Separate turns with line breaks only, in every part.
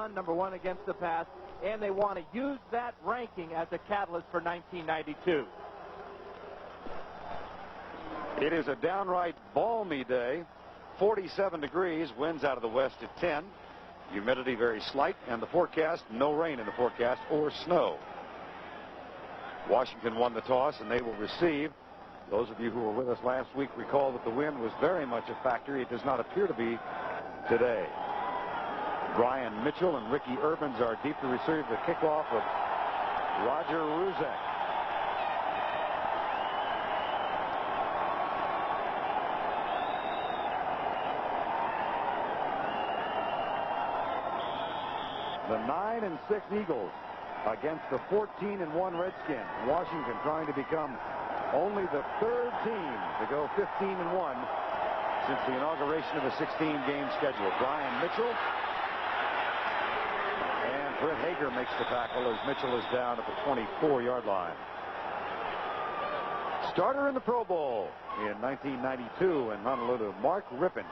run, number one against the pass, and they want to use that ranking as a catalyst for 1992.
It is a downright balmy day. 47 degrees, winds out of the west at 10. Humidity very slight, and the forecast, no rain in the forecast or snow. Washington won the toss, and they will receive. Those of you who were with us last week recall that the wind was very much a factor. It does not appear to be today. Brian Mitchell and Ricky Urbans are deep to receive the kickoff of Roger Ruzek. The 9-6 Eagles against the 14-1 Redskins. Washington trying to become only the third team to go 15-1 since the inauguration of the 16-game schedule. Brian Mitchell and Brett Hager makes the tackle as Mitchell is down at the 24-yard line. Starter in the Pro Bowl in 1992 in Honolulu, Mark Rippon.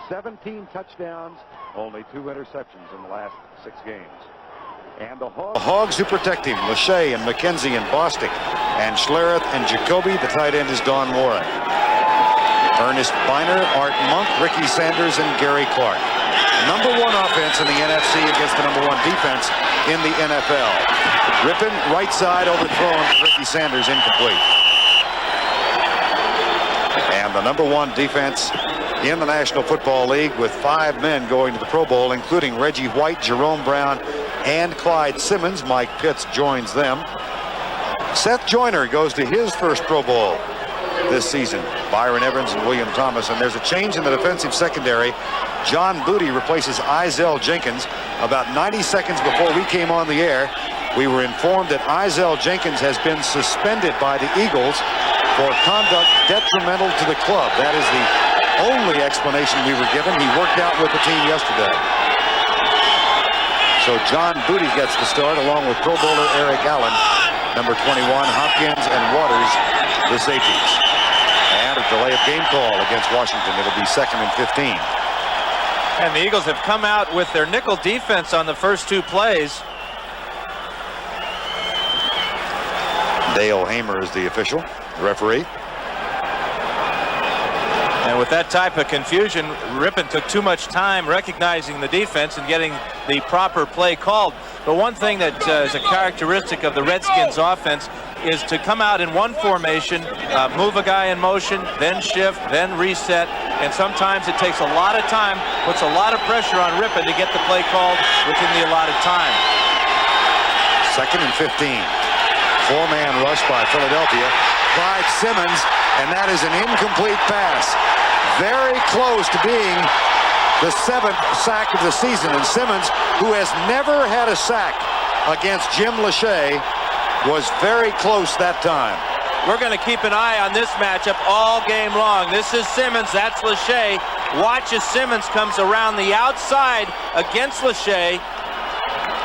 17 touchdowns, only 2 interceptions in the last 6 games. And the Hogs who protect him, Lachey and McKenzie and Bostic and Schlereth and Jacoby. The tight end is Don Warren. Ernest Biner, Art Monk, Ricky Sanders, and Gary Clark. Number 1 offense in the NFC against the number 1 defense in the NFL. Rippon, right side, overthrown to Ricky Sanders, incomplete. And the number 1 defense in the National Football League with 5 men going to the Pro Bowl, including Reggie White, Jerome Brown, and Clyde Simmons. Mike Pitts joins them. Seth Joyner goes to his first Pro Bowl this season. Byron Evans and William Thomas. And there's a change in the defensive secondary. John Booty replaces Izell Jenkins. About 90 seconds before we came on the air, we were informed that Izell Jenkins has been suspended by the Eagles for conduct detrimental to the club. That is the only explanation we were given. He worked out with the team yesterday. So John Booty gets the start along with Pro Bowler Eric Allen, number 21, Hopkins and Waters, the safeties. And a delay of game call against Washington. It'll be 2nd and 15.
And the Eagles have come out with their nickel defense on the first 2 plays.
Dale Hamer is the official, the referee.
And with that type of confusion, Rippon took too much time recognizing the defense and getting the proper play called. But one thing that is a characteristic of the Redskins offense is to come out in one formation, move a guy in motion, then shift, then reset. And sometimes it takes a lot of time, puts a lot of pressure on Rippon to get the play called within the allotted time.
2nd and 15. 4-man rush by Philadelphia. Clyde Simmons, and that is an incomplete pass. Very close to being the 7th sack of the season. And Simmons, who has never had a sack against Jim Lachey, was very close that time.
We're going to keep an eye on this matchup all game long. This is Simmons, that's Lachey. Watch as Simmons comes around the outside against Lachey.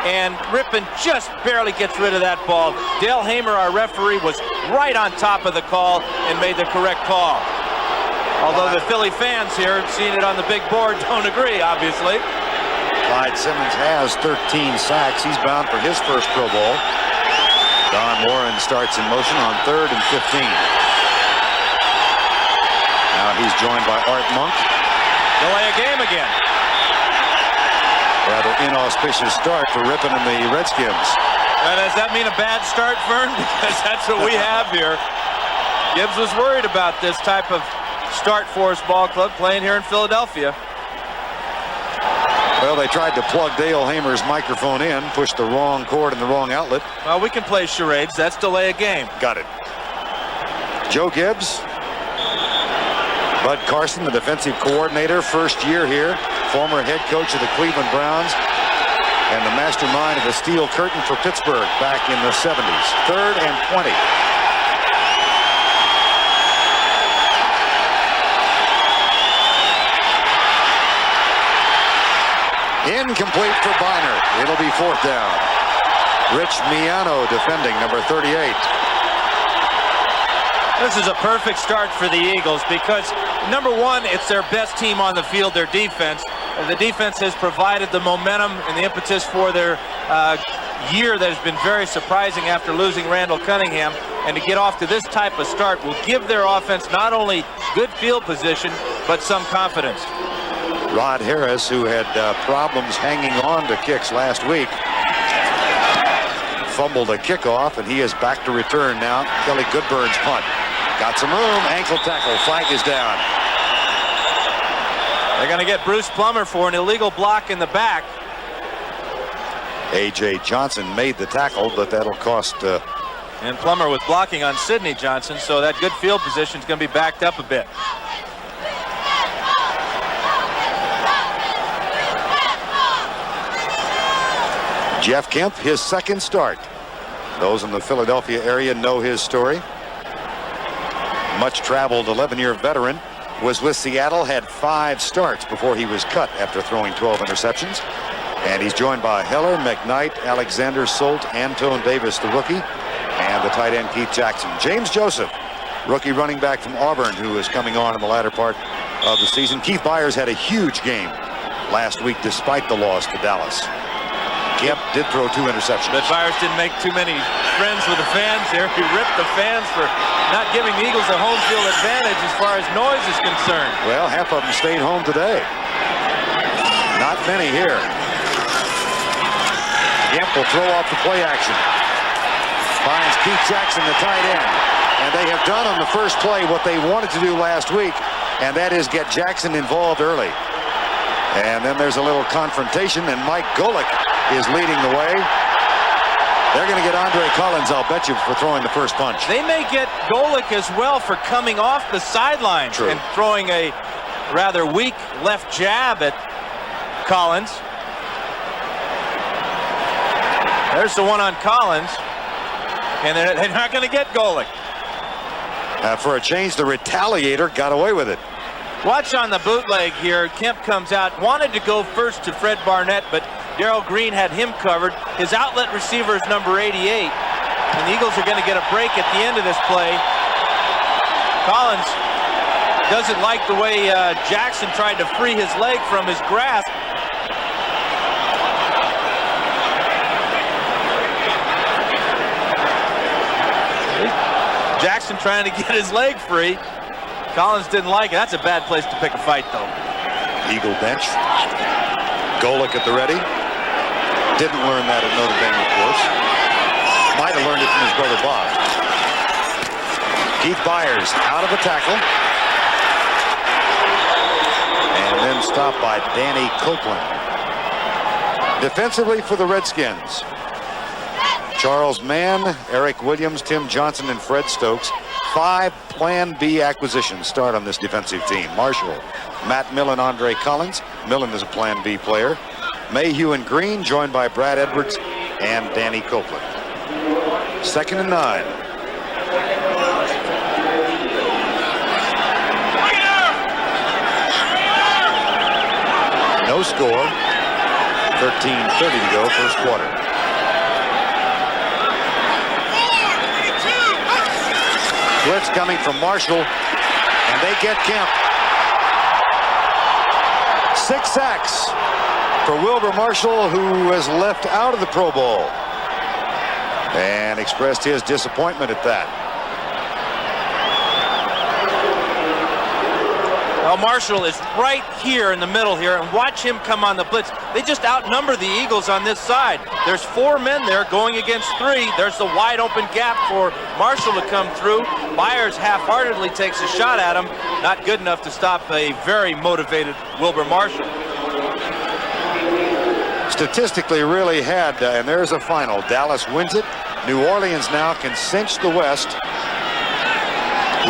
And Rippon just barely gets rid of that ball. Dale Hamer, our referee, was right on top of the call and made the correct call. Although the Philly fans here, seeing it on the big board, don't agree, obviously.
Clyde Simmons has 13 sacks. He's bound for his first Pro Bowl. Don Warren starts in motion on 3rd and 15. Now he's joined by Art Monk.
Delay a game again.
Rather inauspicious start for Rippon and the Redskins.
Does that mean a bad start, Vern? Because that's what we have here. Gibbs was worried about this type of start for his ball club playing here in Philadelphia.
Well, they tried to plug Dale Hamer's microphone in, pushed the wrong cord in the wrong outlet.
Well, we can play charades. That's delay a game.
Got it. Joe Gibbs. Bud Carson, the defensive coordinator, first year here. Former head coach of the Cleveland Browns and the mastermind of the Steel Curtain for Pittsburgh back in the 70s. 3rd and 20. Incomplete for Biner. It'll be 4th down. Rich Miano defending, number 38.
This is a perfect start for the Eagles because, number one, it's their best team on the field, their defense. the defense has provided the momentum and the impetus for their year that has been very surprising after losing Randall Cunningham. And to get off to this type of start will give their offense not only good field position, but some confidence.
Rod Harris, who had problems hanging on to kicks last week, fumbled a kickoff, and he is back to return now. Kelly Goodburn's punt. Got some room, ankle tackle, flag is down.
They're going to get Bruce Plummer for an illegal block in the back.
A.J. Johnson made the tackle, but that'll cost...
And Plummer was blocking on Sidney Johnson, so that good field position is going to be backed up a bit.
Jeff Kemp, his second start. Those in the Philadelphia area know his story. Much traveled 11-year veteran. Was with Seattle, had 5 starts before he was cut after throwing 12 interceptions. And he's joined by Heller, McKnight, Alexander Solt, Antone Davis, the rookie, and the tight end Keith Jackson. James Joseph, rookie running back from Auburn, who is coming on in the latter part of the season. Keith Byers had a huge game last week despite the loss to Dallas. Kemp did throw 2 interceptions.
But Byers didn't make too many friends with the fans here. He ripped the fans for not giving the Eagles a home field advantage as far as noise is concerned.
Well, half of them stayed home today. Not many here. Kemp will throw off the play action. Finds Keith Jackson, the tight end. And they have done on the first play what they wanted to do last week, and that is get Jackson involved early. And then there's a little confrontation, and Mike Golick is leading the way. They're going to get Andre Collins, I'll bet you, for throwing the first punch.
They may get Golick as well for coming off the sideline and throwing a rather weak left jab at Collins. There's the one on Collins, and they're not going to get Golick.
For a change, the retaliator got away with it.
Watch on the bootleg here. Kemp comes out, wanted to go first to Fred Barnett, but Darrell Green had him covered. His outlet receiver is number 88, and the Eagles are going to get a break at the end of this play. Collins doesn't like the way Jackson tried to free his leg from his grasp. Jackson trying to get his leg free. Collins didn't like it. That's a bad place to pick a fight, though.
Eagle bench. Golick at the ready. Didn't learn that at Notre Dame, of course. Might have learned it from his brother Bob. Keith Byers out of the tackle. And then stopped by Danny Copeland. Defensively for the Redskins, Charles Mann, Eric Williams, Tim Johnson, and Fred Stokes. 5 Plan B acquisitions start on this defensive team. Marshall, Matt Millen, Andre Collins. Millen is a Plan B player. Mayhew and Green, joined by Brad Edwards and Danny Copeland. 2nd and 9. No score. 13:30 to go, first quarter. Blitz coming from Marshall, and they get Kemp. 6 sacks for Wilbur Marshall, who was left out of the Pro Bowl, and expressed his disappointment at that.
Well, Marshall is right here in the middle here, and watch him come on the blitz. They just outnumber the Eagles on this side. There's 4 men there going against 3. There's the wide open gap for Marshall to come through. Byers half-heartedly takes a shot at him. Not good enough to stop a very motivated Wilbur Marshall.
Statistically really had, and there's a final. Dallas wins it. New Orleans now can cinch the West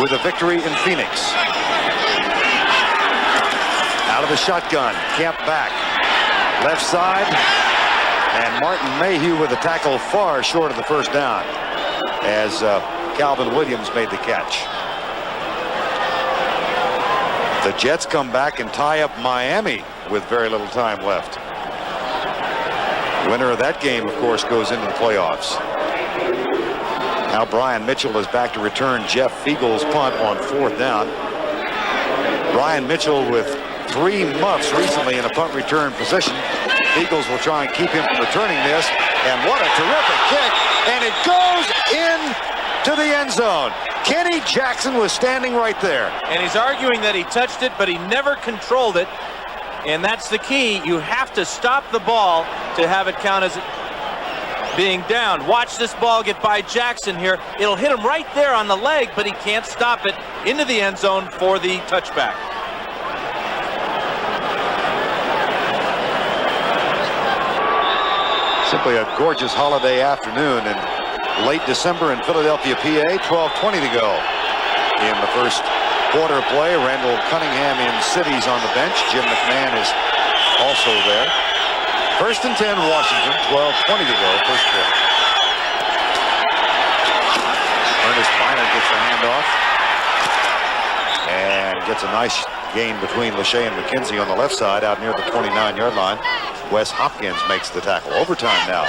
with a victory in Phoenix. Out of the shotgun, Kemp back. Left side, and Martin Mayhew with a tackle far short of the first down as Calvin Williams made the catch. The Jets come back and tie up Miami with very little time left. Winner of that game, of course, goes into the playoffs. Now Brian Mitchell is back to return Jeff Fiegel's punt on 4th down. Brian Mitchell with 3 muffs recently in a punt return position. Eagles will try and keep him from returning this. And what a terrific kick. And it goes in to the end zone. Kenny Jackson was standing right there.
And he's arguing that he touched it, but he never controlled it. And that's the key. You have to stop the ball to have it count as being down. Watch this ball get by Jackson here. It'll hit him right there on the leg, but he can't stop it into the end zone for the touchback.
Simply a gorgeous holiday afternoon in late December in Philadelphia, PA. 12:20 to go in the first quarter of play. Randall Cunningham in cities on the bench. Jim McMahon is also there. 1st and 10, Washington. 12:20 to go, first quarter. Ernest Miner gets the handoff and gets a nice gain between Lachey and McKenzie on the left side out near the 29-yard line. Wes Hopkins makes the tackle. Overtime now.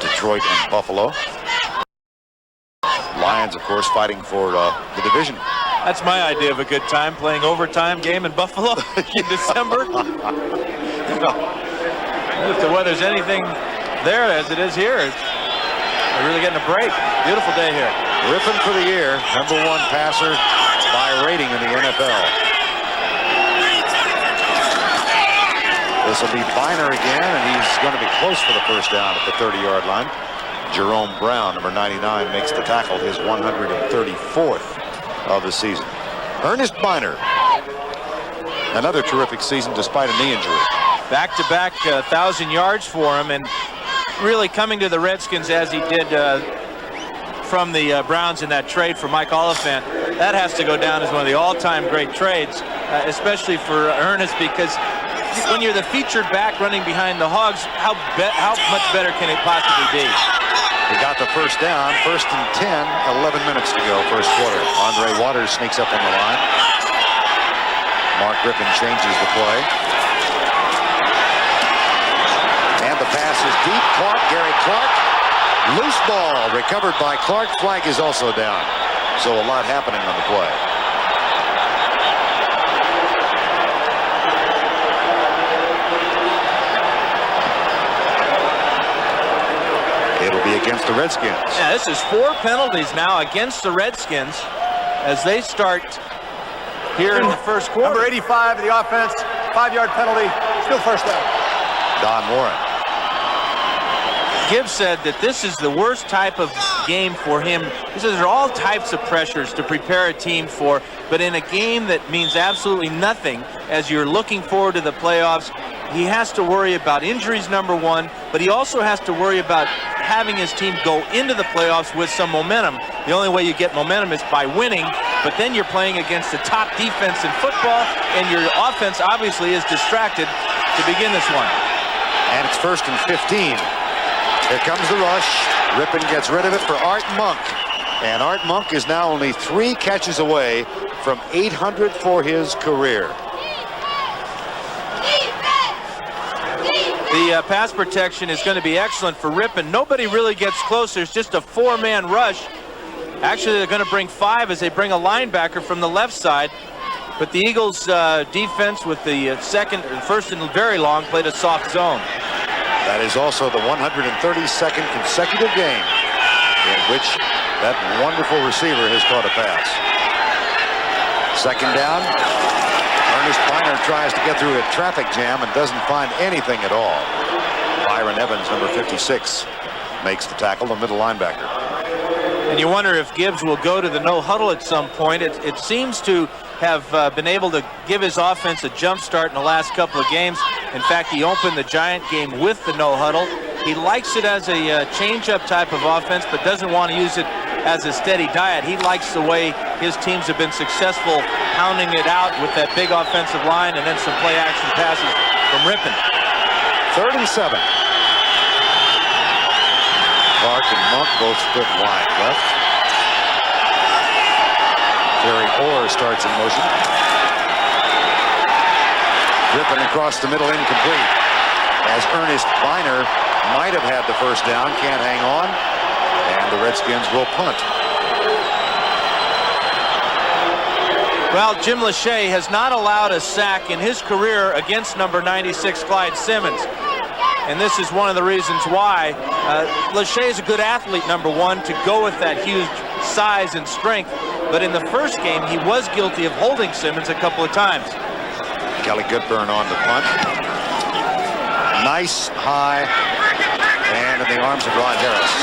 Detroit and Buffalo. Lions, of course, fighting for the division.
That's my idea of a good time, playing overtime game in Buffalo in December. If the weather's anything there as it is here, we're really getting a break. Beautiful day here.
Rippon for the year, #1 passer by rating in the NFL. This will be Biner again, and he's going to be close for the first down at the 30-yard line. Jerome Brown, number 99, makes the tackle, his 134th of the season. Ernest Biner, another terrific season despite a knee injury.
Back-to-back 1,000 yards for him, and really coming to the Redskins as he did from the Browns in that trade for Mike Oliphant. That has to go down as one of the all-time great trades, especially for Ernest, because when you're the featured back running behind the Hogs, how much better can it possibly be?
He got the first down, 1st and 10, 11 minutes to go, first quarter. Andre Waters sneaks up on the line. Mark Rippon changes the play. And the pass is deep. Clark, Gary Clark. Loose ball recovered by Clark. Flag is also down. So a lot happening on the play. It'll be against the Redskins.
Yeah, this is 4 penalties now against the Redskins as they start here in the first quarter.
Number 85 of the offense, 5-yard penalty, still first down.
Don Warren.
Gibbs said that this is the worst type of game for him. He says there are all types of pressures to prepare a team for, but in a game that means absolutely nothing as you're looking forward to the playoffs, he has to worry about injuries, #1, but he also has to worry about having his team go into the playoffs with some momentum. The only way you get momentum is by winning, but then you're playing against the top defense in football, and your offense obviously is distracted to begin this one.
And it's 1st and 15. Here comes the rush. Rippon gets rid of it for Art Monk. And Art Monk is now only 3 catches away from 800 for his career.
The pass protection is going to be excellent for Rippon. Nobody really gets close. There's just a 4-man rush. Actually, they're going to bring 5 as they bring a linebacker from the left side. But the Eagles' defense with the first and very long played a soft zone.
That is also the 132nd consecutive game in which that wonderful receiver has caught a pass. 2nd down. Ernest Biner tries to get through a traffic jam and doesn't find anything at all. Byron Evans, number 56, makes the tackle, the middle linebacker.
And you wonder if Gibbs will go to the no huddle at some point. It seems to have been able to give his offense a jump start in the last couple of games. In fact, he opened the Giant game with the no huddle. He likes it as a change-up type of offense, but doesn't want to use it as a steady diet. He likes the way his teams have been successful pounding it out with that big offensive line and then some play-action passes from Rippon.
3rd and 7. Clark and Monk both split wide left. Terry Orr starts in motion. Rippon across the middle, incomplete. As Ernest Biner might have had the first down, can't hang on, and the Redskins will punt.
Well, Jim Lachey has not allowed a sack in his career against number 96, Clyde Simmons. And this is one of the reasons why. Lachey is a good athlete, number one, to go with that huge size and strength. But in the first game, he was guilty of holding Simmons a couple of times.
Kelly Goodburn on the punt. Nice, high, and in the arms of Ron Harris.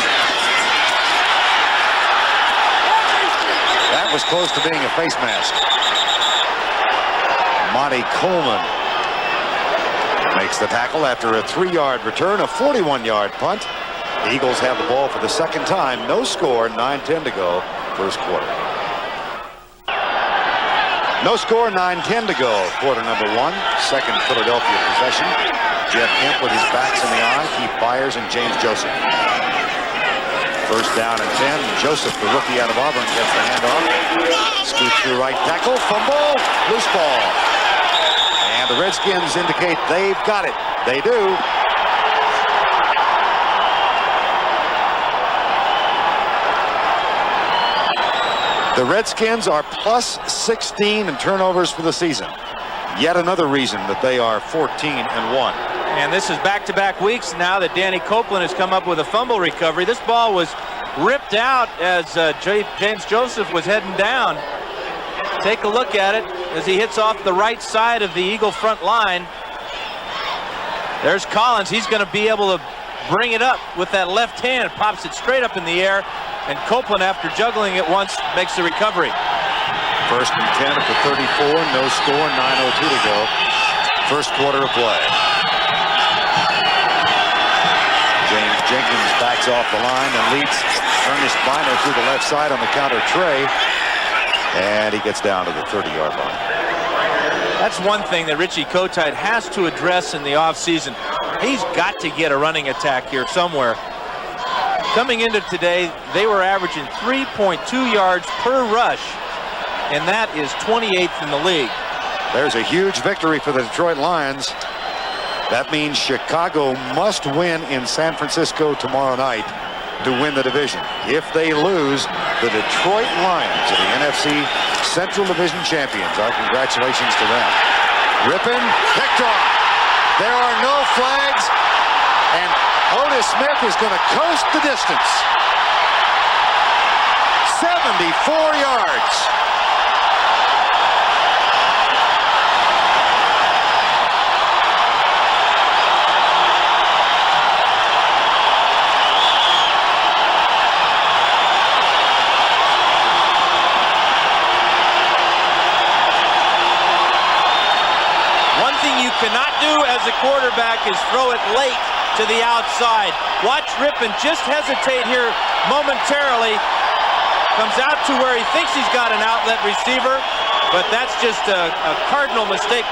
That was close to being a face mask. Monty Coleman makes the tackle after a 3-yard return, a 41-yard punt. The Eagles have the ball for the second time. No score, 9:10 to go, first quarter. No score, 9:10 to go, quarter number one. Second Philadelphia possession. Jeff Kemp with his backs in the eye. Keith Byers and James Joseph. First down and 10. Joseph, the rookie out of Auburn, gets the handoff. Scoots through right tackle. Fumble. Loose ball. And the Redskins indicate they've got it. They do. The Redskins are plus 16 in turnovers for the season. Yet another reason that they are 14-1.
And this is back-to-back weeks now that Danny Copeland has come up with a fumble recovery. This ball was ripped out as James Joseph was heading down. Take a look at it as he hits off the right side of the Eagle front line. There's Collins. He's going to be able to bring it up with that left hand. Pops it straight up in the air. And Copeland, after juggling it once, makes the recovery.
First and 10 at the 34. No score. 9:02 to go. First quarter of play. James Jenkins backs off the line and leads Ernest Biner through the left side on the counter tray. And he gets down to the 30-yard line.
That's one thing that Richie Kotite has to address in the offseason. He's got to get a running attack here somewhere. Coming into today, they were averaging 3.2 yards per rush, and that is 28th in the league.
There's a huge victory for the Detroit Lions. That means Chicago must win in San Francisco tomorrow night to win the division. If they lose, the Detroit Lions are the NFC Central Division champions. Our congratulations to them. Rippon, picked off. There are no flags, and Otis Smith is going to coast the distance. 74 yards.
One thing you cannot do as a quarterback is throw it late to the outside. Watch Rippon just hesitate here momentarily. Comes out to where he thinks he's got an outlet receiver, but that's just a cardinal mistake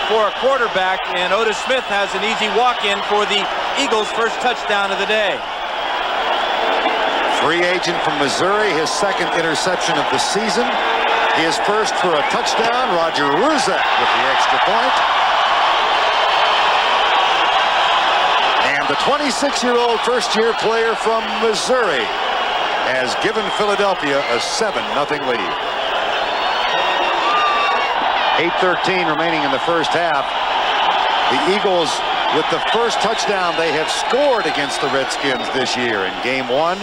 for a quarterback, and Otis Smith has an easy walk-in for the Eagles' first touchdown of the day.
Free agent from Missouri, his second interception of the season. His first for a touchdown, Roger Ruzek with the extra point. The 26-year-old first-year player from Missouri has given Philadelphia a 7-0 lead. 8:13 remaining in the first half. The Eagles, with the first touchdown they have scored against the Redskins this year in Game 1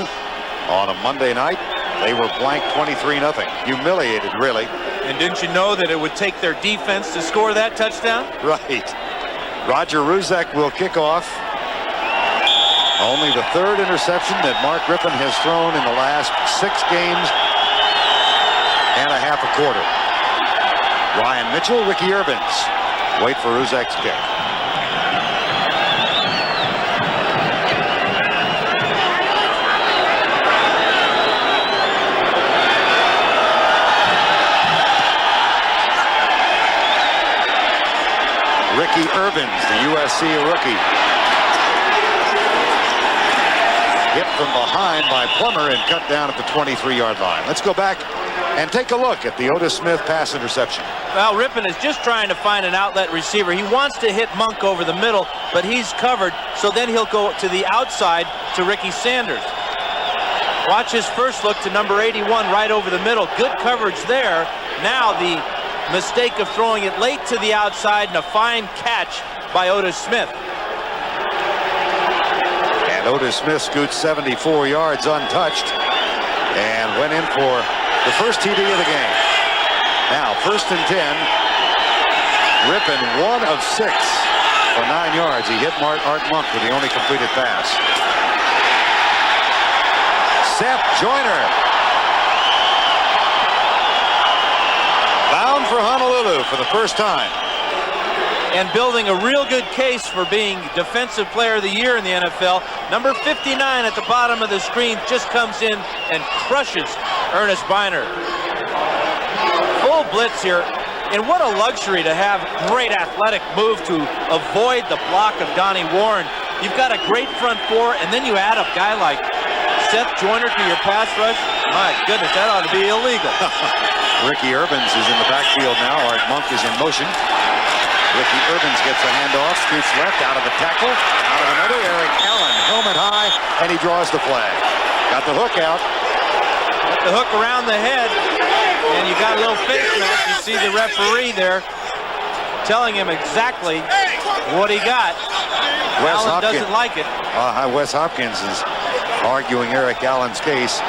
on a Monday night, they were blanked 23-0. Humiliated, really.
And didn't you know that it would take their defense to score that touchdown?
Right. Roger Ruzek will kick off. Only the third interception that Mark Rippon has thrown in the last 6 games and a half a quarter. Ryan Mitchell, Ricky Urbans. Wait for Ruzek's kick. Ricky Urbans, the USC rookie. Hit from behind by Plummer and cut down at the 23-yard line. Let's go back and take a look at the Otis Smith pass interception.
Well, Rippon is just trying to find an outlet receiver. He wants to hit Monk over the middle, but he's covered, so then he'll go to the outside to Ricky Sanders. Watch his first look to number 81 right over the middle. Good coverage there. Now the mistake of throwing it late to the outside and a fine catch by Otis Smith.
And Otis Smith scoots 74 yards untouched and went in for the first TD of the game. Now, 1st and 10. Rippon 1 of 6 for 9 yards. He hit Art Monk with the only completed pass. Seth Joyner. Bound for Honolulu for the first time.
And building a real good case for being Defensive Player of the Year in the NFL. Number 59 at the bottom of the screen just comes in and crushes Ernest Biner. Full blitz here. And what a luxury to have great athletic move to avoid the block of Donnie Warren. You've got a great front four, and then you add a guy like Seth Joyner to your pass rush. My goodness, that ought to be illegal.
Ricky Urbans is in the backfield now. Art Monk is in motion. Ricky Urbans gets a handoff, scoots left, out of a tackle, out of another. Eric Allen, helmet high, and he draws the flag. Got the hook out.
Got the hook around the head, and you got a little face mask. You see the referee there telling him exactly what he got. Allen doesn't like it.
Wes Hopkins is arguing Eric Allen's case.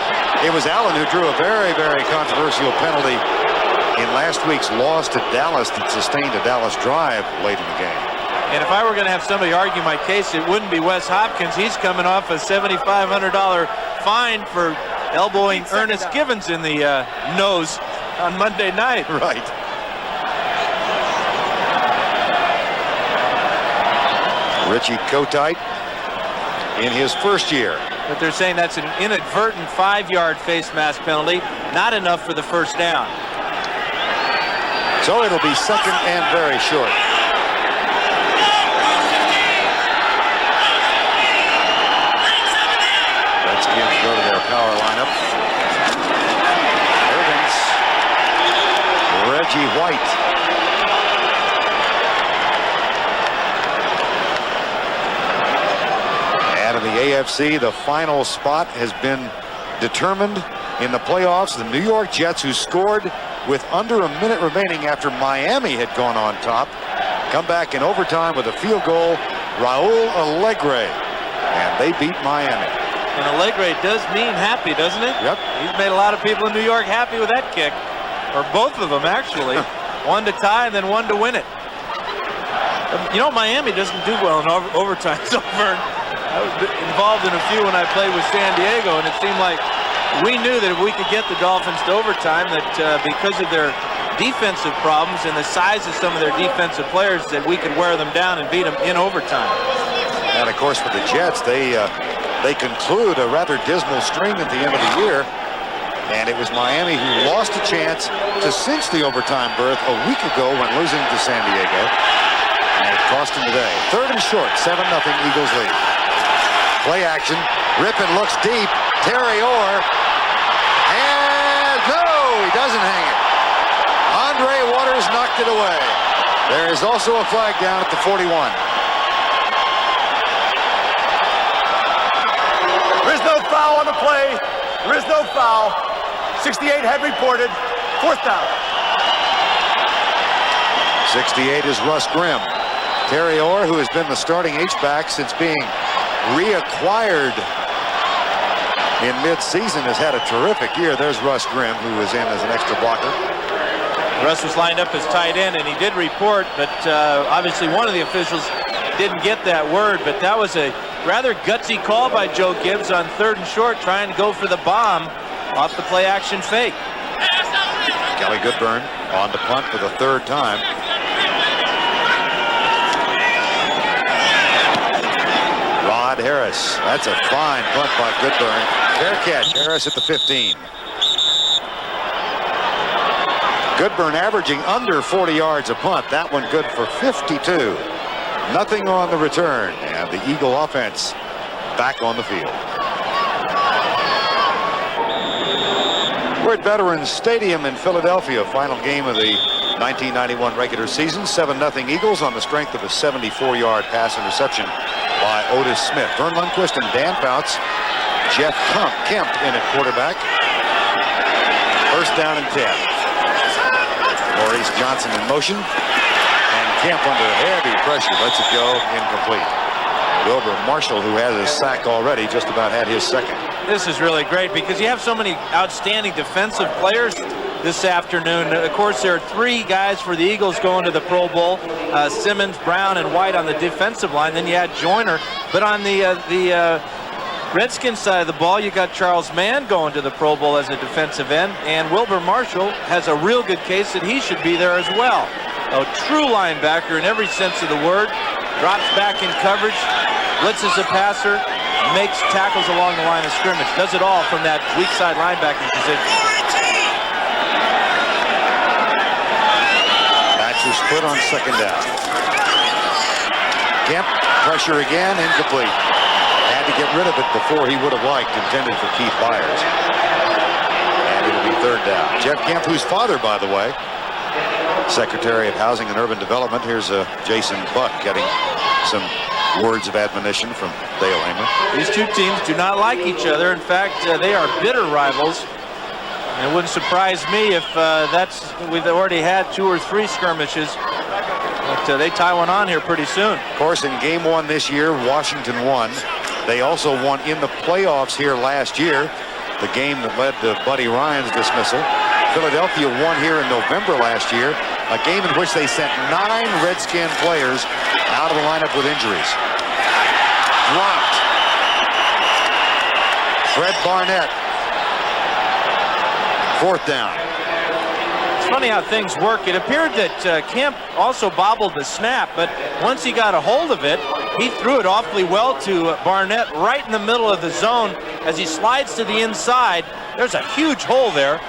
It was Allen who drew a very, very controversial penalty in last week's loss to Dallas that sustained a Dallas drive late in the game.
And if I were going to have somebody argue my case, it wouldn't be Wes Hopkins. He's coming off a $7,500 fine for elbowing Ernest Givens in the nose on Monday night.
Right. Richie Kotite in his first year.
But they're saying that's an inadvertent 5-yard face mask penalty, not enough for the first down.
So it'll be second and very short. Redskins go to their power lineup. Irvins, Reggie White. Out of the AFC, the final spot has been determined in the playoffs. The New York Jets, who scored with under a minute remaining after Miami had gone on top, come back in overtime with a field goal. Raul Alegre, and they beat Miami.
And Alegre does mean happy, doesn't it?
Yep.
He's made a lot of people in New York happy with that kick, or both of them actually. One to tie and then one to win it. You know, Miami doesn't do well in overtime. So I was involved in a few when I played with San Diego, and it seemed like we knew that if we could get the Dolphins to overtime, that because of their defensive problems and the size of some of their defensive players, that we could wear them down and beat them in overtime.
And of course, for the Jets, they conclude a rather dismal string at the end of the year, and it was Miami who lost a chance to cinch the overtime berth a week ago when losing to San Diego, and it cost them today. 3rd and short, 7-0 Eagles lead. Play action. Rippon looks deep. Terry Orr. And no, he doesn't hang it. Andre Waters knocked it away. There is also a flag down at the 41.
There is no foul on the play. There is no foul. 68 had reported. 4th down.
68 is Russ Grimm. Terry Orr, who has been the starting H-back since being reacquired in mid-season, has had a terrific year. There's Russ Grimm, who is in as an extra blocker.
Russ was lined up as tight end, and he did report, but obviously one of the officials didn't get that word. But that was a rather gutsy call by Joe Gibbs on 3rd and short, trying to go for the bomb off the play-action fake.
Kelly Goodburn on the punt for the 3rd time. Rod Harris. That's a fine punt by Goodburn. Fair catch. Harris at the 15. Goodburn averaging under 40 yards a punt. That one good for 52. Nothing on the return. And the Eagle offense back on the field. We're at Veterans Stadium in Philadelphia. Final game of the 1991 regular season. 7-0 Eagles on the strength of a 74-yard pass interception by Otis Smith. Vern Lundquist and Dan Fouts. Jeff Kemp in at quarterback. 1st down and 10. Maurice Johnson in motion. And Kemp under heavy pressure lets it go incomplete. Wilbur Marshall, who has a sack already, just about had his second.
This is really great because you have so many outstanding defensive players this afternoon. Of course, there are 3 guys for the Eagles going to the Pro Bowl. Simmons, Brown, and White on the defensive line. Then you had Joyner. But on the Redskins side of the ball, you got Charles Mann going to the Pro Bowl as a defensive end. And Wilbur Marshall has a real good case that he should be there as well. A true linebacker in every sense of the word. Drops back in coverage, blitzes a passer, makes tackles along the line of scrimmage. Does it all from that weak side linebacking position.
Backs are split on second down. Kemp, pressure again, incomplete. Had to get rid of it before he would have liked, intended for Keith Byers. And it'll be third down. Jeff Kemp, whose father, by the way, Secretary of Housing and Urban Development. Here's Jason Buck getting some words of admonition from Dale Hamer.
These 2 teams do not like each other. In fact, they are bitter rivals. And it wouldn't surprise me if we've already had 2 or 3 skirmishes. But they tie one on here pretty soon.
Of course, in game 1 this year, Washington won. They also won in the playoffs here last year, the game that led to Buddy Ryan's dismissal. Philadelphia won here in November last year, a game in which they sent 9 Redskin players out of the lineup with injuries. Dropped. Fred Barnett. 4th down.
It's funny how things work. It appeared that Kemp also bobbled the snap, but once he got a hold of it, he threw it awfully well to Barnett right in the middle of the zone. As he slides to the inside, there's a huge hole there.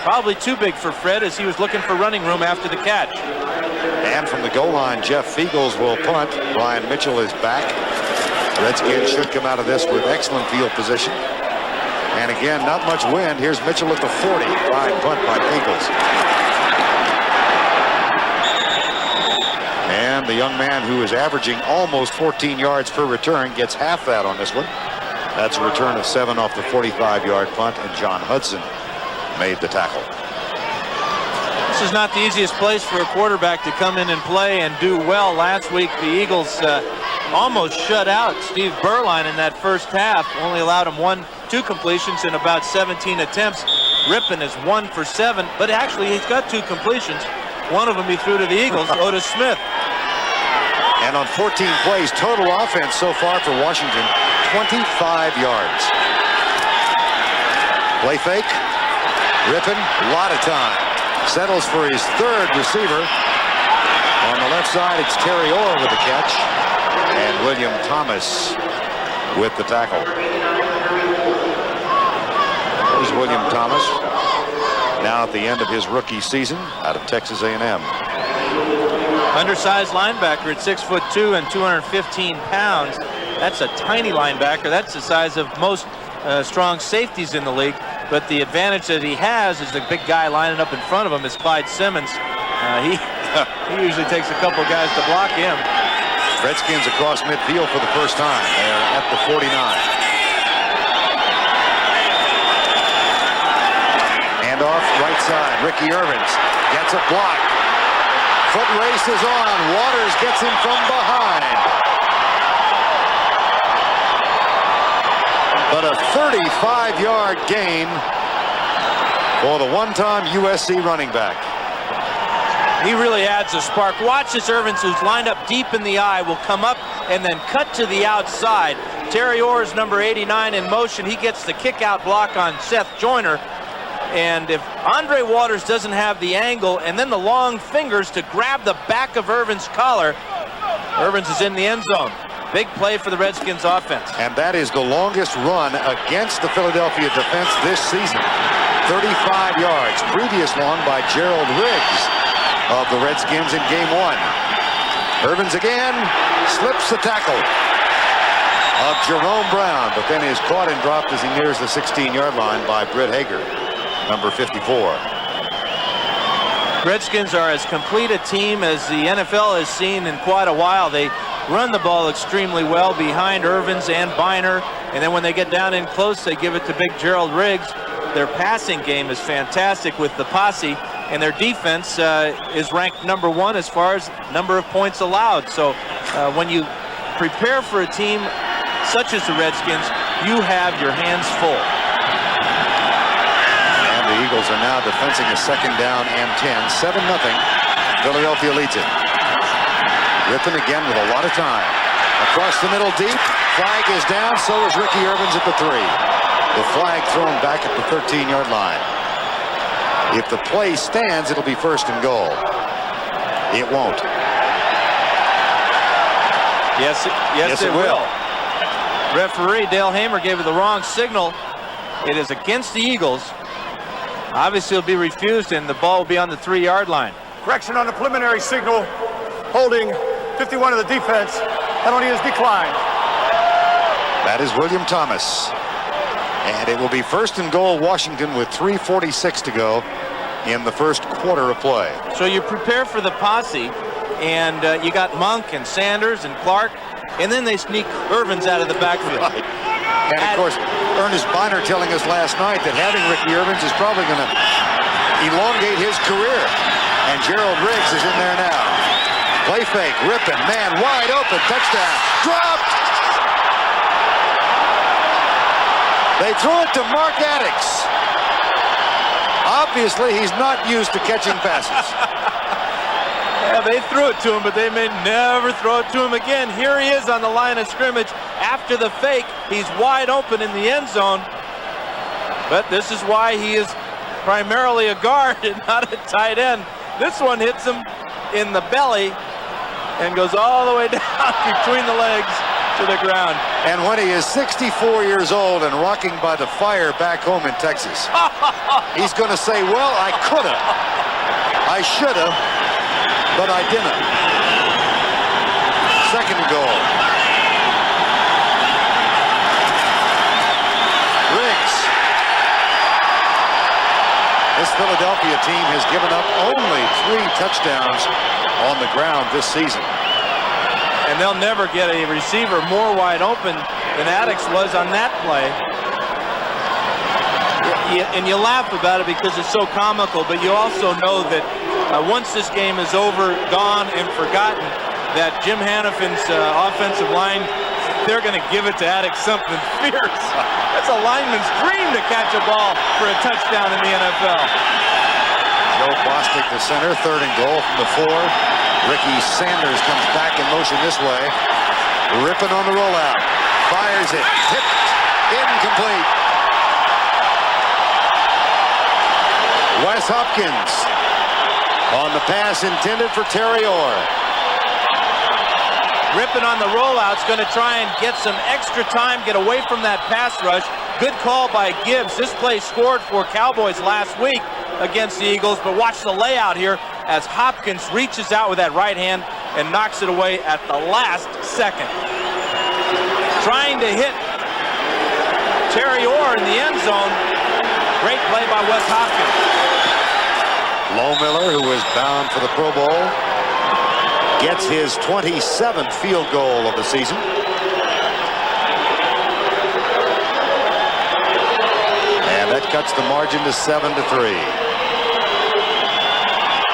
Probably too big for Fred as he was looking for running room after the catch.
And from the goal line, Jeff Fiegels will punt. Brian Mitchell is back. Redskins should come out of this with excellent field position. And again, not much wind. Here's Mitchell at the 40. Fine punt by Fiegels. And the young man who is averaging almost 14 yards per return gets half that on this one. That's a return of 7 off the 45-yard punt, and John Hudson made the tackle.
This is not the easiest place for a quarterback to come in and play and do well. Last week, the Eagles almost shut out Steve Berline in that first half. Only allowed him 2 completions in about 17 attempts. Rippon is 1 for 7, but actually he's got 2 completions. One of them he threw to the Eagles, Otis Smith.
And on 14 plays, total offense so far for Washington, 25 yards. Play fake. Rippon, a lot of time. Settles for his 3rd receiver. On the left side, it's Terry Orr with the catch. And William Thomas with the tackle. There's William Thomas. Now at the end of his rookie season out of Texas A&M.
Undersized linebacker at 6'2" and 215 pounds. That's a tiny linebacker. That's the size of most strong safeties in the league. But the advantage that he has is the big guy lining up in front of him is Clyde Simmons. He usually takes a couple guys to block him.
Redskins across midfield for the first time. They're at the 49. Handoff right side. Ricky Irvins gets a block. Foot race is on. Waters gets him from behind. But a 35-yard gain for the one-time USC running back.
He really adds a spark. Watch as Irvins, who's lined up deep in the eye, will come up and then cut to the outside. Terry Orr is number 89 in motion. He gets the kick-out block on Seth Joyner. And if Andre Waters doesn't have the angle and then the long fingers to grab the back of Irvins' collar, Irvins is in the end zone. Big play for the Redskins offense.
And that is the longest run against the Philadelphia defense this season. 35 yards. Previous long by Gerald Riggs of the Redskins in game 1. Irvins again slips the tackle of Jerome Brown, but then is caught and dropped as he nears the 16-yard line by Britt Hager, number 54.
Redskins are as complete a team as the NFL has seen in quite a while. They run the ball extremely well behind Irvins and Biner, and then when they get down in close, they give it to big Gerald Riggs. Their passing game is fantastic with the posse. and their defense is ranked #1 as far as number of points allowed. So when you prepare for a team such as the Redskins, you have your hands full.
And the Eagles are now defending a 2nd down and 10. 7-0. Philadelphia leads it. Rippon again with a lot of time. Across the middle deep. Flag is down. So is Ricky Irvins at the 3. The flag thrown back at the 13-yard line. If the play stands, it'll be 1st and goal. It won't.
Yes, it will. Referee Dale Hamer gave it the wrong signal. It is against the Eagles. Obviously, it'll be refused, and the ball will be on the 3-yard line.
Correction on the preliminary signal. Holding 51 of the defense. Penalty is declined.
That is William Thomas. And it will be 1st and goal, Washington, with 3:46 to go in the first quarter of play.
So you prepare for the posse, and you got Monk and Sanders and Clark, and then they sneak Irvins out of the backfield.
Right. And of course, Ernest Biner telling us last night that having Ricky Irvins is probably going to elongate his career. And Gerald Riggs is in there now. Play fake, Rippon, man wide open, touchdown, dropped! They threw it to Mark Addix. Obviously, he's not used to catching passes.
Yeah, they threw it to him, but they may never throw it to him again. Here he is on the line of scrimmage. After the fake, he's wide open in the end zone. But this is why he is primarily a guard and not a tight end. This one hits him in the belly and goes all the way down between the legs to the ground.
And when he is 64 years old and rocking by the fire back home in Texas, he's going to say, well, I coulda, I shoulda, but I didn't. 2nd and goal. Riggs. This Philadelphia team has given up only 3 touchdowns on the ground this season.
And they'll never get a receiver more wide open than Addix was on that play. And you laugh about it because it's so comical, but you also know that once this game is over, gone, and forgotten, that Jim Hanifin's offensive line, they're going to give it to Addix something fierce. That's a lineman's dream to catch a ball for a touchdown in the NFL.
Joe Bostic, the center, 3rd and goal from the 4. Ricky Sanders comes back in motion this way. Rippon on the rollout. Fires it. Tipped. Incomplete. Wes Hopkins on the pass intended for Terry Orr.
Rippon on the rollout's going to try and get some extra time, get away from that pass rush. Good call by Gibbs. This play scored for Cowboys last week against the Eagles, but watch the layout here as Hopkins reaches out with that right hand and knocks it away at the last second. Trying to hit Terry Orr in the end zone. Great play by Wes Hopkins.
Lohmiller, who is bound for the Pro Bowl, gets his 27th field goal of the season. And that cuts the margin to 7-3.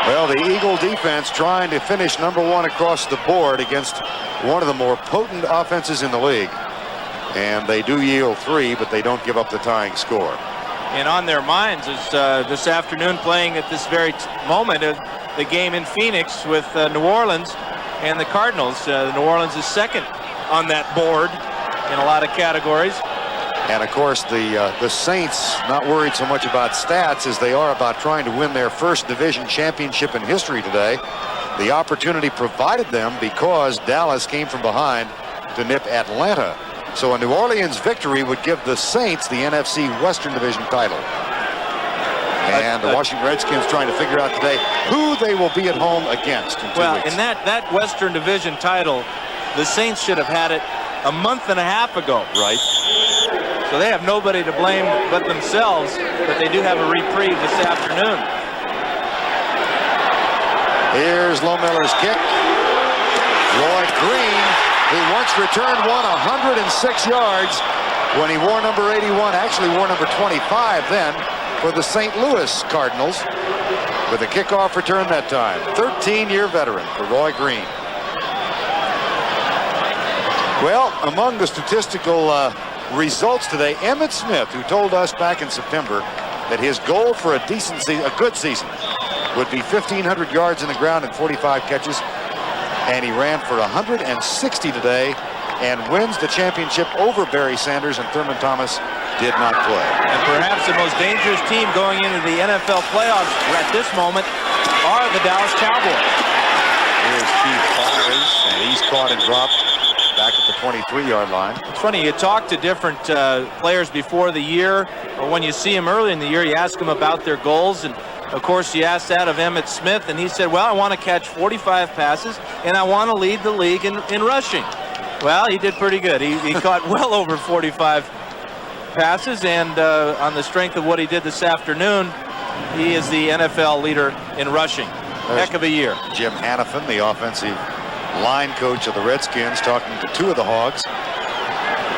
Well, the Eagle defense trying to finish #1 across the board against one of the more potent offenses in the league. And they do yield 3, but they don't give up the tying score.
And on their minds is this afternoon, playing at this very moment, the game in Phoenix with New Orleans and the Cardinals. New Orleans is 2nd on that board in a lot of categories.
And of course, the Saints not worried so much about stats as they are about trying to win their first division championship in history today. The opportunity provided them because Dallas came from behind to nip Atlanta. So a New Orleans victory would give the Saints the NFC Western Division title. And the Washington Redskins trying to figure out today who they will be at home against in 2 weeks.
In that Western Division title, the Saints should have had it a month and a half ago.
Right.
So they have nobody to blame but themselves, but they do have a reprieve this afternoon.
Here's Lohmiller's kick. Lloyd Green, who once returned one 106 yards when he wore number 81, actually wore number 25 then, for the St. Louis Cardinals. with a kickoff return that time. 13-year veteran for Roy Green. Well, among the statistical results today, Emmitt Smith, who told us back in September that his goal for a decent season, a good season, would be 1,500 yards in the ground and 45 catches, and he ran for 160 today and wins the championship over Barry Sanders, and Thurman Thomas did not play.
And perhaps the most dangerous team going into the NFL playoffs at this moment are the Dallas Cowboys.
Here's Keith Byers, and he's caught and dropped back at the 23-yard line.
It's funny, you talk to different players before the year, or when you see them early in the year, you ask them about their goals, and of course you asked that of Emmitt Smith, and he said, well, I want to catch 45 passes, and I want to lead the league in rushing. Well, he did pretty good. He caught well over 45 passes, and on the strength of what he did this afternoon, he is the NFL leader in rushing. Heck of a year.
Jim Hannafin, the offensive line coach of the Redskins, talking to two of the Hogs.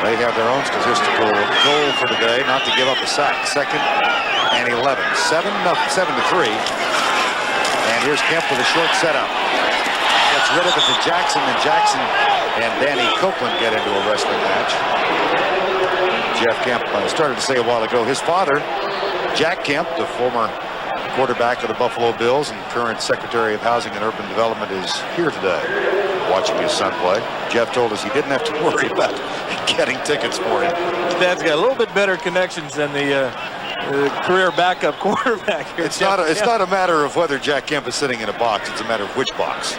They have their own statistical goal for today, not to give up a sack. 2nd and 11. 7-3. And here's Kemp with a short setup. Gets rid of it to Jackson, and Jackson and Danny Copeland get into a wrestling match. Jeff Kemp started to say a while ago, his father, Jack Kemp, the former quarterback of the Buffalo Bills and current Secretary of Housing and Urban Development, is here today watching his son play. Jeff told us he didn't have to worry about getting tickets for him.
Dad's got a little bit better connections than the career backup quarterback here.
It's not a matter of whether Jack Kemp is sitting in a box. It's a matter of which box.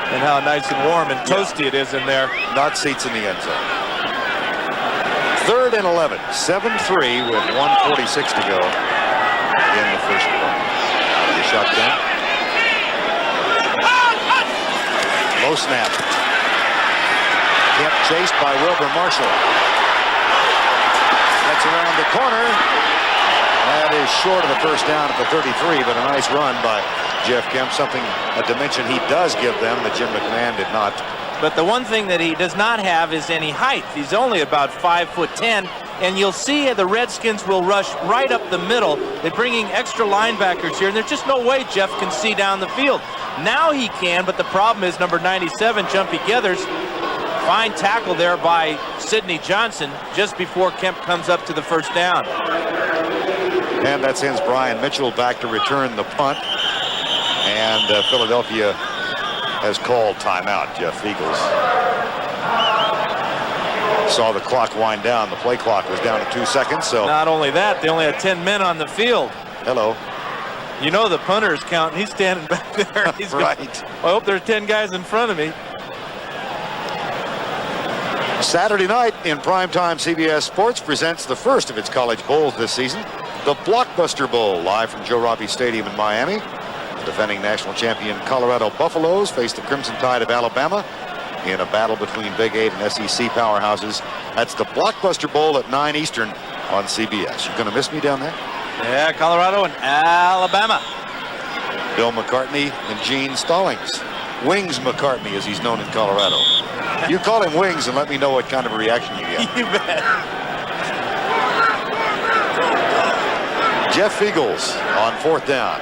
And how nice and warm and toasty it is in there.
Not seats in the end zone. 3rd and 11. 7-3 with 1:46 to go in the first quarter. The shotgun. Low snap. Kemp chased by Wilbur Marshall. That's around the corner. That is short of the first down at the 33, but a nice run by Jeff Kemp, a dimension he does give them that Jim McMahon did not.
But the one thing that he does not have is any height. He's only about 5'10", and you'll see the Redskins will rush right up the middle. They're bringing extra linebackers here, and there's just no way Jeff can see down the field. Now he can, but the problem is number 97, Jumpy Gethers. Fine tackle there by Sidney Johnson just before Kemp comes up to the first down.
And that sends Brian Mitchell back to return the punt. And Philadelphia has called timeout. Jeff Eagles saw the clock wind down. The play clock was down to 2 seconds. So
not only that, they only had 10 men on the field.
Hello.
You know the punter is counting. He's standing back there. He's
right.
I hope there's 10 guys in front of me.
Saturday night in primetime, CBS Sports presents the first of its college bowls this season, the Blockbuster Bowl, live from Joe Robbie Stadium in Miami. The defending national champion Colorado Buffaloes face the Crimson Tide of Alabama in a battle between Big 8 and SEC powerhouses. That's the Blockbuster Bowl at 9 Eastern on CBS. You gonna miss me down there?
Yeah, Colorado and Alabama.
Bill McCartney and Gene Stallings. Wings McCartney, as he's known in Colorado. You call him Wings and let me know what kind of a reaction you get.
You bet.
Jeff Eagles on 4th down.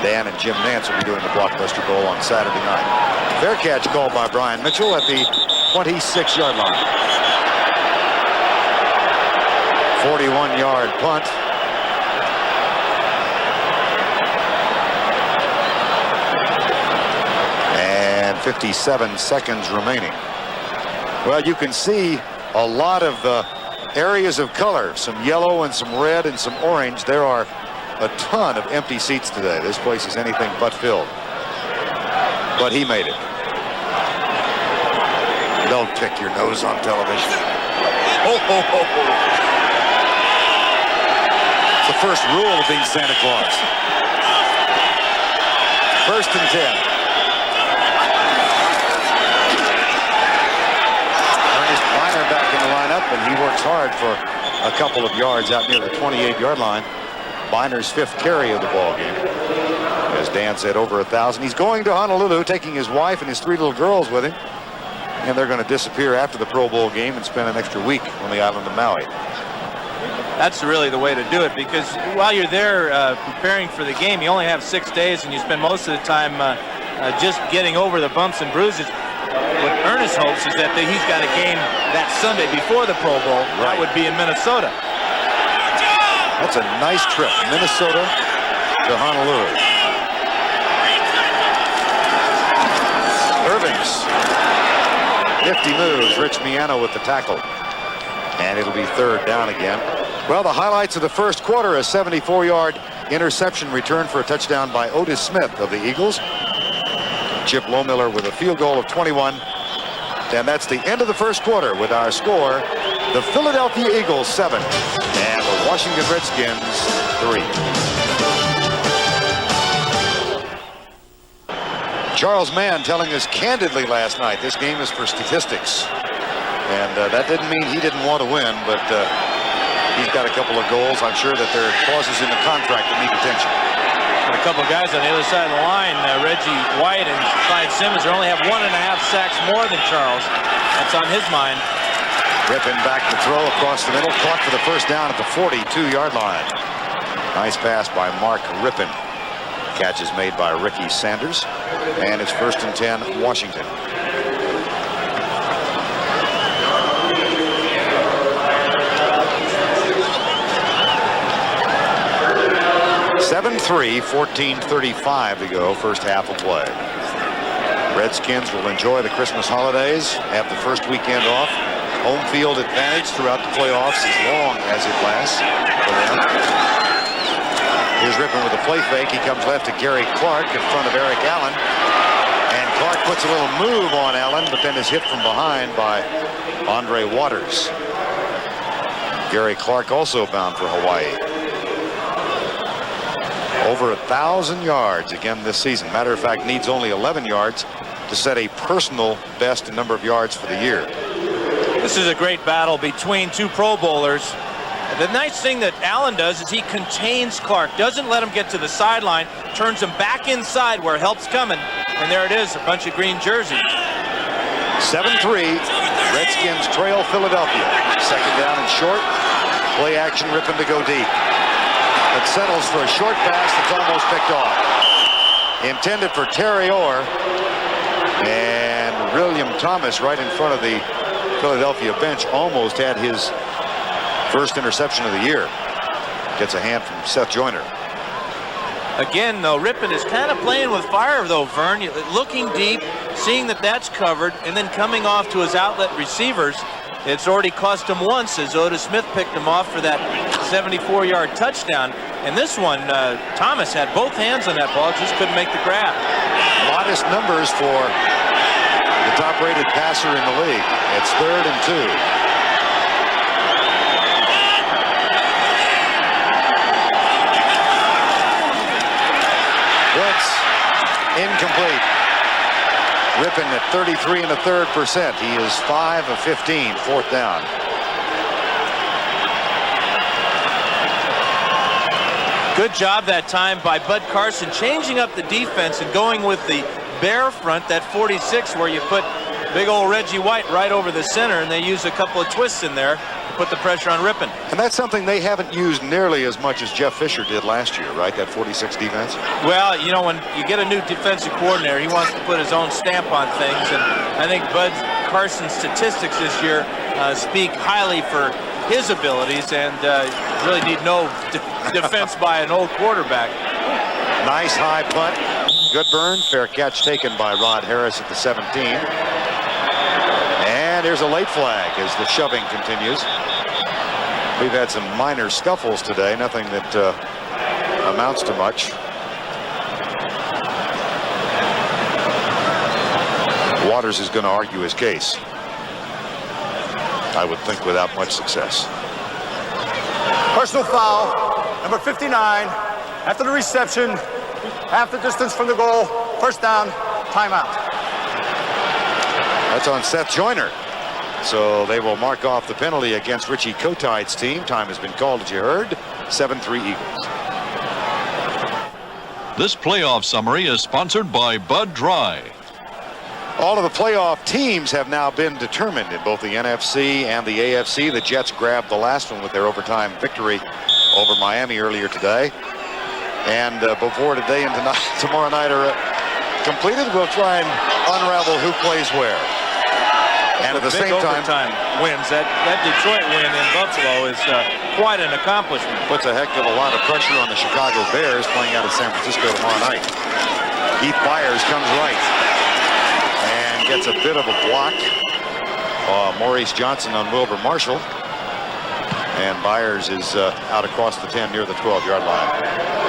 Dan and Jim Nance will be doing the Blockbuster Bowl on Saturday night. Fair catch called by Brian Mitchell at the 26-yard line. 41-yard punt. And 57 seconds remaining. Well, you can see a lot of areas of color, some yellow and some red and some orange. There are a ton of empty seats today. This place is anything but filled. But he made it. Don't pick your nose on television. Oh, oh, oh, oh. It's the first rule of being Santa Claus. 1st and 10. Ernest Miner back in the lineup, and he works hard for a couple of yards out near the 28-yard line. Biner's 5th carry of the ball game. As Dan said, over 1,000. He's going to Honolulu, taking his wife and his 3 little girls with him. And they're going to disappear after the Pro Bowl game and spend an extra week on the island of Maui.
That's really the way to do it, because while you're there preparing for the game, you only have 6 days, and you spend most of the time just getting over the bumps and bruises. What Ernest hopes is that he's got a game that Sunday before the Pro Bowl. Right. That would be in Minnesota.
That's a nice trip, Minnesota to Honolulu. Irvings. Nifty moves. Rich Miano with the tackle. And it'll be third down again. Well, the highlights of the first quarter, a 74-yard interception return for a touchdown by Otis Smith of the Eagles. Chip Lohmiller with a field goal of 21. And that's the end of the first quarter with our score, the Philadelphia Eagles 7 and the Washington Redskins 3. Charles Mann telling us candidly last night, this game is for statistics. And that didn't mean he didn't want to win, but he's got a couple of goals. I'm sure that there are clauses in the contract that need attention.
And a couple of guys on the other side of the line, Reggie White and Clyde Simmons, only have 1.5 sacks more than Charles. That's on his mind.
Rippin back to throw across the middle, caught for the first down at the 42-yard line. Nice pass by Mark Rippin. Catch is made by Ricky Sanders, and it's 1st and 10, Washington. 7-3, 14:35 to go, first half of play. Redskins will enjoy the Christmas holidays, have the first weekend off. Home field advantage throughout the playoffs as long as it lasts for them. Here's Rippin with a play fake. He comes left to Gary Clark in front of Eric Allen. And Clark puts a little move on Allen, but then is hit from behind by Andre Waters. Gary Clark also bound for Hawaii. Over 1,000 yards again this season. Matter of fact, needs only 11 yards to set a personal best in number of yards for the year.
This is a great battle between two Pro Bowlers. The nice thing that Allen does is he contains Clark, doesn't let him get to the sideline, turns him back inside where help's coming, and there it is, a bunch of green jerseys.
7-3, Redskins trail Philadelphia. Second down and short. Play action, Rippin to go deep. It settles for a short pass that's almost picked off. Intended for Terry Orr. And William Thomas right in front of the Philadelphia bench almost had his first interception of the year. Gets a hand from Seth Joyner.
Again, though, Rippin is kind of playing with fire, though, Vern. Looking deep, seeing that that's covered, and then coming off to his outlet receivers. It's already cost him once as Otis Smith picked him off for that 74-yard touchdown. And this one, Thomas had both hands on that ball, just couldn't make the grab.
Modest numbers for the top-rated passer in the league. It's 3rd and 2. Blitz incomplete. Rippin at 33 1/3%. He is 5 of 15, 4th down.
Good job that time by Bud Carson changing up the defense and going with the bear front, that 46, where you put big old Reggie White right over the center, and they use a couple of twists in there to put the pressure on Rippin.
And that's something they haven't used nearly as much as Jeff Fisher did last year, right? That 46 defense?
Well, you know, when you get a new defensive coordinator, he wants to put his own stamp on things, and I think Bud Carson's statistics this year speak highly for his abilities, and really need no defense by an old quarterback.
Nice high punt. Good burn. Fair catch taken by Rod Harris at the 17. And there's a late flag as the shoving continues. We've had some minor scuffles today, nothing that amounts to much. Waters is going to argue his case, I would think, without much success.
Personal foul, number 59. After the reception, half the distance from the goal, 1st down, timeout.
That's on Seth Joyner. So they will mark off the penalty against Richie Kotide's team. Time has been called, as you heard. 7-3 Eagles.
This playoff summary is sponsored by Bud Dry.
All of the playoff teams have now been determined in both the NFC and the AFC. The Jets grabbed the last one with their overtime victory over Miami earlier today. And before today and tomorrow night are completed, we'll try and unravel who plays where. And at the same time,
wins. That Detroit win in Buffalo is quite an accomplishment.
Puts a heck of a lot of pressure on the Chicago Bears playing out of San Francisco tomorrow night. Keith Byers comes right and gets a bit of a block. Maurice Johnson on Wilbur Marshall. And Byers is out across the 10 near the 12-yard line.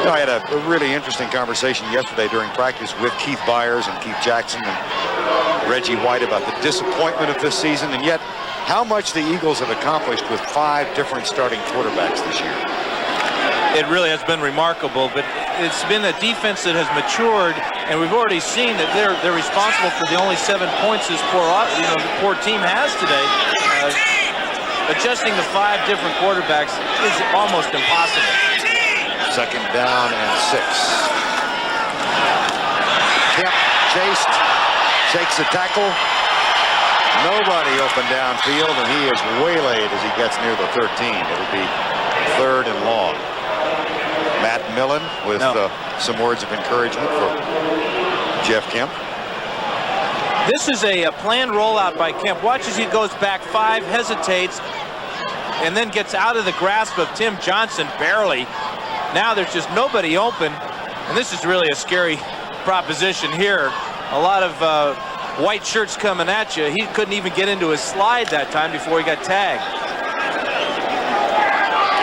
You know, I had a really interesting conversation yesterday during practice with Keith Byers and Keith Jackson and Reggie White about the disappointment of this season, and yet how much the Eagles have accomplished with 5 different starting quarterbacks this year.
It really has been remarkable, but it's been a defense that has matured, and we've already seen that they're responsible for the only 7 points this poor team has today. Adjusting the 5 different quarterbacks is almost impossible.
Second down and 6. Kemp chased, shakes a tackle. Nobody open downfield, and he is waylaid as he gets near the 13. It'll be 3rd and long. Matt Millen with some words of encouragement for Jeff Kemp.
This is a planned rollout by Kemp. Watch as he goes back 5, hesitates, and then gets out of the grasp of Tim Johnson barely. Now there's just nobody open, and this is really a scary proposition here. A lot of white shirts coming at you. He couldn't even get into his slide that time before he got tagged.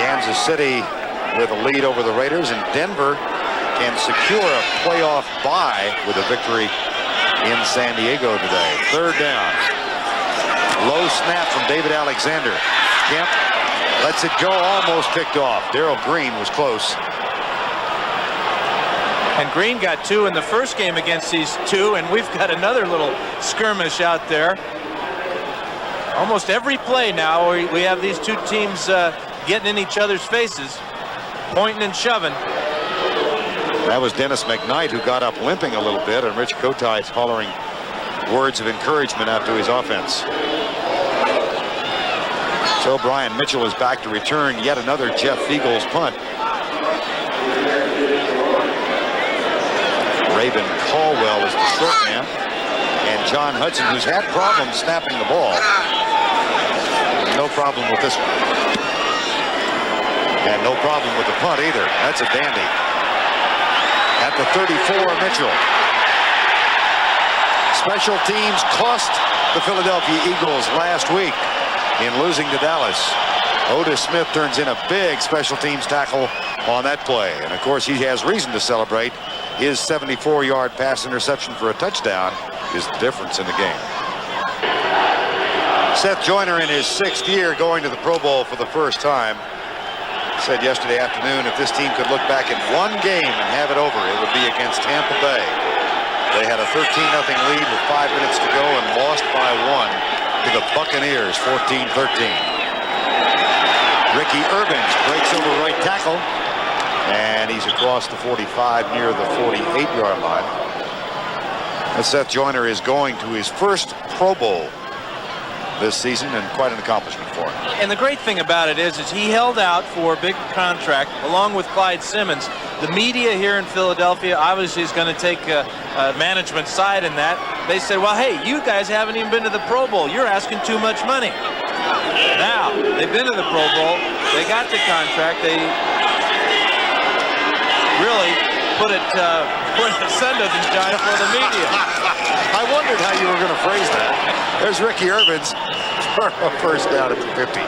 Kansas City with a lead over the Raiders, and Denver can secure a playoff bye with a victory in San Diego today. 3rd down. Low snap from David Alexander. Kemp lets it go, almost picked off. Darrell Green was close.
And Green got 2 in the first game against these 2, and we've got another little skirmish out there. Almost every play now, we have these 2 teams getting in each other's faces, pointing and shoving.
That was Dennis McKnight who got up limping a little bit, and Rich Kotite hollering words of encouragement out to his offense. So Brian Mitchell is back to return yet another Jeff Eagles punt. Raven Caldwell is the short man, and John Hudson, who's had problems snapping the ball. No problem with this one. And no problem with the punt either. That's a dandy. At the 34, Mitchell. Special teams cost the Philadelphia Eagles last week in losing to Dallas. Otis Smith turns in a big special teams tackle on that play. And of course, he has reason to celebrate. His 74-yard pass interception for a touchdown is the difference in the game. Seth Joyner in his 6th year going to the Pro Bowl for the first time. Said yesterday afternoon if this team could look back in one game and have it over, it would be against Tampa Bay. They had a 13-0 lead with 5 minutes to go and lost by 1 to the Buccaneers, 14-13. Ricky Urbans breaks over right tackle, and he's across the 45 near the 48-yard line. And Seth Joyner is going to his first Pro Bowl this season, and quite an accomplishment for him.
And the great thing about it is he held out for a big contract along with Clyde Simmons. The media here in Philadelphia obviously is going to take a management side in that. They said, well, hey, you guys haven't even been to the Pro Bowl. You're asking too much money. Now, they've been to the Pro Bowl. They got the contract. They really put it the sun doesn't shine for the media.
I wondered how you were going to phrase that. There's Ricky Urbans for a first down at the 50.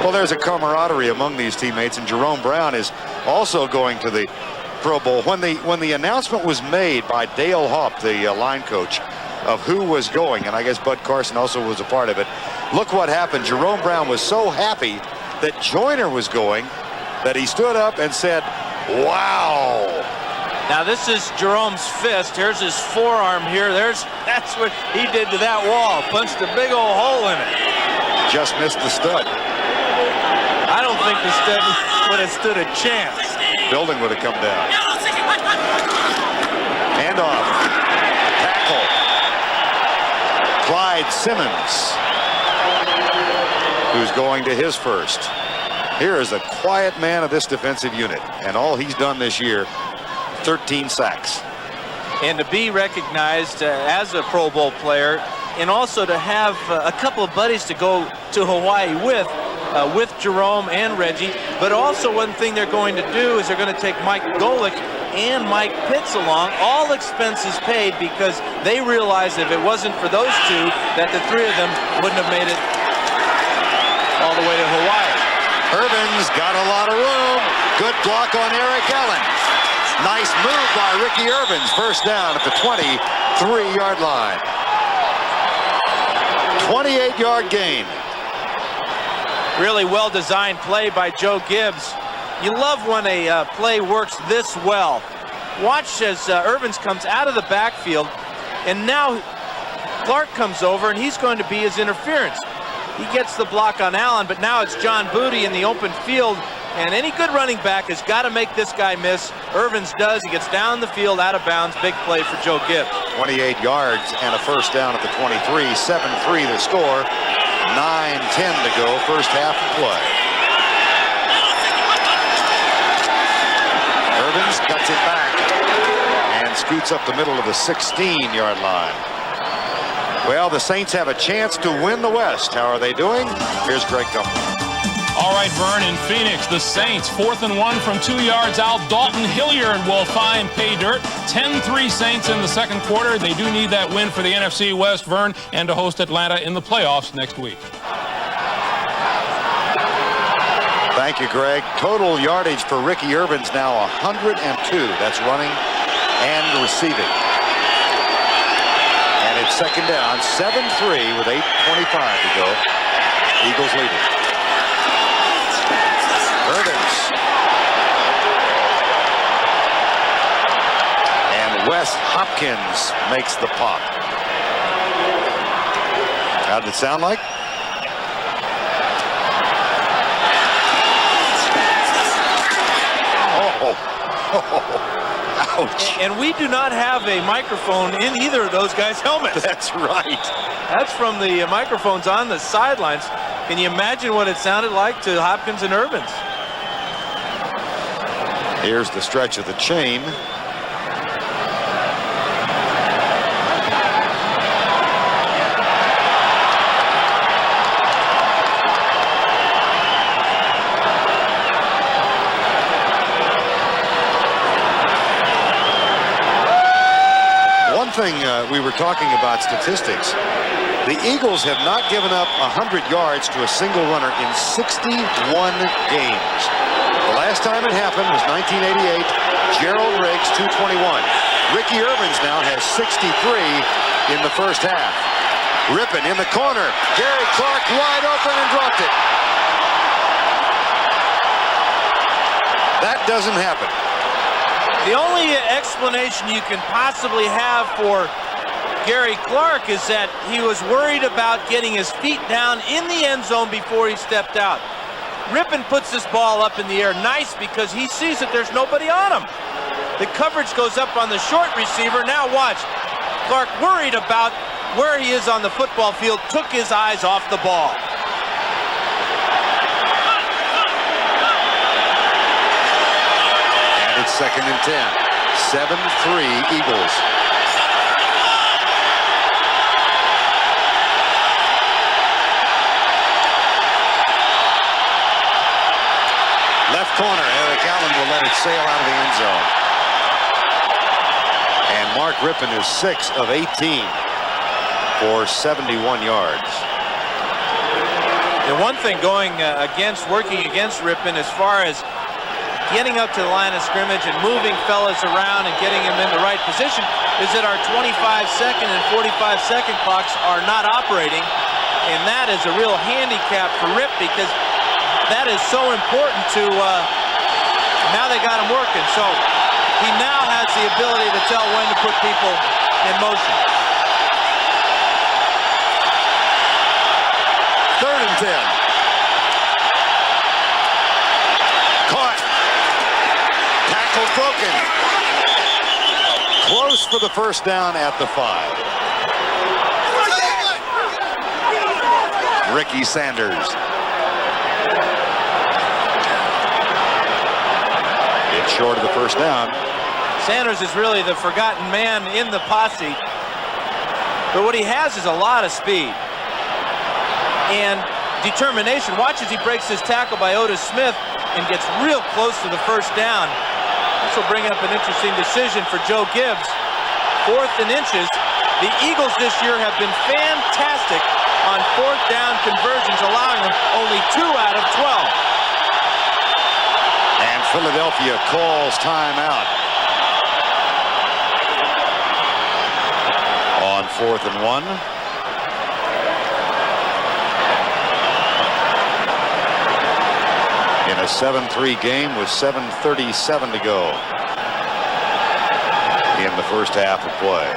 Well, there's a camaraderie among these teammates, and Jerome Brown is also going to the Pro Bowl. When the announcement was made by Dale Hopp, the line coach, of who was going, and I guess Bud Carson also was a part of it, look what happened. Jerome Brown was so happy that Joyner was going that he stood up and said, wow.
Now this is Jerome's fist. Here's his forearm here. That's what he did to that wall. Punched a big old hole in it.
Just missed the stud.
I don't think the stud would have stood a chance.
Building would have come down. Hand off. Tackle. Clyde Simmons, who's going to his first. Here is the quiet man of this defensive unit, and all he's done this year, 13 sacks.
And to be recognized as a Pro Bowl player, and also to have a couple of buddies to go to Hawaii with Jerome and Reggie. But also one thing they're going to do is they're going to take Mike Golick and Mike Pitts along, all expenses paid, because they realize if it wasn't for those two, that the three of them wouldn't have made it all the way to Hawaii.
Irvin's got a lot of room. Good block on Eric Allen. Nice move by Ricky Irvins. First down at the 23-yard line. 28-yard gain.
Really well-designed play by Joe Gibbs. You love when a play works this well. Watch as Irvins comes out of the backfield, and now Clark comes over, and he's going to be his interference. He gets the block on Allen, but now it's John Booty in the open field, and any good running back has got to make this guy miss. Irvins does. He gets down the field, out of bounds. Big play for Joe Gibbs.
28 yards and a first down at the 23. 7-3 the score. 9-10 to go, first half of play. Irvins cuts it back and scoots up the middle of the 16-yard line. Well, the Saints have a chance to win the West. How are they doing? Here's Greg Gumbel.
All right, Vern, in Phoenix, the Saints, 4th and 1 from 2 yards out. Dalton Hilliard will find pay dirt. 10-3 Saints in the second quarter. They do need that win for the NFC West, Vern, and to host Atlanta in the playoffs next week.
Thank you, Greg. Total yardage for Ricky Irvins now 102. That's running and receiving. And it's second down, 7-3 with 8:25 to go. Eagles leading. Irvins. And Wes Hopkins makes the pop. How did it sound like? Ouch.
And we do not have a microphone in either of those guys' helmets.
That's right.
That's from the microphones on the sidelines. Can you imagine what it sounded like to Hopkins and Irvins?
Here's the stretch of the chain. We were talking about statistics. The Eagles have not given up 100 yards to a single runner in 61 games. The last time it happened was 1988. Gerald Riggs, 221. Ricky Irvins now has 63 in the first half. Rippon in the corner. Gary Clark wide open and dropped it. That doesn't happen.
The only explanation you can possibly have for Gary Clark is that he was worried about getting his feet down in the end zone before he stepped out. Rippon puts this ball up in the air nice because he sees that there's nobody on him. The coverage goes up on the short receiver. Now watch. Clark, worried about where he is on the football field, took his eyes off the ball.
It's second and 10. 7-3 Eagles. Left corner, Eric Allen will let it sail out of the end zone. And Mark Rippon is 6 of 18 for 71 yards.
The one thing going working against Rippon as far as getting up to the line of scrimmage and moving fellas around and getting him in the right position is that our 25-second and 45-second clocks are not operating, and that is a real handicap for Rip because that is so important to now they got him working. So he now has the ability to tell when to put people in motion.
3rd and 10. Caught. Tackle broken. Close for the first down at the 5. Ricky Sanders. It's short of the first down.
Sanders is really the forgotten man in the posse. But what he has is a lot of speed and determination. Watch as he breaks his tackle by Otis Smith and gets real close to the first down. This will bring up an interesting decision for Joe Gibbs. 4th and inches. The Eagles this year have been fantastic on 4th down conversions, allowing them only 2 out of 12.
And Philadelphia calls timeout on 4th and 1. In a 7-3 game with 7:37 to go in the first half of play.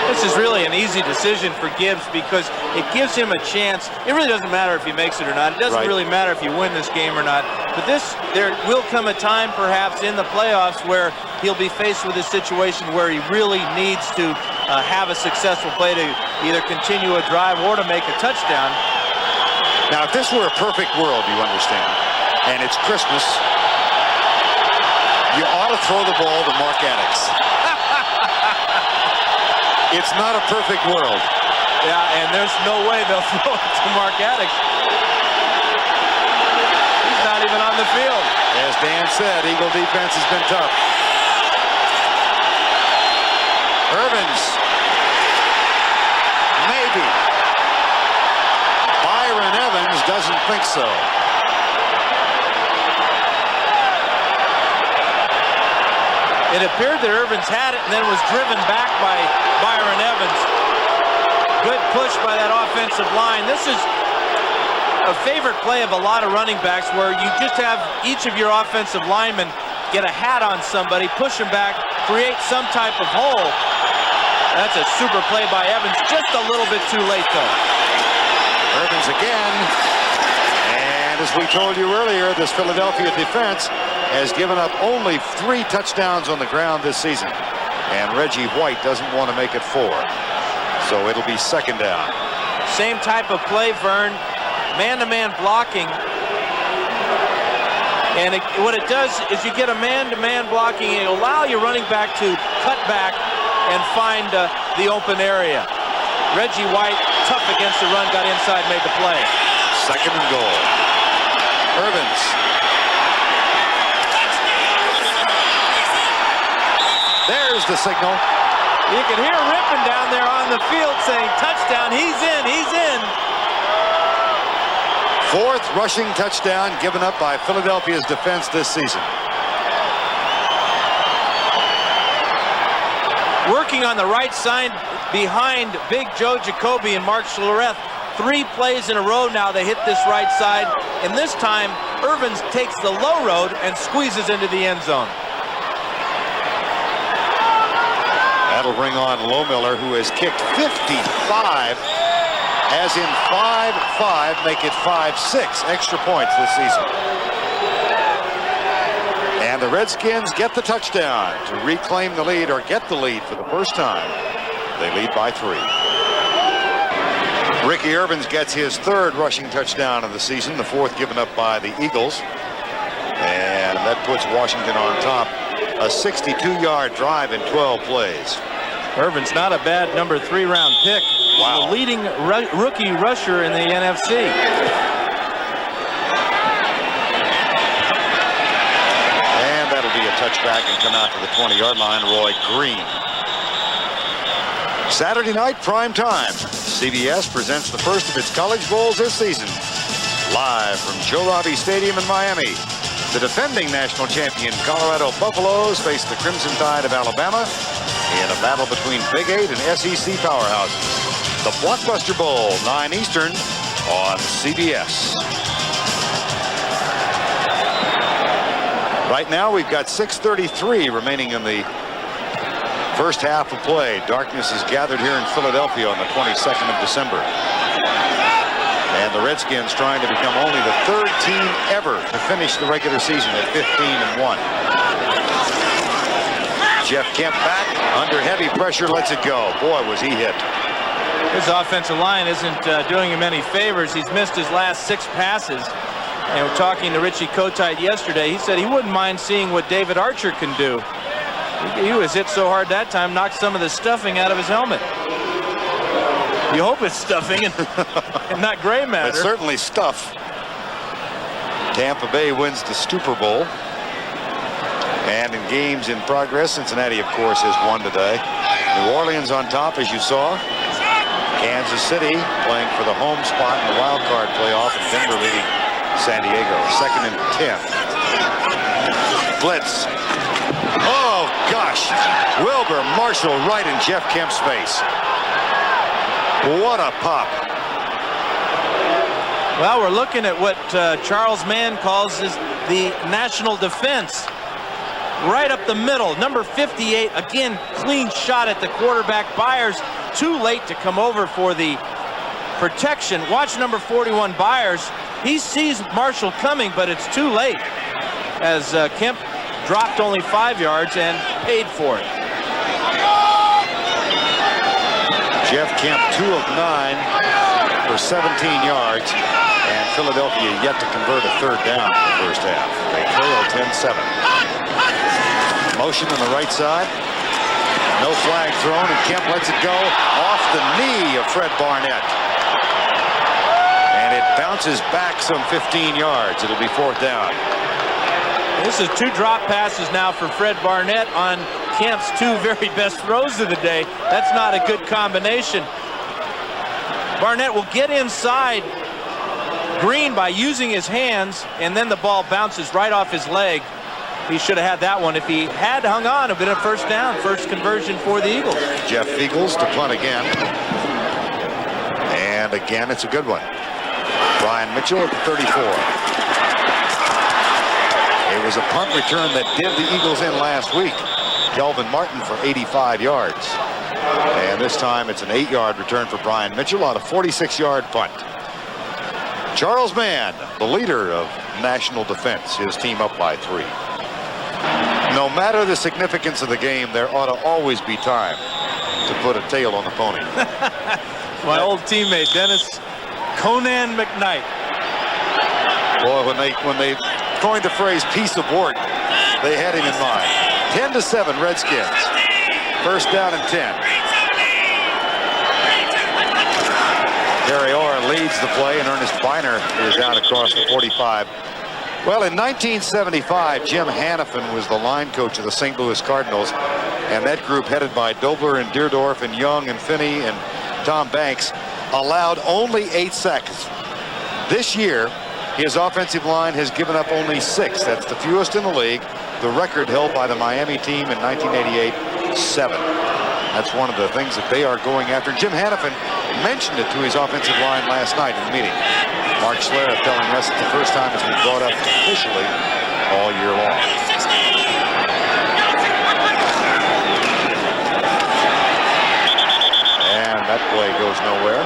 This is really an easy decision for Gibbs because it gives him a chance. It really doesn't matter if he makes it or not. It doesn't really matter if you win this game or not. But there will come a time perhaps in the playoffs where he'll be faced with a situation where he really needs to have a successful play to either continue a drive or to make a touchdown.
Now, if this were a perfect world, you understand, and it's Christmas, you ought to throw the ball to Mark Addix. It's not a perfect world.
Yeah, and there's no way they'll throw it to Mark Addix. He's not even on the field.
As Dan said, Eagle defense has been tough. Irvins. Maybe. Byron Evans doesn't think so.
It appeared that Irvins had it and then was driven back by Byron Evans. Good push by that offensive line. This is a favorite play of a lot of running backs where you just have each of your offensive linemen get a hat on somebody, push them back, create some type of hole. That's a super play by Evans. Just a little bit too late, though.
Irvins again. And as we told you earlier, this Philadelphia defense has given up only 3 touchdowns on the ground this season. And Reggie White doesn't want to make it 4. So it'll be 2nd down.
Same type of play, Vern. Man-to-man blocking. And what it does is you get a man-to-man blocking and you allow your running back to cut back and find the open area. Reggie White, tough against the run, got inside, made the play.
2nd and goal. Irvins. There's the signal.
You can hear Rippon down there on the field saying, touchdown, he's in, he's in.
4th rushing touchdown given up by Philadelphia's defense this season.
Working on the right side behind Big Joe Jacoby and Mark Schlereth. 3 plays in a row now they hit this right side. And this time, Irvins takes the low road and squeezes into the end zone.
That'll bring on Lohmiller, who has kicked 55, as in 5-5, make it 5-6 extra points this season. And the Redskins get the touchdown to reclaim the lead, or get the lead for the first time. They lead by 3. Ricky Irvins gets his 3rd rushing touchdown of the season, the 4th given up by the Eagles. And that puts Washington on top. A 62-yard drive in 12 plays.
Irvin's not a bad number 3 round pick.
Wow.
The leading rookie rusher in the NFC.
And that'll be a touchback and come out to the 20-yard line, Roy Green. Saturday night, prime time. CBS presents the first of its college bowls this season. Live from Joe Robbie Stadium in Miami. The defending national champion Colorado Buffaloes face the Crimson Tide of Alabama in a battle between Big 8 and SEC powerhouses. The Blockbuster Bowl, 9 Eastern on CBS. Right now we've got 6:33 remaining in the first half of play. Darkness is gathered here in Philadelphia on the 22nd of December. And the Redskins trying to become only the 3rd team ever to finish the regular season at 15-1. Jeff Kemp back under heavy pressure, lets it go. Boy, was he hit.
His offensive line isn't doing him any favors. He's missed his last 6 passes. And we're talking to Richie Kotite yesterday. He said he wouldn't mind seeing what David Archer can do. He was hit so hard that time, knocked some of the stuffing out of his helmet. You hope it's stuffing and not gray matter.
It's certainly stuff. Tampa Bay wins the Super Bowl. And in games in progress, Cincinnati, of course, has won today. New Orleans on top, as you saw. Kansas City playing for the home spot in the wild card playoff, and Denver leading San Diego. 2nd and 10. Blitz. Oh, gosh. Wilbur Marshall right in Jeff Kemp's face. What a pop.
Well, we're looking at what Charles Mann calls the national defense. Right up the middle. Number 58, again, clean shot at the quarterback. Byers too late to come over for the protection. Watch number 41, Byers. He sees Marshall coming, but it's too late as Kemp dropped only 5 yards and paid for it.
Jeff Kemp 2 of 9 for 17 yards, and Philadelphia yet to convert a 3rd down in the first half. They trail 10-7. Motion on the right side. No flag thrown, and Kemp lets it go off the knee of Fred Barnett. And it bounces back some 15 yards. It'll be 4th down.
This is 2 drop passes now for Fred Barnett on Kemp's 2 very best throws of the day. That's not a good combination. Barnett will get inside Green by using his hands, and then the ball bounces right off his leg. He should have had that one. If he had hung on, it would have been a 1st down. First conversion for the Eagles.
Jeff Eagles to punt again. And again, it's a good one. Brian Mitchell at the 34. It was a punt return that did the Eagles in last week. Kelvin Martin for 85 yards. And this time it's an 8-yard return for Brian Mitchell on a 46-yard punt. Charles Mann, the leader of national defense, his team up by 3. No matter the significance of the game, there ought to always be time to put a tail on the pony.
My old teammate, Dennis Conan McKnight.
Boy, when they coined the phrase piece of work, they had him in mind. 10-7 Redskins. 1st down and 10. Gary Orr leads the play, and Ernest Biner is out across the 45. Well, in 1975, Jim Hannafin was the line coach of the St. Louis Cardinals, and that group headed by Dobler and Deerdorf and Young and Finney and Tom Banks allowed only 8 sacks. This year, his offensive line has given up only 6. That's the fewest in the league. The record held by the Miami team in 1988, 7. That's one of the things that they are going after. Jim Hannafin mentioned it to his offensive line last night in the meeting. Mark Schlereth telling us it's the first time it's been brought up officially all year long. And that play goes nowhere.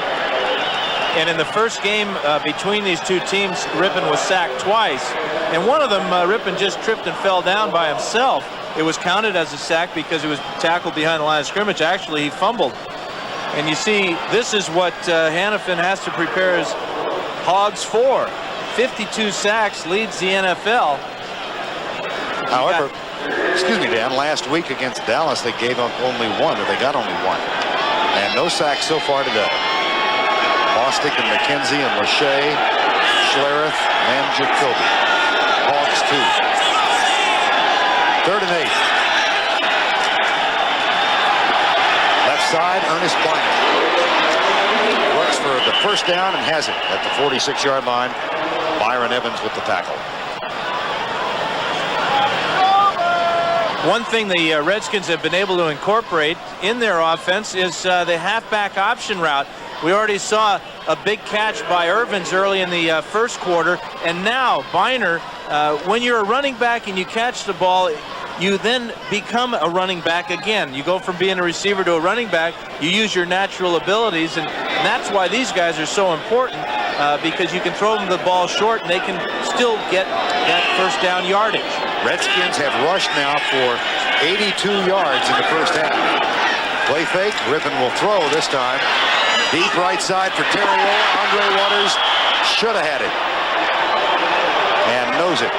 And in the first game between these 2 teams, Rippon was sacked twice. And one of them, Rippon just tripped and fell down by himself. It was counted as a sack because he was tackled behind the line of scrimmage. Actually, he fumbled. And you see, this is what Hannafin has to prepare his Hogs for. 52 sacks, leads the NFL.
However, excuse me, Dan, last week against Dallas, they gave up only 1, or they got only 1. And no sacks so far today. Bostic and McKenzie and Lachey, Schlereth and Jacoby. Hawks 2. 3rd and 8. Left side, Ernest Biner. Works for the 1st down and has it at the 46-yard line. Byron Evans with the tackle.
One thing the Redskins have been able to incorporate in their offense is the halfback option route. We already saw a big catch by Irvins early in the 1st quarter, and now Biner, when you're a running back and you catch the ball, you then become a running back again. You go from being a receiver to a running back. You use your natural abilities, and that's why these guys are so important, because you can throw them the ball short and they can still get that 1st down yardage.
Redskins have rushed now for 82 yards in the first half. Play fake. Rippon will throw this time. Deep right side for Terrio. Andre Waters should have had it. And knows it.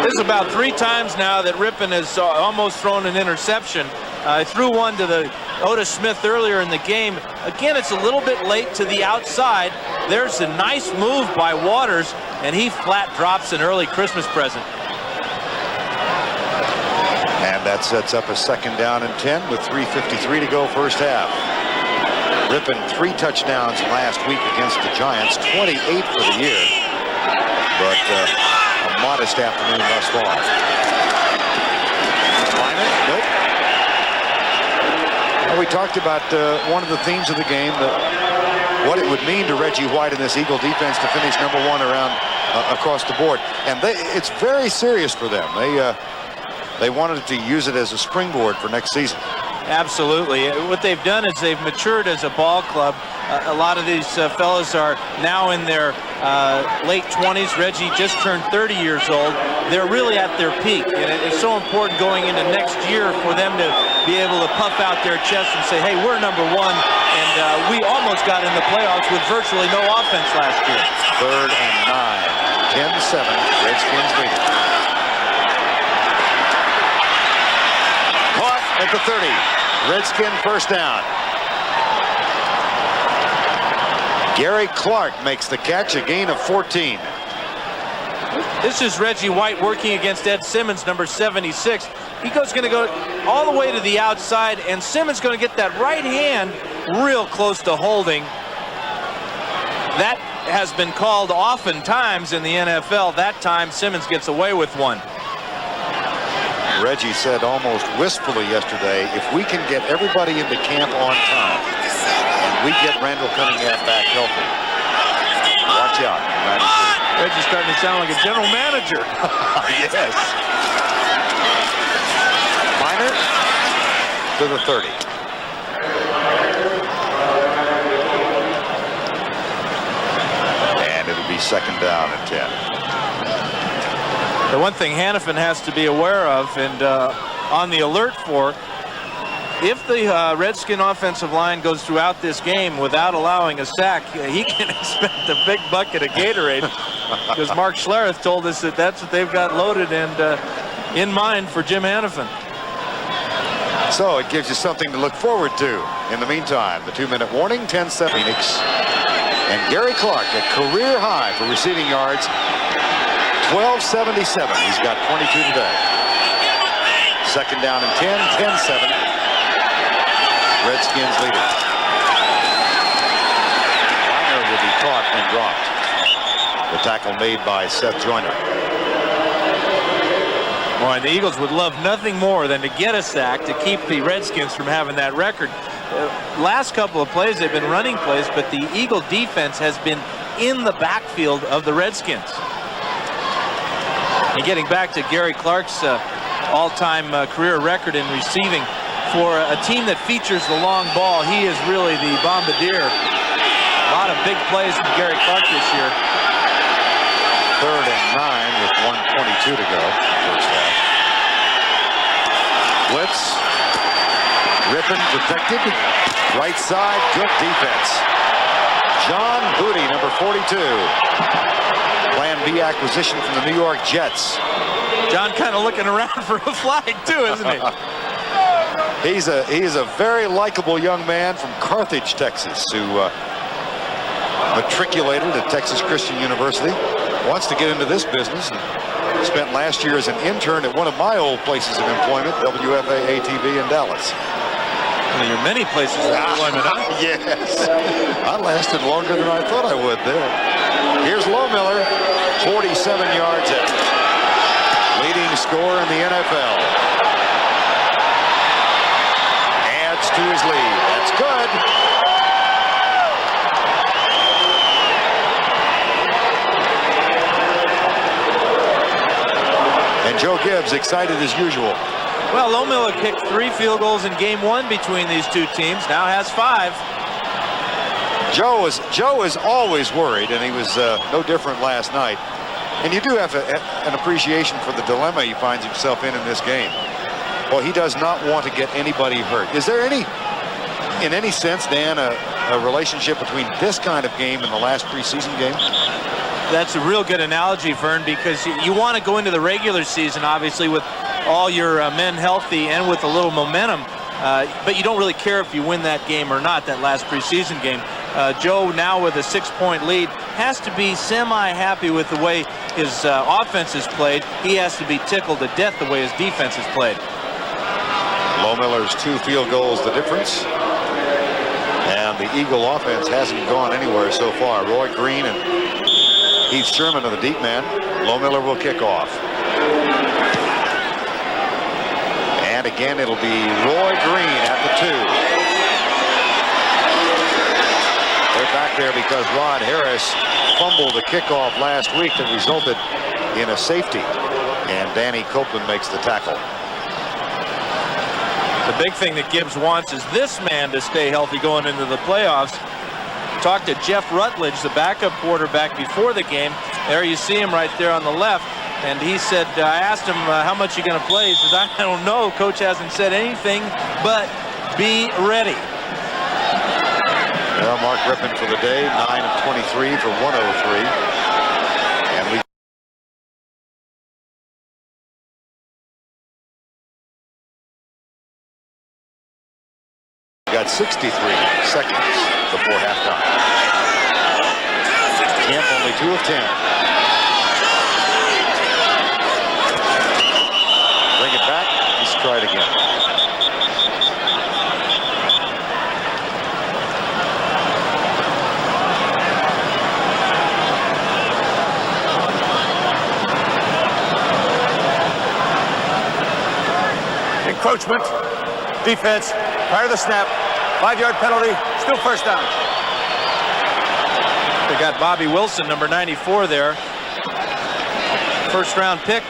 This is about 3 times now that Rippon has almost thrown an interception. He threw one to the Otis Smith earlier in the game. Again, it's a little bit late to the outside. There's a nice move by Waters, and he flat drops an early Christmas present.
And that sets up a 2nd down and 10 with 3:53 to go first half. Rippon 3 touchdowns last week against the Giants, 28 for the year. But a modest afternoon thus far. Nope. Well, we talked about one of the themes of the game, what it would mean to Reggie White and this Eagle defense to finish #1 around across the board. And it's very serious for them. They wanted to use it as a springboard for next season.
Absolutely. What they've done is they've matured as a ball club. A lot of these fellas are now in their late 20s. Reggie just turned 30 years old. They're really at their peak, and it's so important going into next year for them to be able to puff out their chest and say, hey, we're #1, and we almost got in the playoffs with virtually no offense last year.
3rd and 9, 10-7, Redskins leading. Caught at the 30, Redskin first down. Gary Clark makes the catch, a gain of 14.
This is Reggie White working against Ed Simmons, number 76. He's going to go all the way to the outside, and Simmons going to get that right hand real close to holding. That has been called oftentimes in the NFL. That time, Simmons gets away with one.
Reggie said almost wistfully yesterday, if we can get everybody into camp on time, and we get Randall Cunningham back healthy, watch out.
Reggie's starting to sound like a general manager.
Yes. Minor to the 30. And it'll be 2nd down and 10.
The one thing Hannafin has to be aware of and on the alert for, if the Redskin offensive line goes throughout this game without allowing a sack, he can expect a big bucket of Gatorade, because Mark Schlereth told us that that's what they've got loaded and in mind for Jim Hannafin.
So it gives you something to look forward to. In the meantime, the 2-minute warning, 10-7 Phoenix. And Gary Clark, a career high for receiving yards, 1277. He's got 22 today. 2nd down and 10, 10-7. Redskins leading. Minor will be caught and dropped. The tackle made by Seth Joyner.
Boy, the Eagles would love nothing more than to get a sack to keep the Redskins from having that record. Last couple of plays, they've been running plays, but the Eagle defense has been in the backfield of the Redskins. And getting back to Gary Clark's all-time career record in receiving, for a team that features the long ball, he is really the bombardier. A lot of big plays from Gary Clark this year.
3rd and 9 with 1:22 to go. First half. Blitz. Rippon protected. Right side, good defense. John Booty, number 42. Plan B acquisition from the New York Jets.
John kind of looking around for a flag too, isn't he?
He's a very likable young man from Carthage, Texas, who matriculated at Texas Christian University. Wants to get into this business. And spent last year as an intern at one of my old places of employment, WFA-ATV in Dallas.
One of your many places of employment, huh?
Yes. I lasted longer than I thought I would there. Here's Lohmiller, 47 yards out. Leading scorer in the NFL. Adds to his lead. That's good. And Joe Gibbs excited as usual.
Well, Lohmiller kicked 3 field goals in game 1 between these two teams. Now has 5.
Joe is always worried, and he was no different last night. And you do have an appreciation for the dilemma he finds himself in this game. Well, he does not want to get anybody hurt. Is there any, in any sense, Dan, a relationship between this kind of game and the last preseason game?
That's a real good analogy, Vern, because you want to go into the regular season, obviously, with all your men healthy and with a little momentum. But you don't really care if you win that game or not, that last preseason game. Joe, now with a 6-point lead, has to be semi-happy with the way his offense is played. He has to be tickled to death the way his defense is played.
Lohmiller's 2 field goals the difference. And the Eagle offense hasn't gone anywhere so far. Roy Green and Heath Sherman are the deep man. Lohmiller will kick off. And again, it'll be Roy Green at the 2. They're back there because Rod Harris fumbled a kickoff last week that resulted in a safety. And Danny Copeland makes the tackle.
The big thing that Gibbs wants is this man to stay healthy going into the playoffs. Talked to Jeff Rutledge, the backup quarterback, before the game. There you see him right there on the left. And he said, I asked him how much you're going to play. He says, I don't know. Coach hasn't said anything, but be ready.
Well, Mark Rippon for the day, 9 of 23 for 103. And we got 63 seconds before halftime. Kemp only 2 of 10. Bring it back. Let's try it again.
Encroachment, defense, prior to the snap, 5-yard penalty, still first down.
They got Bobby Wilson, number 94 there. First round pick.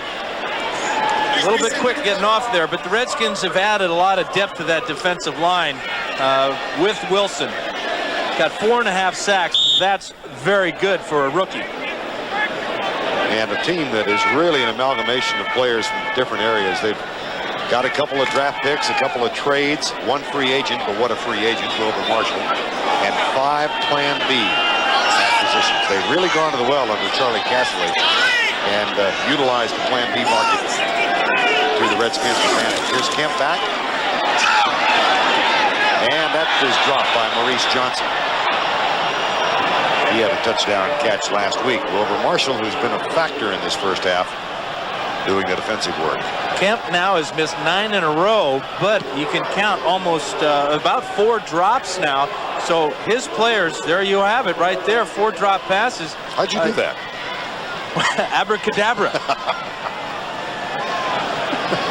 A little bit quick getting off there, but the Redskins have added a lot of depth to that defensive line with Wilson. Got 4.5 sacks. That's very good for a rookie.
And a team that is really an amalgamation of players from different areas. They've got a couple of draft picks, a couple of trades, 1 free agent, but what a free agent, Wilbur Marshall, and 5 Plan B acquisitions. They've really gone to the well under Charlie Casserly and utilized the Plan B market to the Redskins' advantage. Here's Kemp back. And that is dropped by Maurice Johnson. He had a touchdown catch last week. Wilbur Marshall, who's been a factor in this first half, doing the defensive work.
Kemp now has missed 9 in a row, but you can count almost about 4 drops now. So his players, there you have it right there, 4 drop passes.
How'd you do that?
Abracadabra.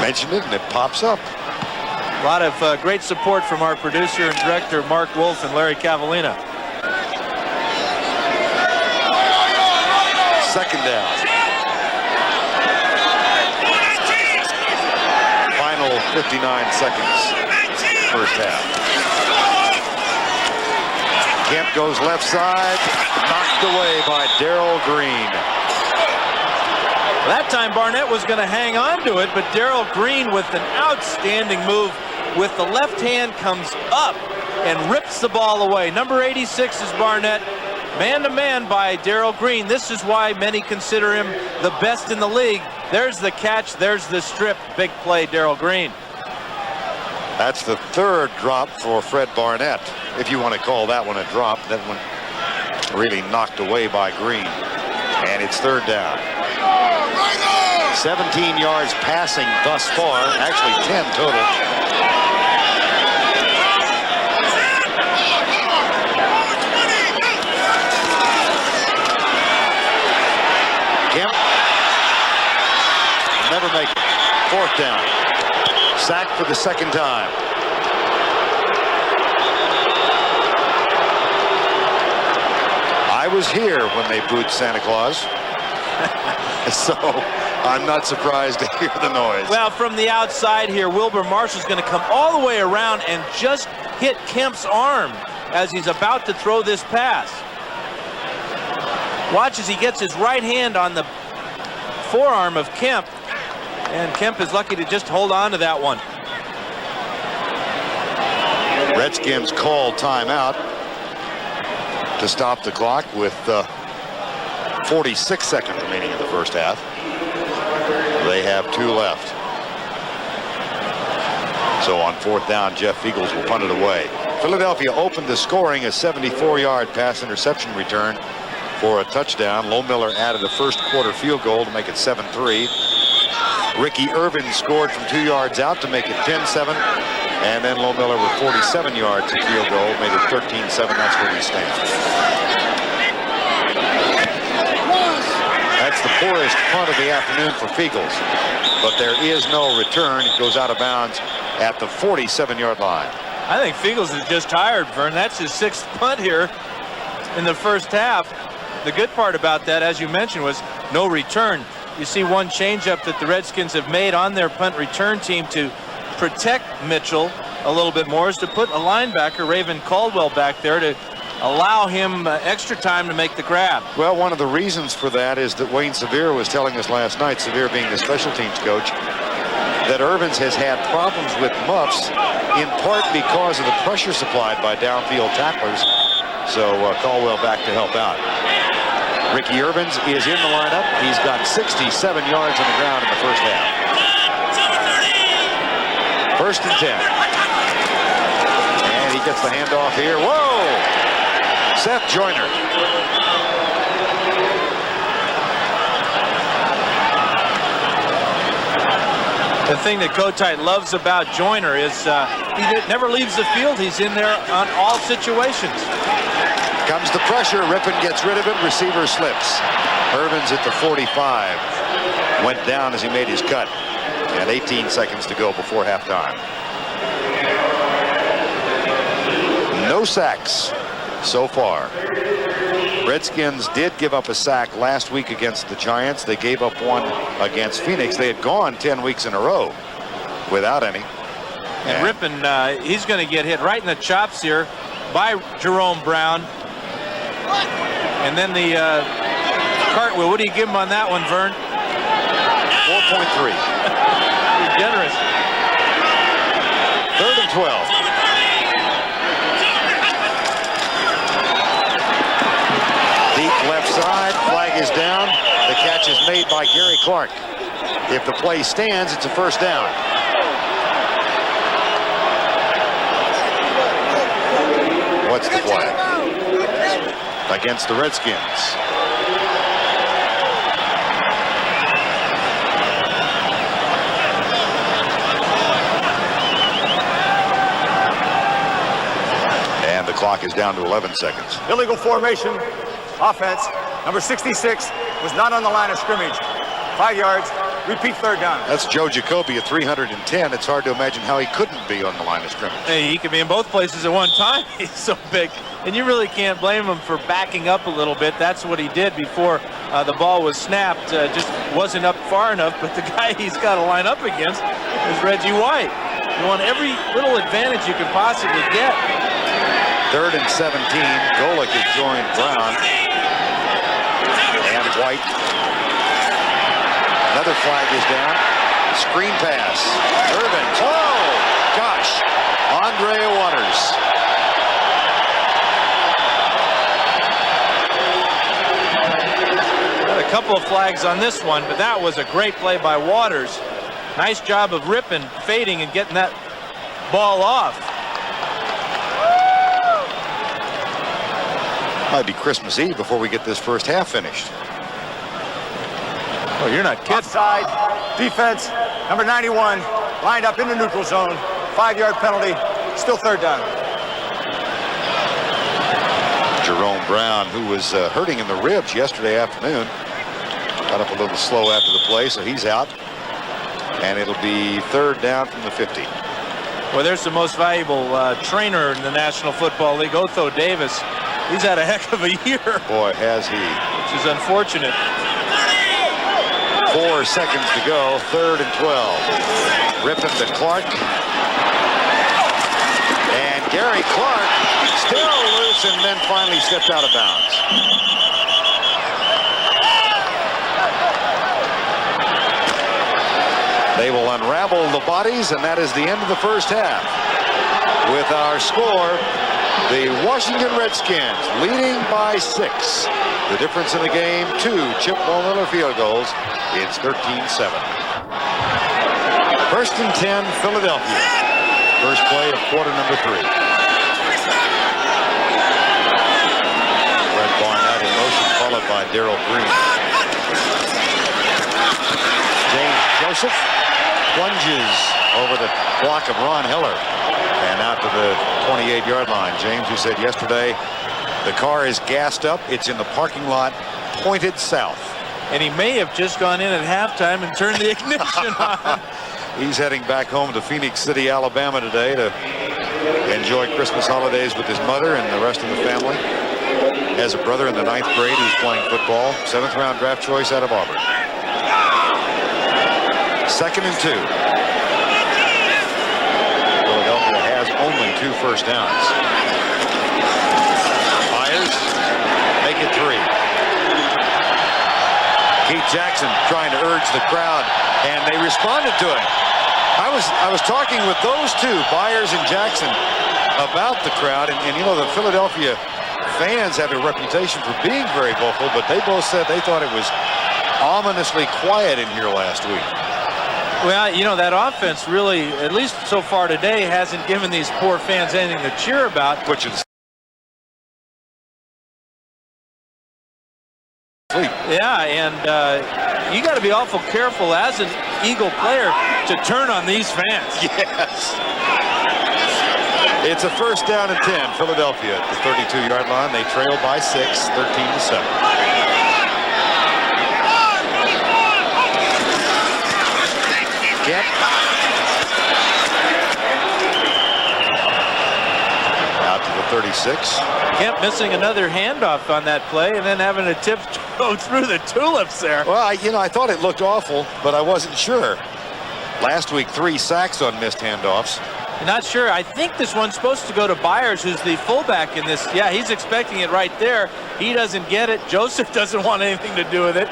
Mention it and it pops up.
A lot of great support from our producer and director, Mark Wolf and Larry Cavallina.
Second down. Final 59 seconds. First half. Kemp goes left side. Knocked away by Darrell Green.
That time Barnett was going to hang on to it, but Darrell Green with an outstanding move with the left hand comes up and rips the ball away. Number 86 is Barnett. Man-to-man by Darrell Green. This is why many consider him the best in the league. There's the catch. There's the strip. Big play, Darrell Green.
That's the 3rd drop for Fred Barnett, if you want to call that one a drop. That one really knocked away by Green. And it's 3rd down. 17 yards passing thus far. Actually 10 total. Kemp. Never make it. 4th down. Sacked for the 2nd time. I was here when they booed Santa Claus. So I'm not surprised to hear the noise.
Well, from the outside here, Wilbur Marshall's going to come all the way around and just hit Kemp's arm. as he's about to throw this pass. Watch as he gets his right hand on the forearm of Kemp, and Kemp is lucky to just hold on to that one.
Redskins call timeout to stop the clock with 46 seconds remaining in the first half. They have 2 left. So on 4th down, Jeff Eagles will punt it away. Philadelphia opened the scoring a 74-yard pass interception return for a touchdown. Lohmiller added a first quarter field goal to make it 7-3. Ricky Irvin scored from 2 yards out to make it 10-7. And then Lohmiller with 47 yards of field goal made it 13-7. That's where we stand. That's the poorest punt of the afternoon for Feagles. But there is no return. It goes out of bounds at the 47-yard line.
I think Feagles is just tired, Vern. That's his 6th punt here in the first half. The good part about that, as you mentioned, was no return. You see one changeup that the Redskins have made on their punt return team to protect Mitchell a little bit more is to put a linebacker, Raven Caldwell, back there to allow him extra time to make the grab.
Well, one of the reasons for that is that Wayne Sevier was telling us last night, Sevier being the special teams coach, that Irvins has had problems with muffs in part because of the pressure supplied by downfield tacklers. So Caldwell back to help out. Ricky Irvins is in the lineup. He's got 67 yards on the ground in the first half. 1st and 10. And he gets the handoff here. Whoa! Seth Joyner.
The thing that Kotite loves about Joyner is he never leaves the field. He's in there on all situations.
Comes the pressure. Rippon gets rid of it. Receiver slips. Irvins at the 45. Went down as he made his cut. And 18 seconds to go before halftime. No sacks so far. Redskins did give up a sack last week against the Giants. They gave up one against Phoenix. They had gone 10 weeks in a row without any.
And Rippon, he's going to get hit right in the chops here by Jerome Brown. And then the cartwheel. What do you give him on that one, Vern?
4.3.
You're generous.
3rd and 12. Deep left side, flag is down. The catch is made by Gary Clark. If the play stands, it's a first down. What's the flag? Against the Redskins. And the clock is down to 11 seconds.
Illegal formation, offense. Number 66 was not on the line of scrimmage. 5 yards, repeat 3rd down.
That's Joe Jacoby at 310. It's hard to imagine how he couldn't be on the line of scrimmage.
Hey, he could be in both places at one time. He's so big. And you really can't blame him for backing up a little bit. That's what he did before the ball was snapped. Just wasn't up far enough. But the guy he's got to line up against is Reggie White. You want every little advantage you can possibly get.
3rd and 17. Golick has joined Brown. And White. Another flag is down. Screen pass. Irvin. Oh, gosh. Andre Waters.
Got a couple of flags on this one, but that was a great play by Waters. Nice job of Rippon fading and getting that ball off.
Might be Christmas Eve before we get this first half finished.
Oh, you're not kidding.
Offside, defense, number 91, lined up in the neutral zone. 5-yard penalty, still 3rd down.
Jerome Brown, who was hurting in the ribs yesterday afternoon, got up a little slow after the play, so he's out. And it'll be 3rd down from the 50.
Well, there's the most valuable trainer in the National Football League, Otho Davis. He's had a heck of a year.
Boy, has he.
Which is unfortunate.
4 seconds to go, 3rd and 12. Rippon to Clark. And Gary Clark still loose and then finally stepped out of bounds. They will unravel the bodies, and that is the end of the first half. With our score, the Washington Redskins leading by 6. The difference in the game, 2 Chip Miller field goals. It's 13-7. First and 10, Philadelphia. First play of quarter number 3. Fred Barnett in motion, followed by Darrell Green. James Joseph plunges over the block of Ron Hiller and out to the 28-yard line. James, you said yesterday, the car is gassed up. It's in the parking lot, pointed south.
And he may have just gone in at halftime and turned the ignition on.
He's heading back home to Phoenix City, Alabama today to enjoy Christmas holidays with his mother and the rest of the family. Has a brother in the 9th grade who's playing football. 7th round draft choice out of Auburn. Second and 2. Philadelphia has only 2 first downs. Myers, make it 3. Keith Jackson trying to urge the crowd, and they responded to him. I was talking with those two, Byers and Jackson, about the crowd, and you know, the Philadelphia fans have a reputation for being very vocal, but they both said they thought it was ominously quiet in here last week.
Well, you know, that offense really, at least so far today, hasn't given these poor fans anything to cheer about.
Which is
yeah, and you got to be awful careful as an Eagle player to turn on these fans.
Yes. It's a first down and 10. Philadelphia at the 32-yard line. They trail by 6, 13-7. Kemp. Out to the 36.
Kemp missing another handoff on that play and then having a tip go through the tulips there.
Well, I thought it looked awful, but I wasn't sure. Last week, 3 sacks on missed handoffs.
Not sure. I think this one's supposed to go to Byers, who's the fullback in this. Yeah, he's expecting it right there. He doesn't get it. Joseph doesn't want anything to do with it.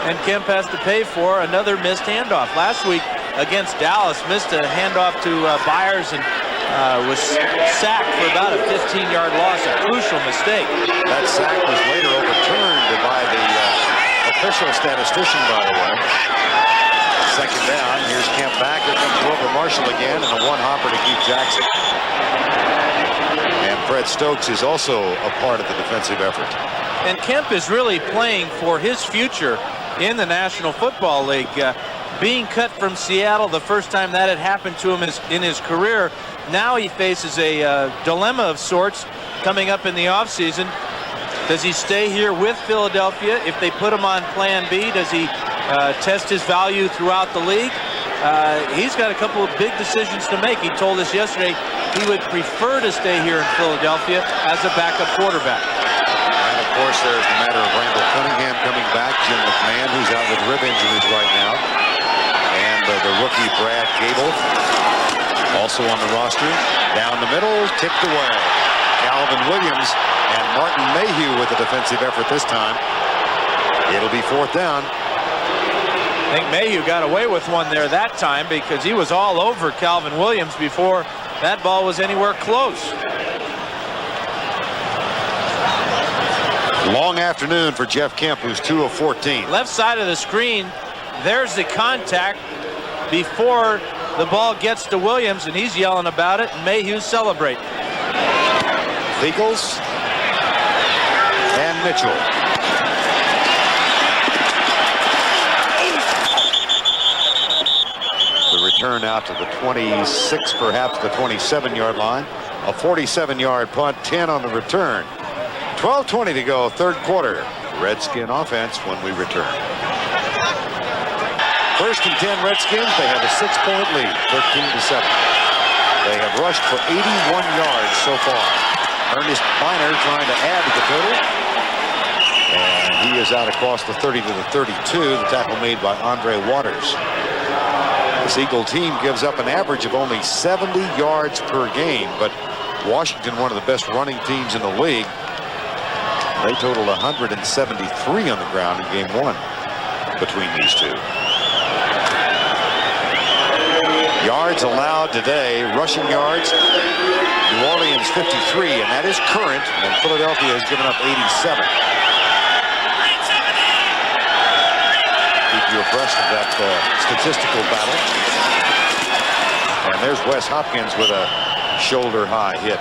And Kemp has to pay for another missed handoff. Last week against Dallas, missed a handoff to Byers and was sacked for about a 15-yard loss, a crucial mistake.
That sack was later overturned by the official statistician, by the way. Second down. Here's Kemp back. Here comes Wilbur Marshall again, and a one-hopper to Keith Jackson. And Fred Stokes is also a part of the defensive effort.
And Kemp is really playing for his future in the National Football League. Being cut from Seattle the first time that had happened to him in his career, now he faces a dilemma of sorts coming up in the offseason. Does he stay here with Philadelphia? If they put him on Plan B, does he test his value throughout the league? He's got a couple of big decisions to make. He told us yesterday he would prefer to stay here in Philadelphia as a backup quarterback.
And of course, there's the matter of Randall Cunningham coming back, Jim McMahon, who's out with rib injuries right now, and the rookie Brad Gable, also on the roster. Down the middle, tipped away. Calvin Williams and Martin Mayhew with a defensive effort this time. It'll be 4th down.
I think Mayhew got away with one there that time because he was all over Calvin Williams before that ball was anywhere close.
Long afternoon for Jeff Kemp, who's 2 of 14.
Left side of the screen, there's the contact before the ball gets to Williams, and he's yelling about it, and Mayhew celebrate.
Eagles and Mitchell. The return out to the 26, perhaps the 27-yard line. A 47-yard punt, 10 on the return. 12:20 to go, 3rd quarter. Redskin offense when we return. First and 10 Redskins. They have a 6-point lead, 13-7. They have rushed for 81 yards so far. Ernest Miner trying to add to the total. And he is out across the 30 to the 32. The tackle made by Andre Waters. The This Eagle team gives up an average of only 70 yards per game, but Washington, one of the best running teams in the league, they totaled 173 on the ground in game 1 between these two. Yards allowed today, rushing yards, New Orleans 53, and that is current, and Philadelphia has given up 87. Keep you abreast of that statistical battle. And there's Wes Hopkins with a shoulder-high hit.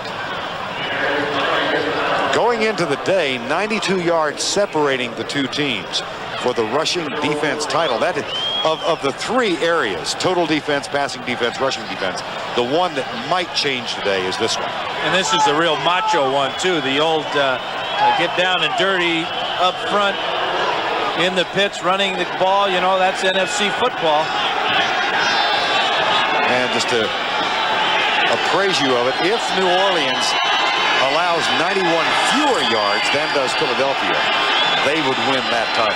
Going into the day, 92 yards separating the two teams for the rushing defense title. That is, of the 3 areas, total defense, passing defense, rushing defense, the one that might change today is this one.
And this is a real macho one, too. The old get down and dirty up front in the pits, running the ball. You know, that's NFC football.
And just to appraise you of it, if New Orleans allows 91 fewer yards than does Philadelphia, they would win that title.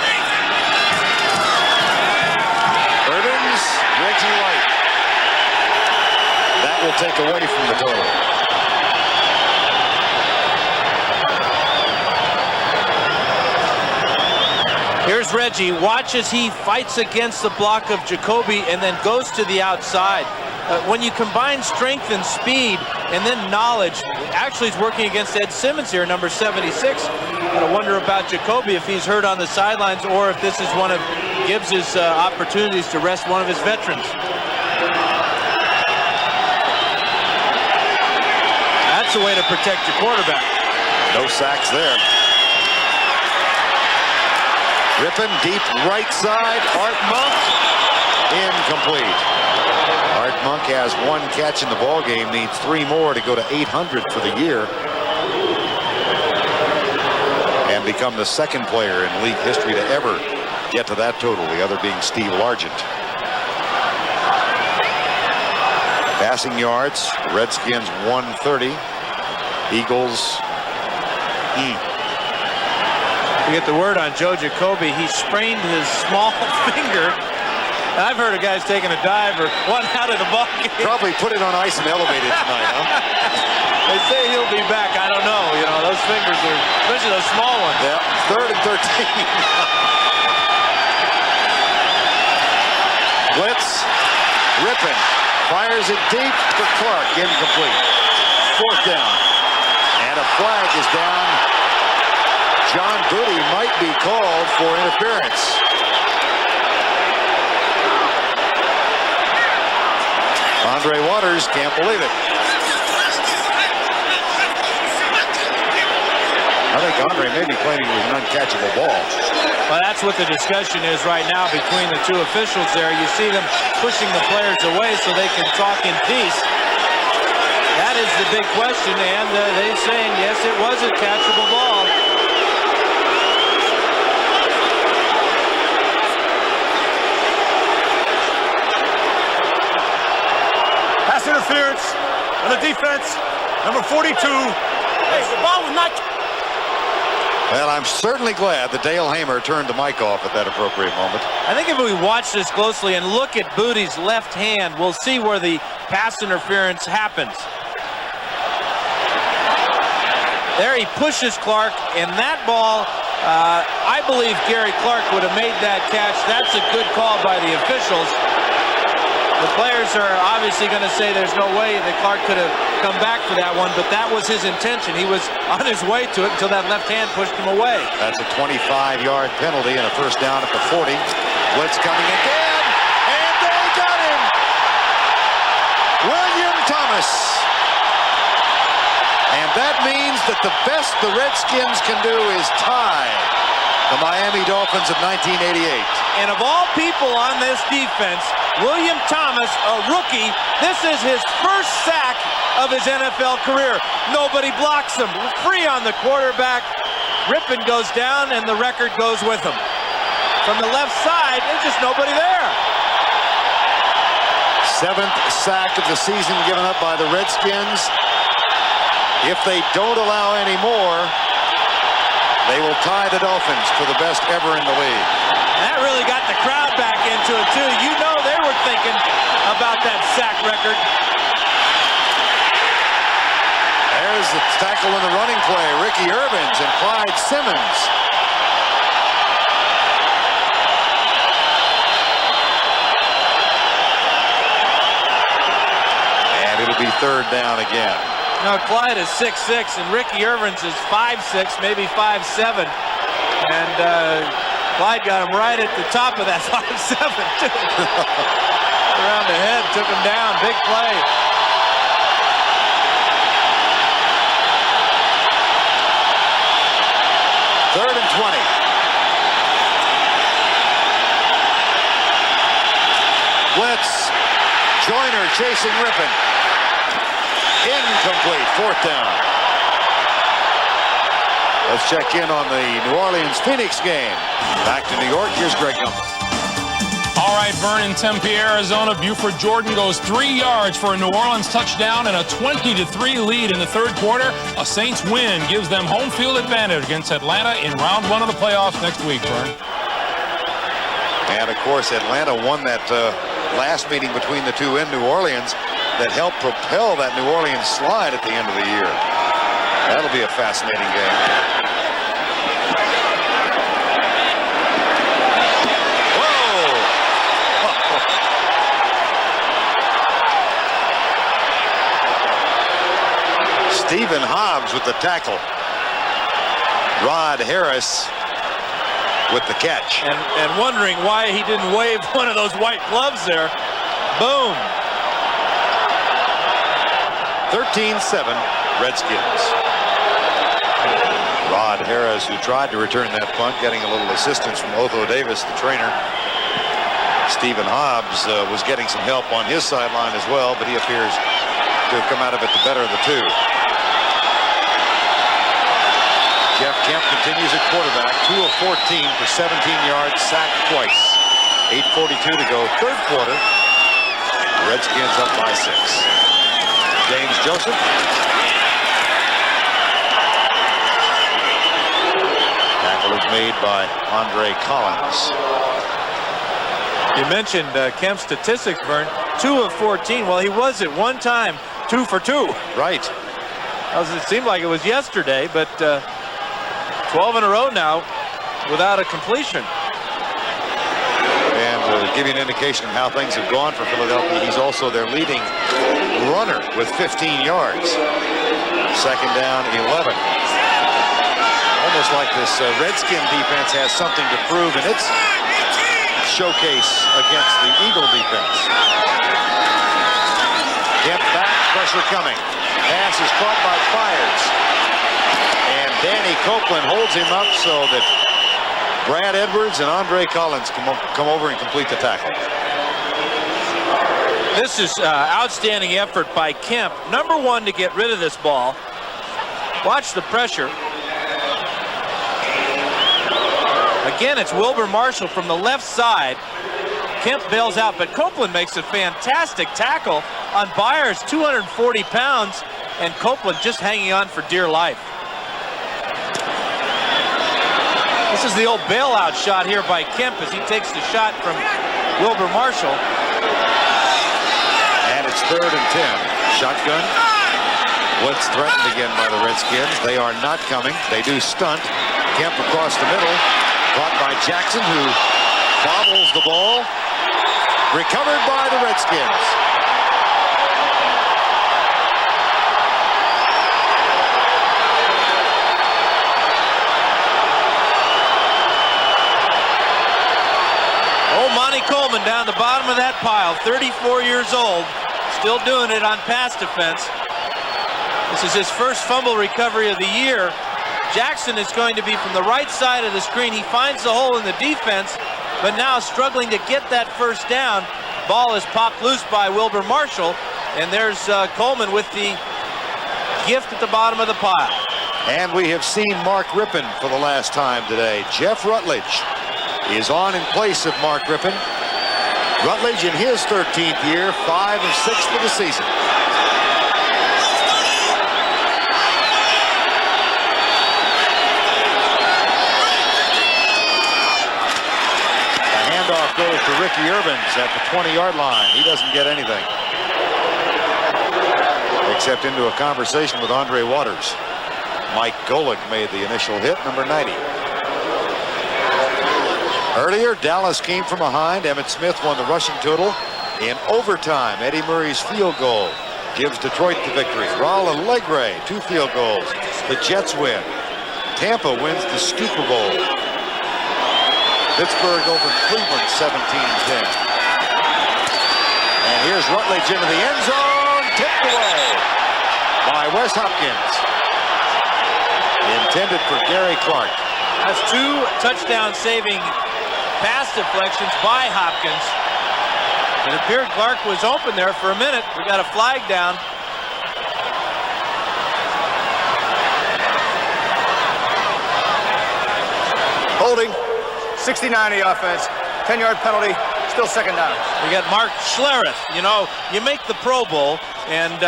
Irvins, Reggie White. That will take away from the total.
Here's Reggie. Watch as he fights against the block of Jacoby and then goes to the outside. When you combine strength and speed and then knowledge, actually he's working against Ed Simmons here, number 76. I wonder about Jacoby, if he's hurt on the sidelines or if this is one of Gibbs's opportunities to rest one of his veterans. That's a way to protect your quarterback.
No sacks there. Rippon deep right side. Art Monk incomplete. Art Monk has 1 catch in the ball game, needs 3 more to go to 800 for the year and become the 2nd player in league history to ever get to that total, the other being Steve Largent. Passing yards, Redskins 130, Eagles.
To get the word on Joe Jacoby, he sprained his small finger. I've heard of guys taking a dive or one out of the ball game.
Probably put it on ice and elevate it tonight, huh?
They say he'll be back. I don't know. You know, those fingers are, especially those small ones.
Yeah, 3rd and 13. Blitz. Rippon fires it deep for Clark. Incomplete. 4th down. And a flag is down. John Booty might be called for interference. Andre Waters can't believe it. I think Andre may be claiming it was an uncatchable ball.
Well, that's what the discussion is right now between the 2 officials there. You see them pushing the players away so they can talk in peace. That is the big question, and they're saying, yes, it was a catchable ball.
Pass interference on the defense, number 42. Hey, the ball was not.
Well, I'm certainly glad that Dale Hamer turned the mic off at that appropriate moment.
I think if we watch this closely and look at Booty's left hand, we'll see where the pass interference happens. There he pushes Clark, and that ball, I believe Gary Clark would have made that catch. That's a good call by the officials. The players are obviously going to say there's no way that Clark could have come back for that one, but that was his intention. He was on his way to it until that left hand pushed him away.
That's a 25-yard penalty and a 1st down at the 40. Blitz coming again, and they got him! William Thomas. And that means that the best the Redskins can do is tie the Miami Dolphins of 1988.
And of all people on this defense, William Thomas, a rookie, this is his 1st sack of his NFL career. Nobody blocks him. Free on the quarterback. Rippon goes down, and the record goes with him. From the left side, there's just nobody there.
7th sack of the season given up by the Redskins. If they don't allow any more, they will tie the Dolphins for the best ever in the league.
That really got the crowd back into it, too. You know they were thinking about that sack record.
There's the tackle in the running play. Ricky Irvins and Clyde Simmons. And it'll be third down again.
Now Clyde is 6'6", and Ricky Irvins is 5'6", maybe 5'7", and Clyde got him right at the top of that 5'7", too. Around the head, took him down, big play.
Third and 20. Blitz. Joyner chasing Rippon. Incomplete. Fourth down. Let's check in on the New Orleans-Phoenix game. Back to New York. Here's Greg Gumbel.
All right, Vern, in Tempe, Arizona, Buford Jordan goes 3 yards for a New Orleans touchdown and a 20-3 lead in the third quarter. A Saints win gives them home field advantage against Atlanta in round 1 of the playoffs next week, Vern.
And, of course, Atlanta won that last meeting between the two in New Orleans that helped propel that New Orleans slide at the end of the year. That'll be a fascinating game. Stephen Hobbs with the tackle. Rod Harris with the catch.
And wondering why he didn't wave one of those white gloves there. Boom.
13-7 Redskins. Rod Harris, who tried to return that punt, getting a little assistance from Otho Davis, the trainer. Stephen Hobbs was getting some help on his sideline as well, but he appears to have come out of it the better of the two. Jeff Kemp continues at quarterback, 2 of 14 for 17 yards, sacked twice. 8:42 to go, third quarter. Redskins up by 6. James Joseph. Tackle is made by Andre Collins.
You mentioned Kemp's statistics, Vern. 2 of 14. Well, he was at one time 2 for 2.
Right.
It seemed like it was yesterday, but 12 in a row now without a completion.
And to give you an indication of how things have gone for Philadelphia, he's also their leading runner with 15 yards. Second down, 11. Almost like this Redskin defense has something to prove in its showcase against the Eagle defense. Kemp back, pressure coming. Pass is caught by Byers. And Danny Copeland holds him up so that Brad Edwards and Andre Collins come over and complete the tackle.
This is outstanding effort by Kemp. Number 1 to get rid of this ball. Watch the pressure. Again, it's Wilbur Marshall from the left side. Kemp bails out, but Copeland makes a fantastic tackle on Byers, 240 pounds, and Copeland just hanging on for dear life. This is the old bailout shot here by Kemp as he takes the shot from Wilbur Marshall.
And it's third and 10. Shotgun. Blitz threatened again by the Redskins. They are not coming. They do stunt. Kemp across the middle. Caught by Jackson, who bobbles the ball. Recovered by the Redskins.
Oh, Monty Coleman down the bottom of that pile, 34 years old, still doing it on pass defense. This is his first fumble recovery of the year. Jackson is going to be from the right side of the screen. He finds the hole in the defense, but now struggling to get that first down. Ball is popped loose by Wilbur Marshall, and there's Coleman with the gift at the bottom of the pile.
And we have seen Mark Rippon for the last time today. Jeff Rutledge is on in place of Mark Rippon. Rutledge in his 13th year, 5 of 6 for the season. Goes to Ricky Irvins at the 20-yard line. He doesn't get anything, except into a conversation with Andre Waters. Mike Golick made the initial hit, number 90. Earlier, Dallas came from behind. Emmitt Smith won the rushing total. In overtime, Eddie Murray's field goal gives Detroit the victory. Raul Allegre, 2 field goals. The Jets win. Tampa wins the Super Bowl. Pittsburgh over Cleveland, 17-10. And here's Rutledge into the end zone, tipped away by Wes Hopkins. Intended for Gary Clark.
That's 2 touchdown-saving pass deflections by Hopkins. It appeared Clark was open there for a minute. We got a flag down.
Holding. 69 the offense. 10-yard penalty. Still second down.
We got Mark Schlereth. You know, you make the Pro Bowl and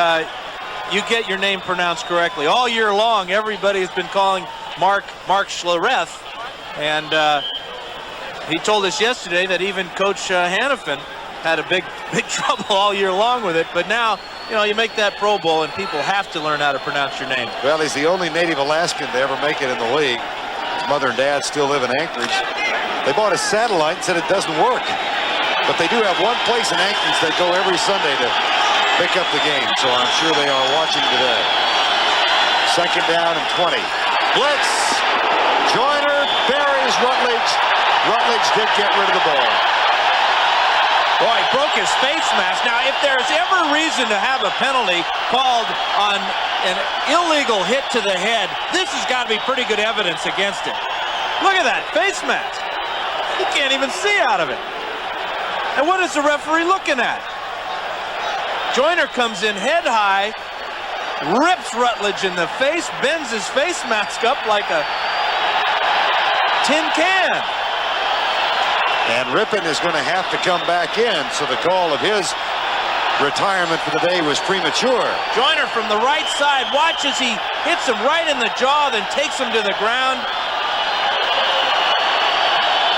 you get your name pronounced correctly. All year long, everybody has been calling Mark Schlereth. And he told us yesterday that even Coach Hannafin had a big trouble all year long with it. But now, you know, you make that Pro Bowl and people have to learn how to pronounce your name.
Well, he's the only native Alaskan to ever make it in the league. His mother and dad still live in Anchorage. They bought a satellite and said it doesn't work. But they do have one place in Anchorage they go every Sunday to pick up the game. So I'm sure they are watching today. Second down and 20. Blitz. Joyner buries Rutledge. Rutledge did get rid of the ball.
Boy, he broke his face mask. Now, if there's ever reason to have a penalty called on an illegal hit to the head, this has got to be pretty good evidence against it. Look at that face mask. You can't even see out of it. And what is the referee looking at? Joyner comes in head high, rips Rutledge in the face, bends his face mask up like a tin can.
And Rippon is going to have to come back in, so the call of his retirement for the day was premature.
Joyner from the right side, watch as he hits him right in the jaw, then takes him to the ground.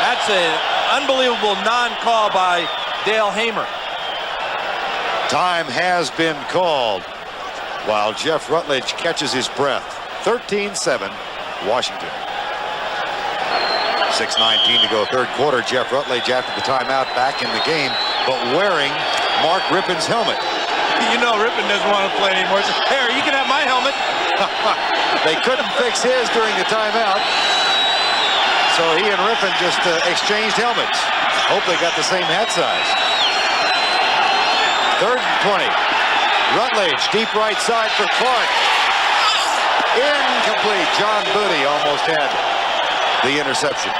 That's an unbelievable non-call by Dale Hamer.
Time has been called while Jeff Rutledge catches his breath. 13-7, Washington. 6:19 to go, third quarter. Jeff Rutledge after the timeout back in the game, but wearing Mark Rippon's helmet.
You know Rippon doesn't want to play anymore. So, here, you can have my helmet.
They couldn't fix his during the timeout, so he and Rippon just exchanged helmets. Hope they got the same hat size. Third and 20. Rutledge, deep right side for Clark. Incomplete. John Booty almost had the interception.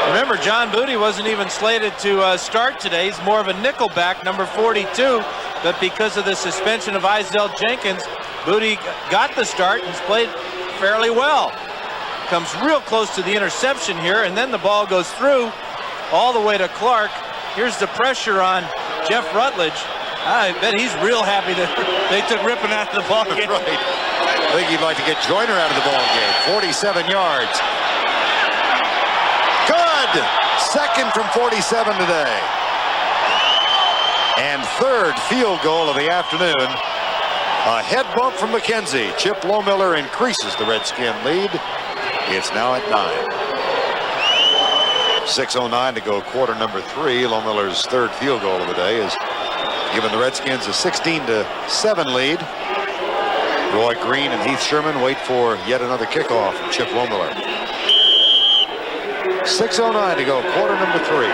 Remember, John Booty wasn't even slated to start today. He's more of a nickelback, number 42. But because of the suspension of Isdell Jenkins, Booty got the start and played fairly well. Comes real close to the interception here, and then the ball goes through all the way to Clark. Here's the pressure on Jeff Rutledge. I bet he's real happy that they took Rippon out of the ball game.
Right. I think he'd like to get Joyner out of the ball game. 47 yards. Good. Second from 47 today. And third field goal of the afternoon. A head bump from McKenzie. Chip Lohmiller increases the Redskin lead. It's now at 9. 6:09 to go, quarter number 3. Lohmiller's third field goal of the day is giving the Redskins a 16-7 lead. Roy Green and Heath Sherman wait for yet another kickoff from Chip Lohmiller. 6:09 to go, quarter number 3.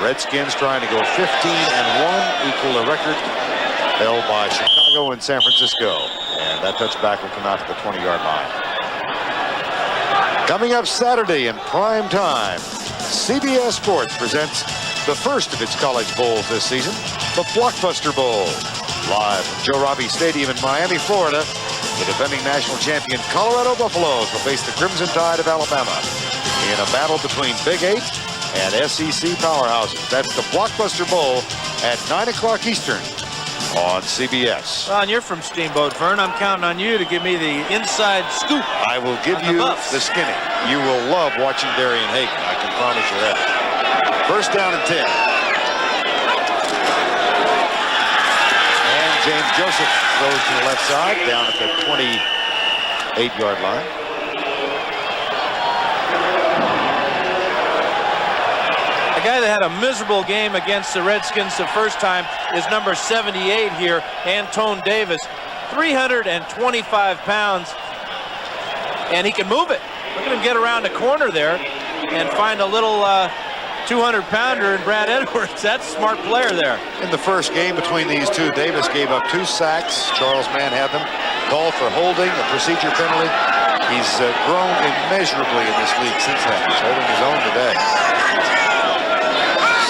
Redskins trying to go 15-1, equal a record held by Chicago and San Francisco. And that touchback will come out to the 20-yard line. Coming up Saturday in prime time, CBS Sports presents the first of its college bowls this season, the Blockbuster Bowl. Live from Joe Robbie Stadium in Miami, Florida, the defending national champion Colorado Buffaloes will face the Crimson Tide of Alabama in a battle between Big 8 and SEC powerhouses. That's the Blockbuster Bowl at 9 o'clock Eastern on CBS.
Well, and you're from Steamboat, Vern. I'm counting on you to give me the inside scoop.
I will give you the skinny. You will love watching Darian Hagan. I can promise you that. First down and 10. And James Joseph goes to the left side, down at the 28-yard line.
The guy that had a miserable game against the Redskins the first time is number 78 here, Antone Davis. 325 pounds, and he can move it. Look at him get around the corner there and find a little 200-pounder in Brad Edwards. That's a smart player there.
In the first game between these two, Davis gave up 2 sacks. Charles Mann had them. Called for holding, a procedure penalty. He's grown immeasurably in this league since then. He's holding his own today.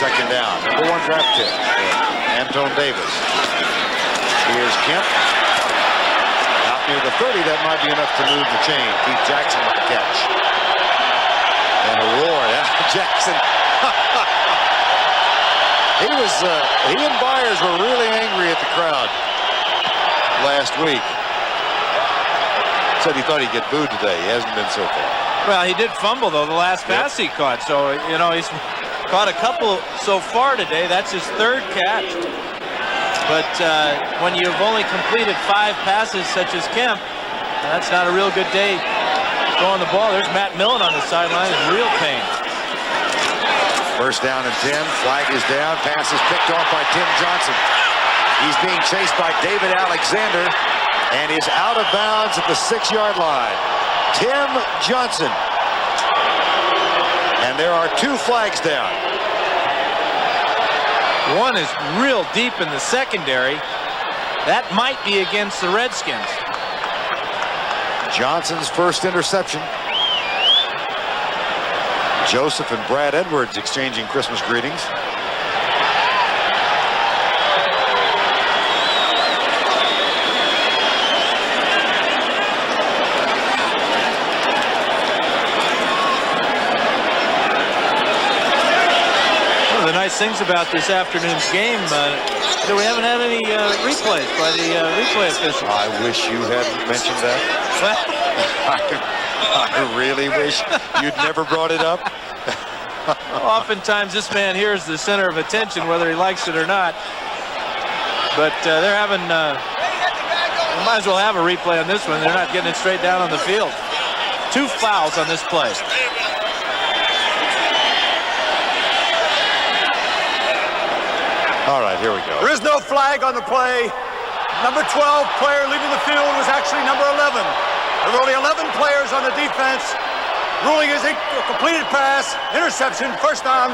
Second down, number 1 draft pick, Antone Davis. Here's Kemp. Out near the 30, that might be enough to move the chain. Keith Jackson with the catch. And a roar, Jackson. He and Byers were really angry at the crowd last week. Said he thought he'd get booed today. He hasn't been so far.
Well, he did fumble, though, the last pass he caught. So, you know, he's caught a couple so far today. That's his 3rd catch. But when you've only completed 5 passes, such as Kemp, that's not a real good day throwing the ball. There's Matt Millen on the sideline in real pain.
First down and 10. Flag is down. Pass is picked off by Tim Johnson. He's being chased by David Alexander and is out of bounds at the 6-yard line. Tim Johnson. And there are 2 flags down.
One is real deep in the secondary. That might be against the Redskins.
Johnson's first interception. Joseph and Brad Edwards exchanging Christmas greetings.
Things about this afternoon's game that we haven't had any replays by the replay officials.
I wish you hadn't mentioned that. I really wish you'd never brought it up.
Oftentimes this man here is the center of attention, whether he likes it or not. But they're having, we might as well have a replay on this one. They're not getting it straight down on the field. 2 fouls on this play.
All right, here we go.
There is no flag on the play. Number 12 player leaving the field was actually number 11. There were only 11 players on the defense. Ruling is a completed pass, interception, first down.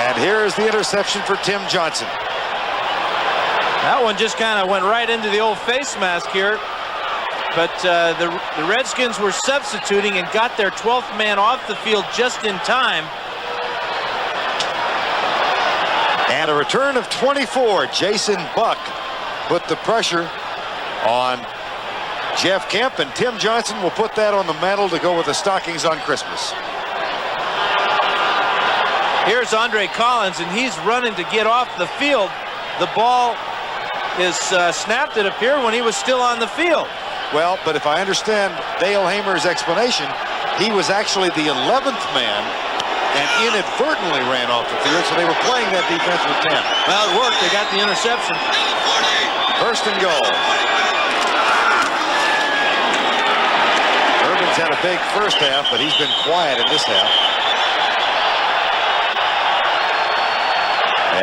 And here's the interception for Tim Johnson.
That one just kind of went right into the old face mask here. But the Redskins were substituting and got their 12th man off the field just in time.
And a return of 24. Jason Buck put the pressure on Jeff Kemp, and Tim Johnson will put that on the mantle to go with the stockings on Christmas.
Here's Andre Collins, and he's running to get off the field. The ball is snapped, it appeared, when he was still on the field.
Well, but if I understand Dale Hamer's explanation, he was actually the 11th man and inadvertently ran off the field, so they were playing that defense with 10.
Well, it worked. They got the interception.
First and goal. Urban's had a big first half, but he's been quiet in this half.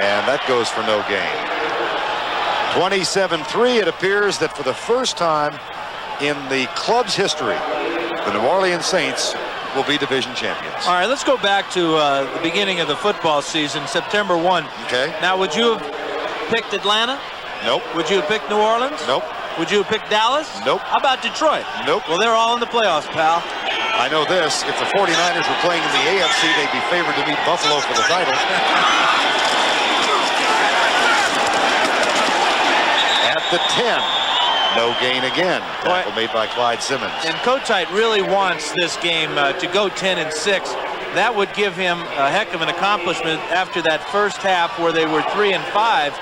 And that goes for no gain. 27-3, it appears that for the first time in the club's history, the New Orleans Saints will be division champions.
All right, let's go back to the beginning of the football season, September 1.
Okay.
Now, would you have picked Atlanta?
Nope.
Would you have picked New Orleans?
Nope.
Would you have picked Dallas?
Nope.
How about Detroit?
Nope.
Well, they're all in the playoffs, pal.
I know this. If the 49ers were playing in the AFC, they'd be favored to meet Buffalo for the title. At the 10, No gain again. Tackle made by Clyde Simmons.
And Kotite really wants this game to go 10-6. That would give him a heck of an accomplishment after that first half where they were 3-5.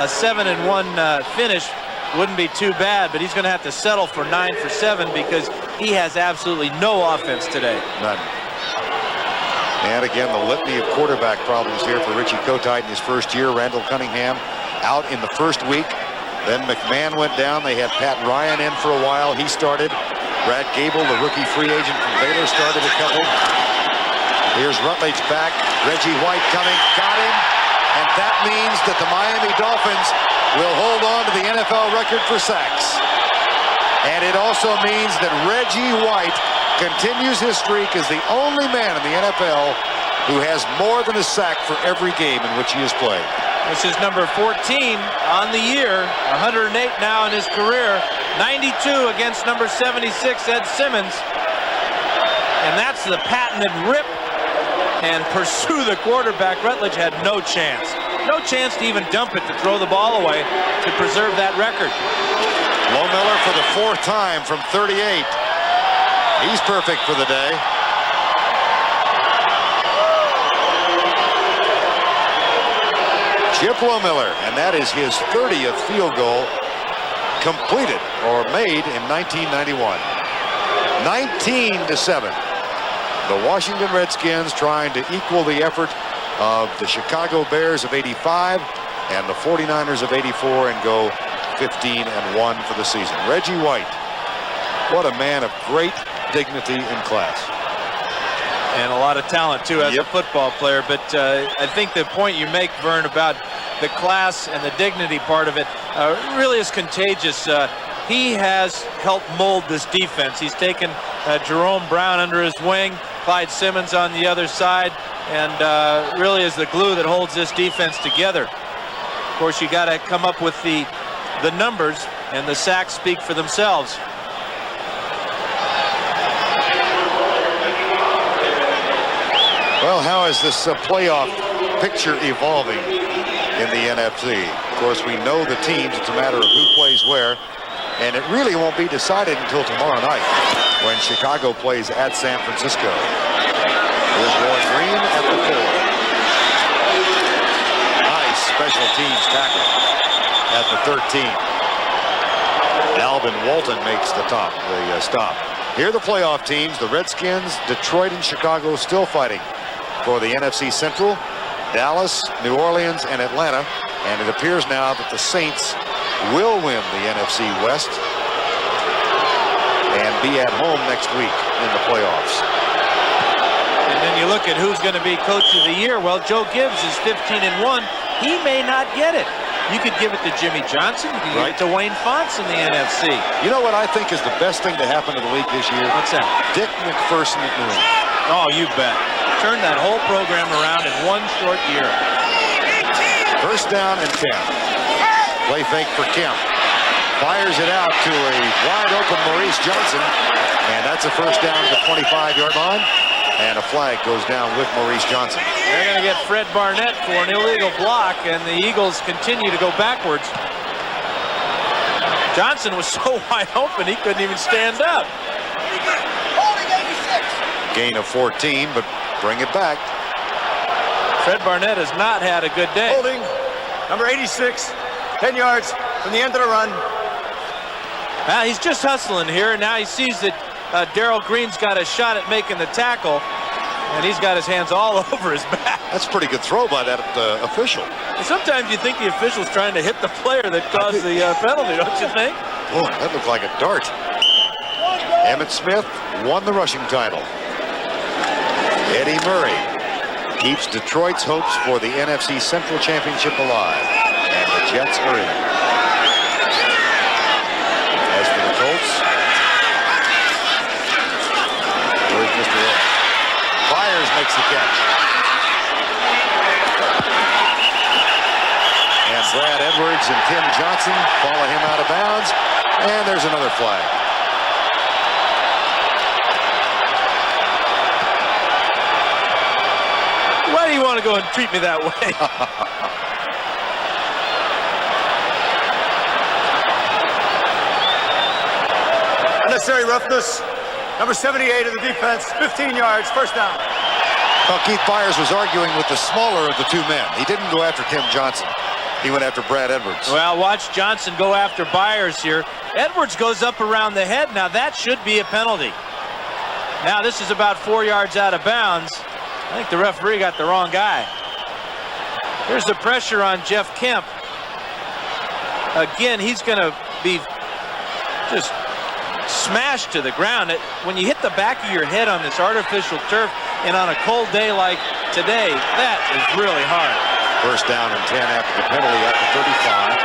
A 7-1 finish wouldn't be too bad, but he's going to have to settle for 9 for 7 because he has absolutely no offense today.
None. And again, the litany of quarterback problems here for Richie Kotite in his first year. Randall Cunningham out in the first week. Then McMahon went down. They had Pat Ryan in for a while. He started. Brad Gable, the rookie free agent from Baylor, started a couple. Here's Rutledge back. Reggie White coming. Got him. And that means that the Miami Dolphins will hold on to the NFL record for sacks. And it also means that Reggie White continues his streak as the only man in the NFL who has more than a sack for every game in which he has played.
This is number 14 on the year, 108 now in his career, 92 against number 76, Ed Simmons. And that's the patented rip and pursue the quarterback. Rutledge had no chance. No chance to even dump it to throw the ball away to preserve that record.
Lohmiller for the 4th time from 38. He's perfect for the day. Chip Lohmiller, and that is his 30th field goal completed or made in 1991. 19-7. The Washington Redskins trying to equal the effort of the Chicago Bears of '85 and the 49ers of '84 and go 15-1 for the season. Reggie White, what a man of great dignity and class.
And a lot of talent, too, as a football player. But I think the point you make, Vern, about the class and the dignity part of it really is contagious. He has helped mold this defense. He's taken Jerome Brown under his wing, Clyde Simmons on the other side, and really is the glue that holds this defense together. Of course, you got to come up with the numbers, and the sacks speak for themselves.
Well, how is this playoff picture evolving in the NFC? Of course, we know the teams. It's a matter of who plays where. And it really won't be decided until tomorrow night when Chicago plays at San Francisco. Here's Roy Green at the 4. Nice special teams tackle at the 13. Alvin Walton makes the stop. Here are the playoff teams. The Redskins, Detroit, and Chicago still fighting for the NFC Central. Dallas, New Orleans, and Atlanta. And it appears now that the Saints will win the NFC West and be at home next week in the playoffs.
And then you look at who's going to be coach of the year. Well, Joe Gibbs is 15-1. He may not get it. You could give it to Jimmy Johnson. You could give it to Wayne Fonts in the NFC.
You know what I think is the best thing to happen to the league this year?
What's that?
Dick McPherson at New England.
Oh, you bet. Turn that whole program around in one short year.
First down and 10. Play fake for Kemp. Fires it out to a wide open Maurice Johnson. And that's a first down to the 25-yard line. And a flag goes down with Maurice Johnson.
They're going to get Fred Barnett for an illegal block, and the Eagles continue to go backwards. Johnson was so wide open he couldn't even stand up.
Gain of 14, but bring it back.
Fred Barnett has not had a good day.
Holding, number 86, 10 yards from the end of the run.
Well, he's just hustling here, and now he sees that Darrell Green's got a shot at making the tackle, and he's got his hands all over his back.
That's a pretty good throw by that official.
And sometimes you think the official's trying to hit the player that caused the penalty, don't you think?
Boy, that looked like a dart. Emmitt Smith won the rushing title. Eddie Murray keeps Detroit's hopes for the NFC Central Championship alive. And the Jets are in. As for the Colts, where's Mr. Ed? Byers makes the catch. And Brad Edwards and Tim Johnson follow him out of bounds. And there's another flag.
Why do you want to go and treat me that way?
Unnecessary roughness. Number 78 of the defense, 15 yards, first down.
Well, Keith Byers was arguing with the smaller of the two men. He didn't go after Tim Johnson. He went after Brad Edwards.
Well, watch Johnson go after Byers here. Edwards goes up around the head. Now that should be a penalty. Now this is about 4 yards out of bounds. I think the referee got the wrong guy. Here's the pressure on Jeff Kemp. Again, he's going to be just smashed to the ground. When you hit the back of your head on this artificial turf and on a cold day like today, that is really hard.
First down and 10 after the penalty at the 35.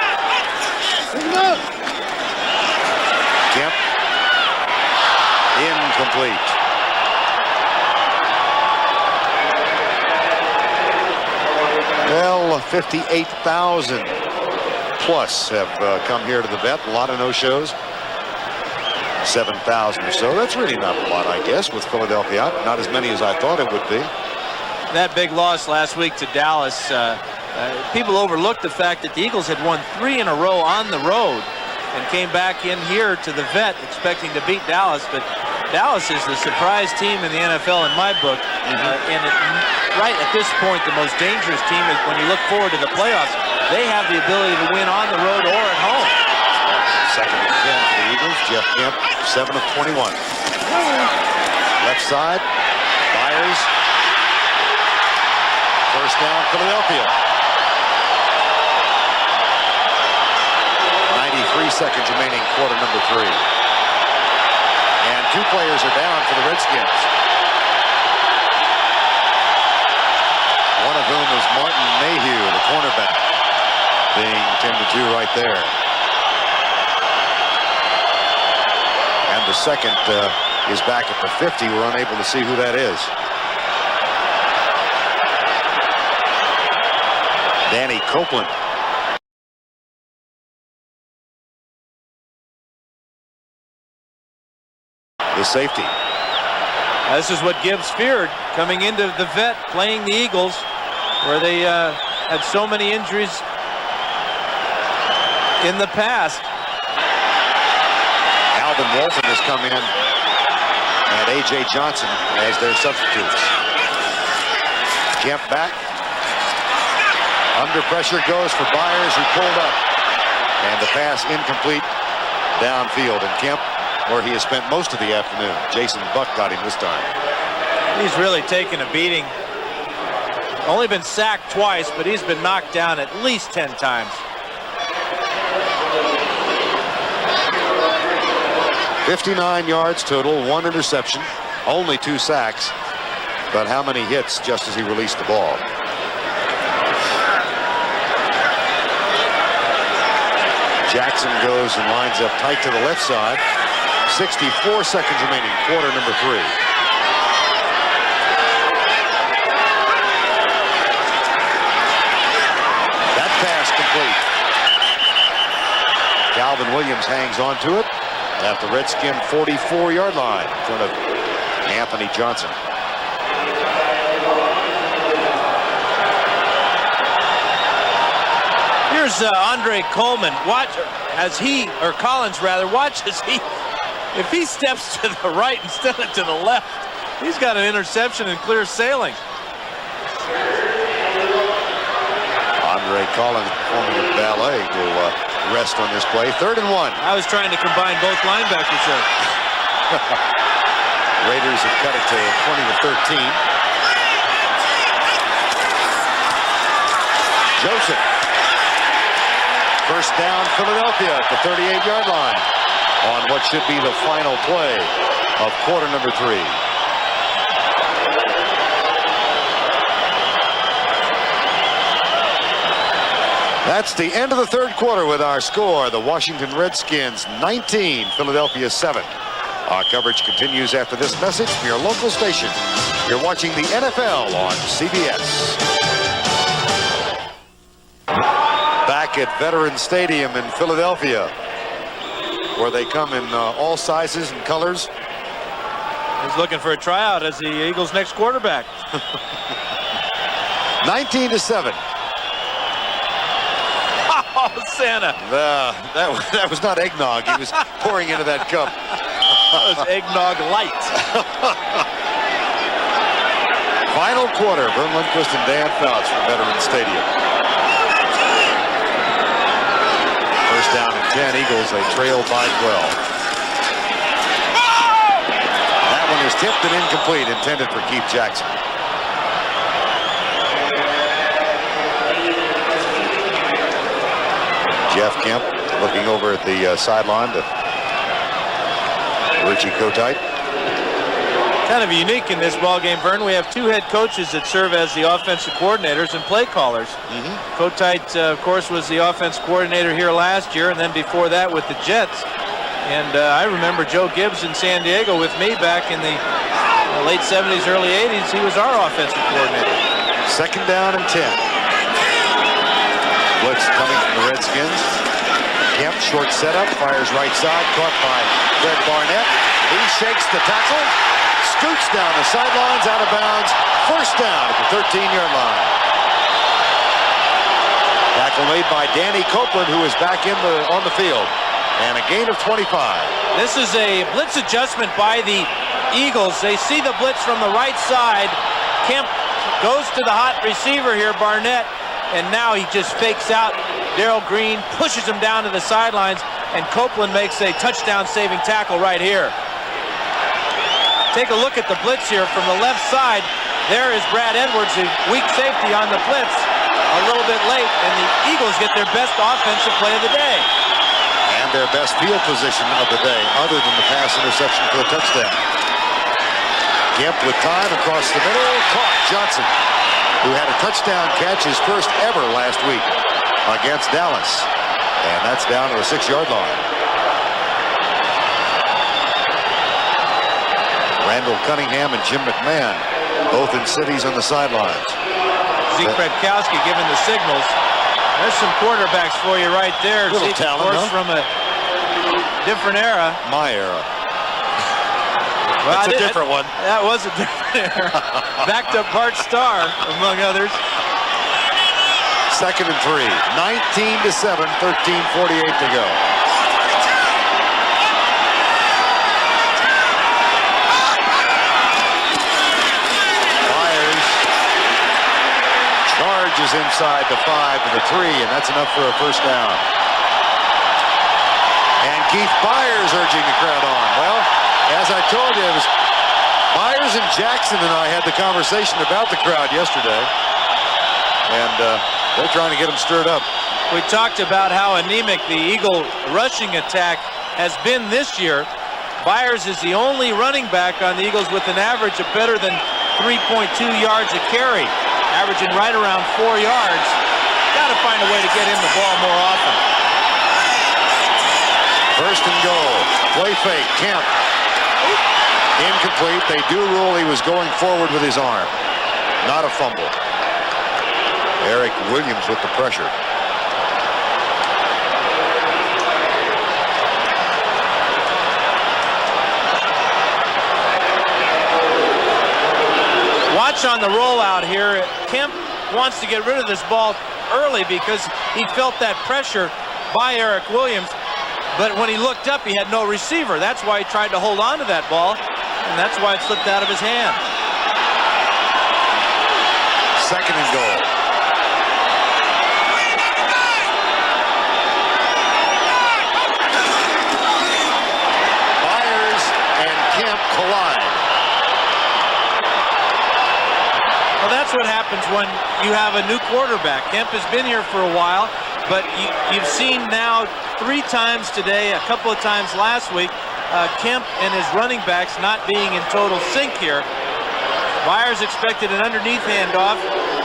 Kemp. Incomplete. Well, 58,000 plus have come here to the vet. A lot of no-shows. 7,000 or so. That's really not a lot, I guess, with Philadelphia out. Not as many as I thought it would be.
That big loss last week to Dallas, people overlooked the fact that the Eagles had won 3 in a row on the road and came back in here to the vet expecting to beat Dallas, but Dallas is the surprise team in the NFL in my book. Right at this point, the most dangerous team is when you look forward to the playoffs. They have the ability to win on the road or at home.
Second and 10 for the Eagles. Jeff Kemp, 7 of 21. Left side, Byers. First down, Philadelphia. 93 seconds remaining, quarter number 3. And 2 players are down for the Redskins. One of whom is Martin Mayhew, the cornerback, being tended to right there. And the second is back at the 50. We're unable to see who that is. Danny Copeland. The safety.
This is what Gibbs feared coming into the vet playing the Eagles, where they had so many injuries in the past.
Alvin Walton has come in and A.J. Johnson as their substitutes. Kemp back. Under pressure goes for Byers, who pulled up. And the pass incomplete downfield. And Kemp, where he has spent most of the afternoon. Jason Buck got him this time.
He's really taken a beating. Only been sacked twice, but he's been knocked down at least 10 times.
59 yards total, 1 interception, only 2 sacks. But how many hits just as he released the ball? Jackson goes and lines up tight to the left side. 64 seconds remaining, quarter number 3. That pass complete. Calvin Williams hangs on to it at the Redskin 44-yard line in front of Anthony Johnson.
Here's Andre Coleman. Watch as he, or Collins rather, watch as he, if he steps to the right instead of to the left, he's got an interception and clear sailing.
Andre Collins performing a ballet will rest on this play. 3rd and 1.
I was trying to combine both linebackers there.
Raiders have cut it to 20 to 13. Joseph. First down, Philadelphia at the 38-yard line on what should be the final play of quarter number 3. That's the end of the 3rd quarter with our score. The Washington Redskins 19, Philadelphia 7. Our coverage continues after this message from your local station. You're watching the NFL on CBS. Back at Veterans Stadium in Philadelphia, where they come in all sizes and colors.
He's looking for a tryout as the Eagles' next quarterback.
19 to 7.
Oh, Santa.
That was not eggnog. He was pouring into that cup.
That was eggnog light.
Final quarter, Vern Lundquist and Dan Fouts from Veterans Stadium. First down and 10, Eagles, they trail by 12. That one is tipped and incomplete, intended for Keith Jackson. Jeff Kemp looking over at the sideline to Richie Kotite.
Kind of unique in this ball game, Vern. We have two head coaches that serve as the offensive coordinators and play callers. Kotite, of course, was the offense coordinator here last year, and then before that with the Jets. And I remember Joe Gibbs in San Diego with me back in the late 70s, early 80s. He was our offensive coordinator.
Second down and 10. Blitz coming from the Redskins. Kemp, short setup, fires right side, caught by Fred Barnett. He shakes the tackle, scoots down the sidelines, out of bounds. First down at the 13-yard line. Tackle made by Danny Copeland, who is back on the field. And a gain of 25.
This is a blitz adjustment by the Eagles. They see the blitz from the right side. Kemp goes to the hot receiver here, Barnett, and now he just fakes out Darrell Green, pushes him down to the sidelines, and Copeland makes a touchdown-saving tackle right here. Take a look at the blitz here from the left side. There is Brad Edwards, the weak safety on the blitz, a little bit late, and the Eagles get their best offensive play of the day.
And their best field position of the day, other than the pass interception for the touchdown. Kemp with time across the middle, caught Johnson, who had a touchdown catch, his first ever last week against Dallas. And that's down to the 6-yard line. Randall Cunningham and Jim McMahon, both in cities on the sidelines.
Zeke Fredkowski giving the signals. There's some quarterbacks for you right there.
Little
Zeke,
talent,
of course, from a different era.
My era.
Well,
that's a different one.
That was a different era. Backed up Bart Starr, among others.
Second and 3. 19-7, 13:48 to go. Charges inside the 5 to the 3, and that's enough for a first down. And Keith Byers urging the crowd on. Well, as I told you, it was Byers and Jackson and I had the conversation about the crowd yesterday, and they're trying to get them stirred up.
We talked about how anemic the Eagle rushing attack has been this year. Byers is the only running back on the Eagles with an average of better than 3.2 yards a carry, averaging right around 4 yards. Got to find a way to get him the ball more often.
First and goal. Play fake. Kemp. Incomplete. They do rule he was going forward with his arm. Not a fumble. Eric Williams with the pressure.
Watch on the rollout here. Kemp wants to get rid of this ball early because he felt that pressure by Eric Williams. But when he looked up, he had no receiver. That's why he tried to hold on to that ball, and that's why it slipped out of his hand.
Second and goal. Byers and Kemp collide.
Well, that's what happens when you have a new quarterback. Kemp has been here for a while, but you've seen now 3 times today, a couple of times last week, Kemp and his running backs not being in total sync here. Byers expected an underneath handoff.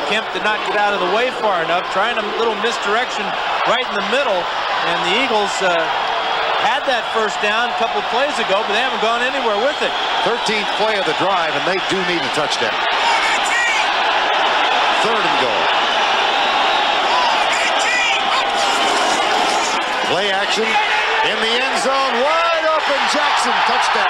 Kemp did not get out of the way far enough, trying a little misdirection right in the middle, and the Eagles had that first down a couple plays ago, but they haven't gone anywhere with it.
13th play of the drive, and they do need a touchdown. Third and goal. Play action in the end zone, wide open, Jackson, touchdown.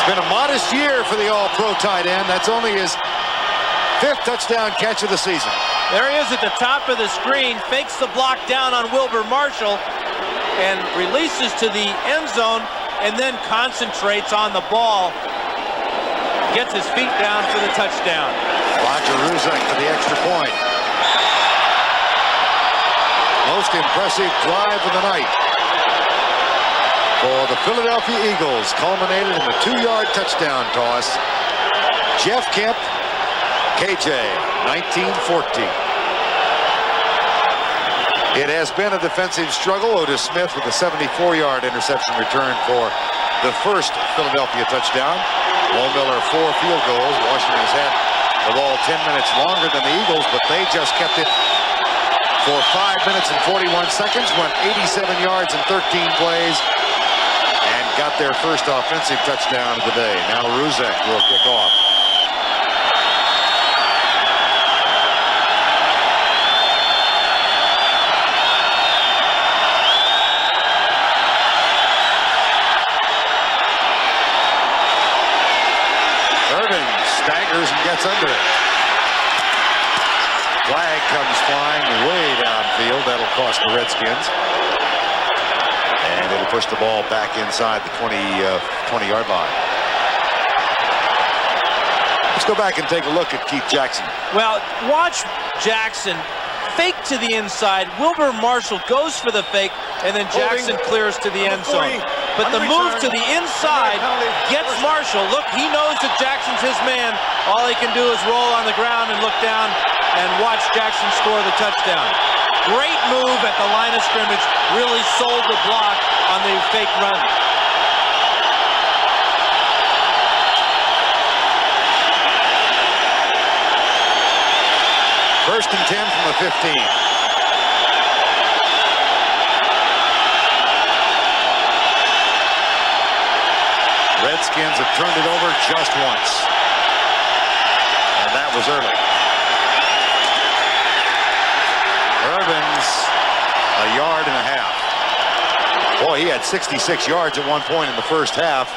It's been a modest year for the All-Pro tight end. That's only his 5th touchdown catch of the season.
There he is at the top of the screen, fakes the block down on Wilbur Marshall and releases to the end zone and then concentrates on the ball. Gets his feet down for the touchdown.
Roger Ruzek for the extra point. Most impressive drive of the night for the Philadelphia Eagles, culminated in the 2-yard touchdown toss. Jeff Kemp, KJ, 1914. It has been a defensive struggle. Otis Smith with a 74-yard interception return for the first Philadelphia touchdown. Lohmiller 4 field goals. Washington has had the ball 10 minutes longer than the Eagles, but they just kept it for 5 minutes and 41 seconds, went 87 yards in 13 plays, and got their first offensive touchdown of the day. Now Ruzek will kick off. Staggers and gets under it. Flag comes flying way downfield. That'll cost the Redskins. And it'll push the ball back inside the 20-yard line. Let's go back and take a look at Keith Jackson.
Well, watch Jackson fake to the inside. Wilbur Marshall goes for the fake, and then Jackson clears to the end zone. But the move to the inside gets Marshall. Look, he knows that Jackson's his man. All he can do is roll on the ground and look down and watch Jackson score the touchdown. Great move at the line of scrimmage. Really sold the block on the fake run.
First and 10 from the 15. Redskins have turned it over just once. And that was early. Irvin's a yard and a half. Boy, he had 66 yards at one point in the first half,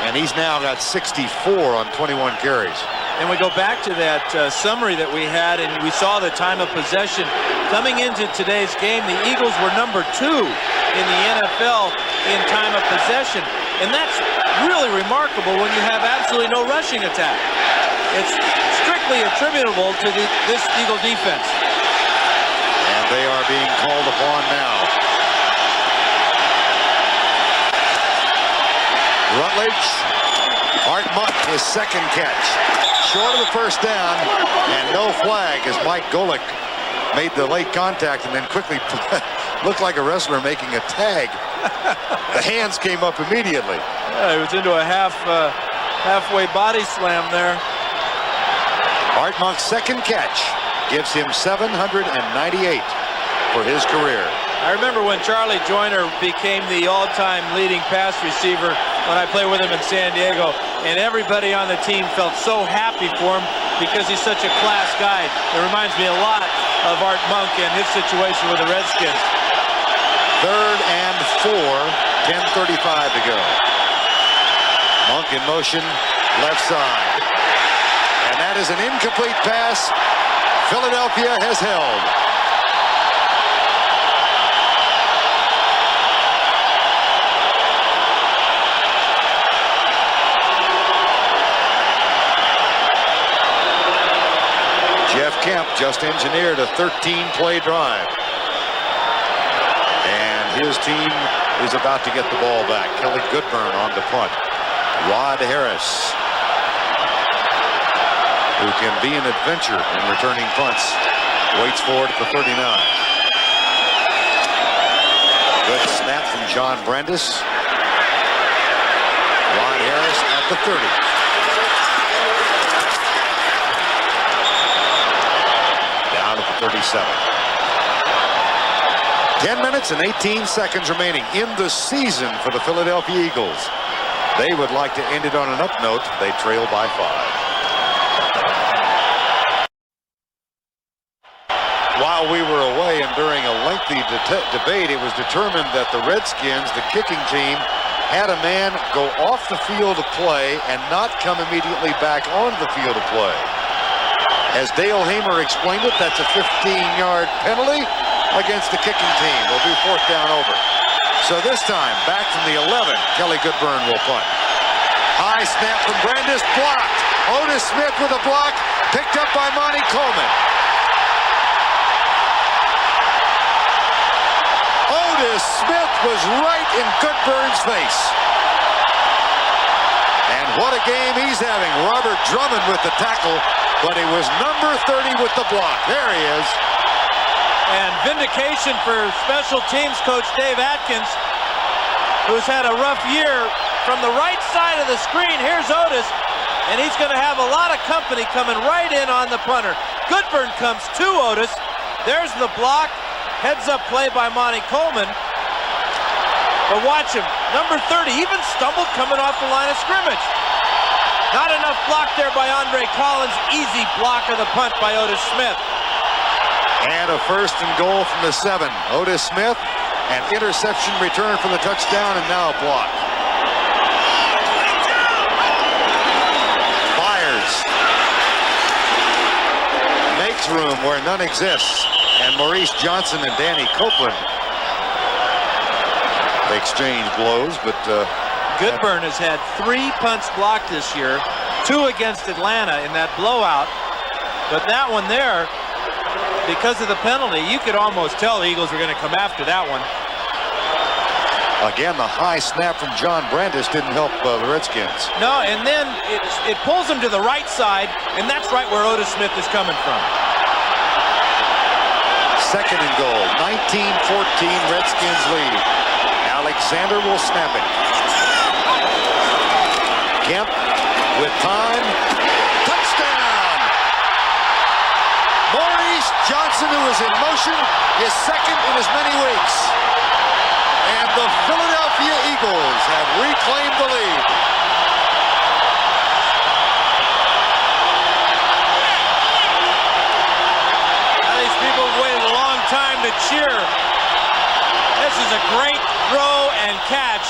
and he's now got 64 on 21 carries.
And we go back to that summary that we had, and we saw the time of possession. Coming into today's game, the Eagles were number 2 in the NFL in time of possession. And that's really remarkable when you have absolutely no rushing attack. It's strictly attributable to this Eagle defense.
And they are being called upon now. Rutledge, Art Monk, his second catch. Short of the first down, and no flag as Mike Golick made the late contact and then quickly looked like a wrestler making a tag. The hands came up immediately.
Yeah, he was into a halfway body slam there.
Art Monk's second catch gives him 798 for his career.
I remember when Charlie Joyner became the all-time leading pass receiver when I played with him in San Diego, and everybody on the team felt so happy for him because he's such a class guy. It reminds me a lot of Art Monk and his situation with the Redskins.
3rd and 4, 10:35 to go. Monk in motion, left side. And that is an incomplete pass. Philadelphia has held. Jeff Kemp just engineered a 13-play drive. And his team is about to get the ball back. Kelly Goodburn on the punt. Rod Harris, who can be an adventure in returning punts, waits for it at the 39. Good snap from John Brandis. Rod Harris at the 30. Down at the 37. 10 minutes and 18 seconds remaining in the season for the Philadelphia Eagles. They would like to end it on an up note. They trail by 5. While we were away and during a lengthy debate, it was determined that the Redskins, the kicking team, had a man go off the field of play and not come immediately back onto the field of play. As Dale Hamer explained it, that's a 15-yard penalty against the kicking team. Will be 4th down over. So this time, back from the 11, Kelly Goodburn will punt. High snap from Brandis, blocked. Otis Smith with a block, picked up by Monty Coleman. Otis Smith was right in Goodburn's face. And what a game he's having. Robert Drummond with the tackle, but he was number 30 with the block. There he is.
And vindication for special teams coach Dave Atkins, who's had a rough year. From the right side of the screen, here's Otis, and he's going to have a lot of company coming right in on the punter. Goodburn comes to Otis. There's the block. Heads-up play by Monty Coleman. But watch him. Number 30 even stumbled coming off the line of scrimmage. Not enough block there by Andre Collins. Easy block of the punt by Otis Smith.
And a 1st and goal from the 7. Otis Smith, an interception return for the touchdown, and now a block. Fires. Makes room where none exists. And Maurice Johnson and Danny Copeland exchange blows, but
Goodburn has had 3 punts blocked this year, 2 against Atlanta in that blowout. But that one there, because of the penalty, you could almost tell the Eagles were going to come after that one.
Again, the high snap from John Brandis didn't help the Redskins.
No, and then it pulls him to the right side, and that's right where Otis Smith is coming from.
2nd and goal, 19-14, Redskins lead. Alexander will snap it. Kemp with time. Touchdown! Maurice Johnson, who is in motion, is 2nd in as many weeks. And the Philadelphia Eagles have reclaimed the lead.
These people have waited a long time to cheer. This is a great throw and catch.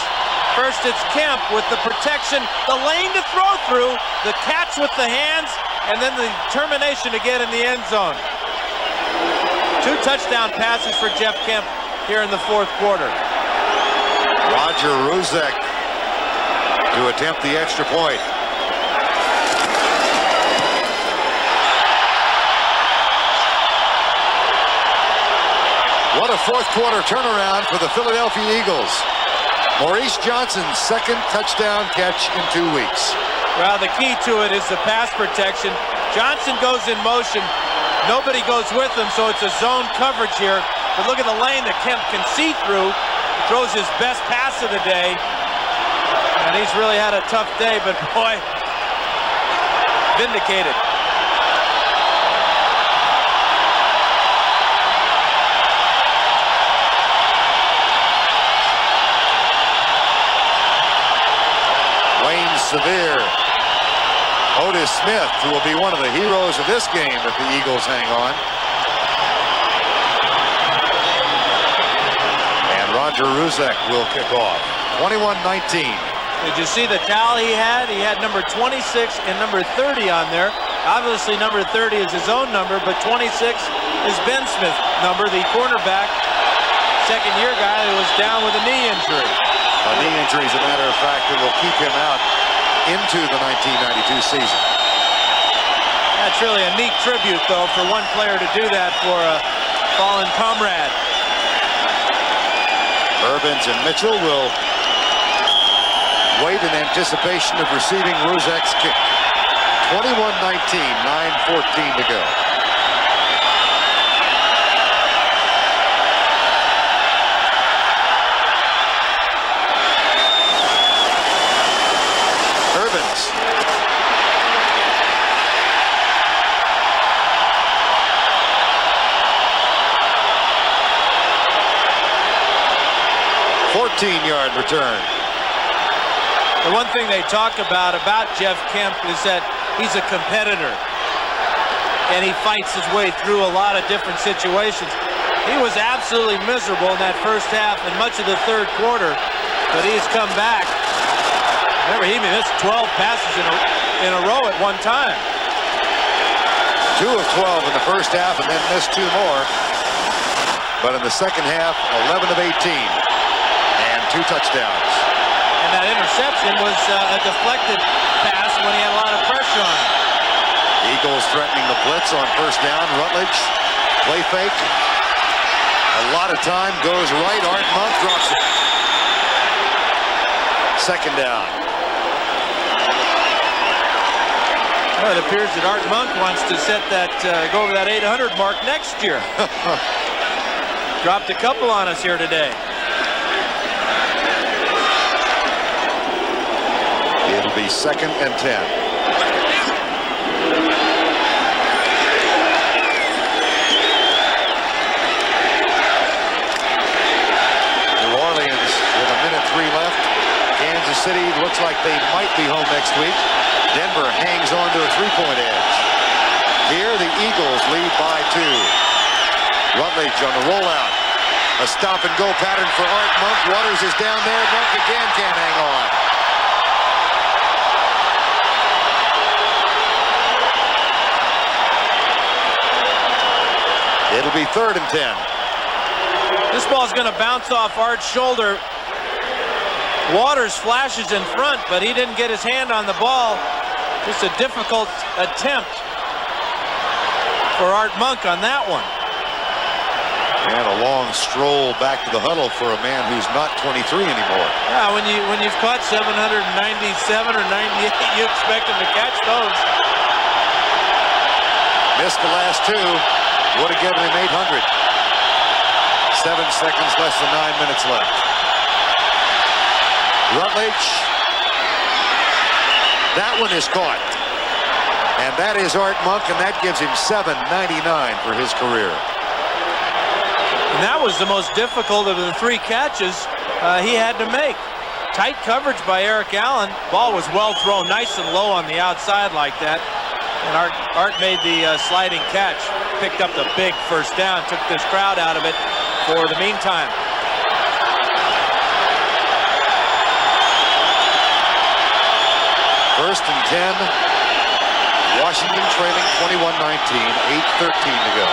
First it's Kemp with the protection, the lane to throw through, the catch with the hands, and then the determination to get in the end zone. 2 touchdown passes for Jeff Kemp here in the 4th quarter.
Roger Ruzek to attempt the extra point. What a 4th quarter turnaround for the Philadelphia Eagles. Maurice Johnson's 2nd touchdown catch in 2 weeks.
Well, the key to it is the pass protection. Johnson goes in motion. Nobody goes with him, so it's a zone coverage here. But look at the lane that Kemp can see through. He throws his best pass of the day. And he's really had a tough day, but boy, vindicated.
Severe. Otis Smith, who will be one of the heroes of this game if the Eagles hang on. And Roger Ruzek will kick off. 21-19.
Did you see the towel he had? He had number 26 and number 30 on there. Obviously number 30 is his own number, but 26 is Ben Smith's number, the cornerback, second-year guy who was down with a knee injury.
A knee injury, as a matter of fact, that will keep him out into the 1992 season.
That's really a neat tribute, though, for one player to do that for a fallen comrade.
Urbans and Mitchell will wait in anticipation of receiving Ruzek's kick. 21-19, 9:14 to go. Urbans. Yard return.
The one thing they talk about Jeff Kemp is that he's a competitor and he fights his way through a lot of different situations. He was absolutely miserable in that first half and much of the third quarter. but he's come back. Remember, he missed 12 passes in a row at one time.
2 of 12 in the first half and then missed 2 more. But in the second half, 11 of 18 and 2 touchdowns.
And that interception was a deflected pass when he had a lot of pressure on him.
Eagles threatening the blitz on first down. Rutledge, play fake. A lot of time goes right. Art Monk drops it. Second down.
Well, it appears that Art Monk wants to set that, go over that 800 mark next year. Dropped a couple on us here today.
It'll be 2nd and 10. Left. Kansas City looks like they might be home next week. Denver hangs on to a 3-point edge. Here the Eagles lead by 2. Rutledge on the rollout. A stop and go pattern for Art Monk. Waters is down there. Monk again can't hang on. It'll be 3rd and 10.
This ball's going to bounce off Art's shoulder. Waters flashes in front, but he didn't get his hand on the ball. Just a difficult attempt for Art Monk on that one.
And a long stroll back to the huddle for a man who's not 23 anymore.
Yeah, when you've caught 797 or 98, you expect him to catch those.
Missed the last 2. Would have given him 800. 7 seconds, less than 9 minutes left. Rutledge. That one is caught. And that is Art Monk, and that gives him 799 for his career.
And that was the most difficult of the 3 catches he had to make. Tight coverage by Eric Allen. Ball was well thrown, nice and low on the outside like that. And Art made the sliding catch. Picked up the big first down, took this crowd out of it for the meantime.
First and 10. Washington trailing 21-19. 8:13 to go.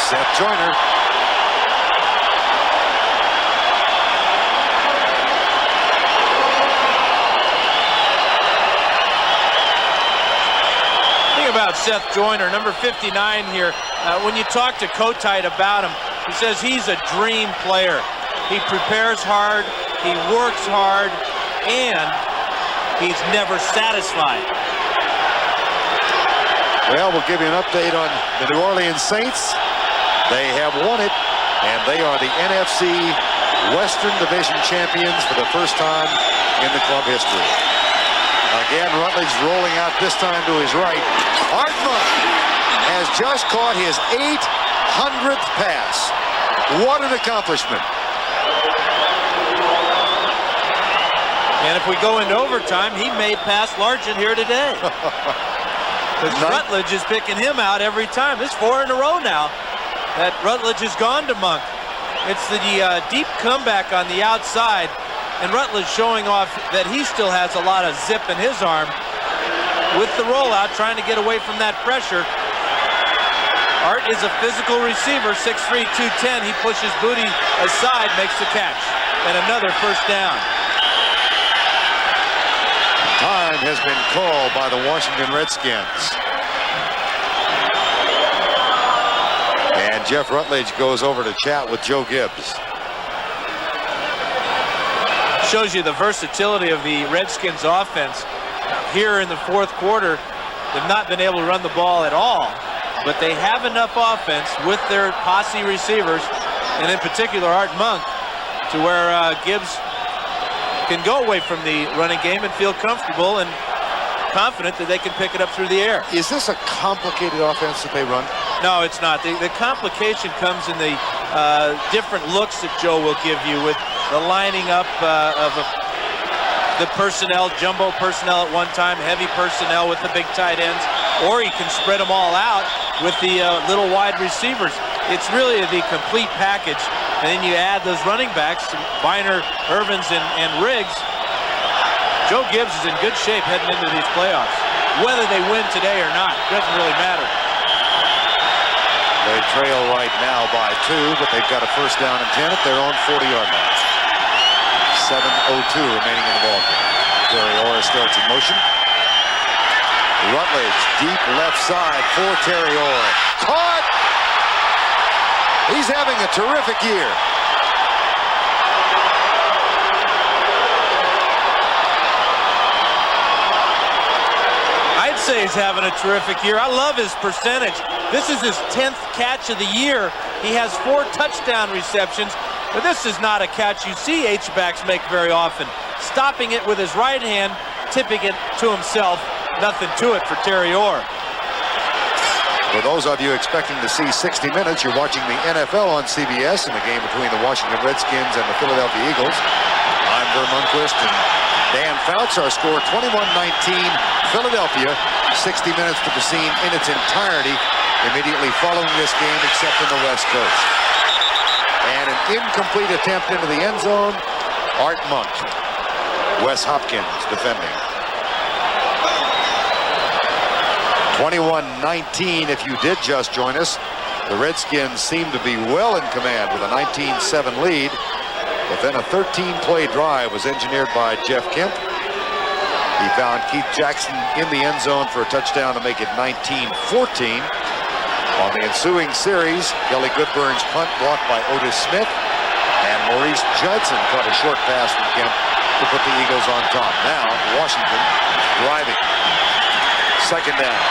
Seth Joyner.
Think about Seth Joyner, number 59 here. When you talk to Kotite about him, he says he's a dream player. He prepares hard, he works hard, and he's never satisfied.
Well, we'll give you an update on the New Orleans Saints. They have won it, and they are the NFC Western Division champions for the first time in the club history. Again, Rutledge rolling out this time to his right. Art Monk has just caught his 800th pass. What an accomplishment.
And if we go into overtime, he may pass Largent here today. Because Rutledge is picking him out every time. This is 4 in a row now that Rutledge has gone to Monk. It's the deep comeback on the outside, and Rutledge showing off that he still has a lot of zip in his arm with the rollout, trying to get away from that pressure. Art is a physical receiver, 6'3", 210. He pushes Booty aside, makes the catch, and another first down.
Time has been called by the Washington Redskins. And Jeff Rutledge goes over to chat with Joe Gibbs.
Shows you the versatility of the Redskins offense. Here in the 4th quarter, they've not been able to run the ball at all, but they have enough offense with their posse receivers, and in particular Art Monk, to where Gibbs can go away from the running game and feel comfortable and confident that they can pick it up through the air.
Is this a complicated offense that they run?
No, it's not. The complication comes in the different looks that Joe will give you with the lining up of the personnel, jumbo personnel at one time, heavy personnel with the big tight ends, or he can spread them all out with the little wide receivers. It's really the complete package. And then you add those running backs, Biner, Irvins, and Riggs. Joe Gibbs is in good shape heading into these playoffs. Whether they win today or not, doesn't really matter.
They trail right now by 2, but they've got a first down and 10 at their own 40-yard line. 7:02 remaining in the ballgame. Terry Orr starts in motion. Rutledge deep left side for Terry Orr. Caught! He's having a terrific year.
I'd say he's having a terrific year. I love his percentage. This is his 10th catch of the year. He has 4 touchdown receptions, but this is not a catch you see H-backs make very often. Stopping it with his right hand, tipping it to himself. Nothing to it for Terry Orr.
For those of you expecting to see 60 minutes, you're watching the NFL on CBS in the game between the Washington Redskins and the Philadelphia Eagles. I'm Vern Lundquist and Dan Fouts. Our score 21-19 Philadelphia. 60 minutes to be seen in its entirety immediately following this game, except in the West Coast. And an incomplete attempt into the end zone. Art Monk. Wes Hopkins defending. 21-19 if you did just join us. The Redskins seem to be well in command with a 19-7 lead. But then a 13-play drive was engineered by Jeff Kemp. He found Keith Jackson in the end zone for a touchdown to make it 19-14. On the ensuing series, Kelly Goodburn's punt blocked by Otis Smith. And Maurice Judson caught a short pass from Kemp to put the Eagles on top. Now, Washington driving. Second down.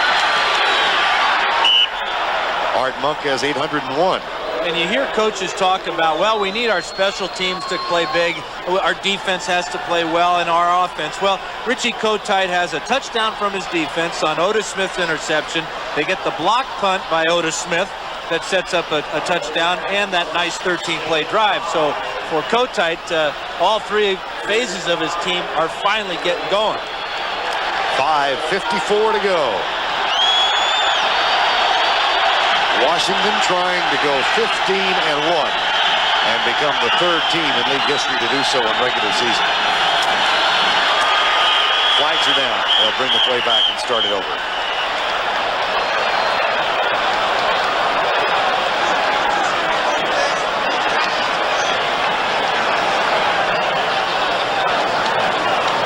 Art Monk has 801.
And you hear coaches talk about, well, we need our special teams to play big. Our defense has to play well in our offense. Well, Richie Kotite has a touchdown from his defense on Otis Smith's interception. They get the block punt by Otis Smith that sets up a touchdown and that nice 13-play drive. So for Kotite, all 3 phases of his team are finally getting going.
5:54 to go. Washington trying to go 15-1 and become the 3rd team in league history to do so in regular season. Flags are down. They'll bring the play back and start it over.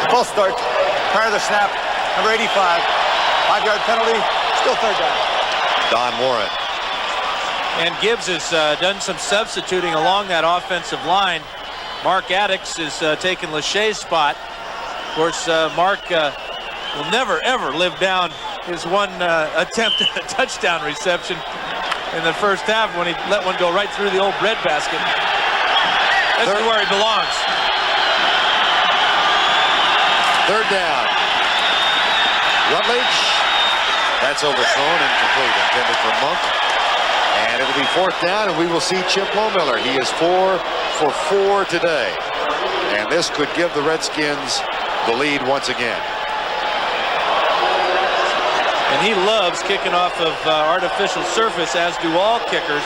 False start. Prior to the snap. Number 85. 5-yard penalty. Still 3rd down.
Don Warren.
And Gibbs has done some substituting along that offensive line. Mark Addix is taking Lachey's spot. Of course, Mark will never, ever live down his one attempt at a touchdown reception in the first half when he let one go right through the old bread basket. This is where he belongs.
3rd down. Rutledge. That's overthrown, incomplete, intended for Monk. And it will be 4th down, and we will see Chip Lohmiller. He is 4 for 4 today. And this could give the Redskins the lead once again.
And he loves kicking off of artificial surface, as do all kickers.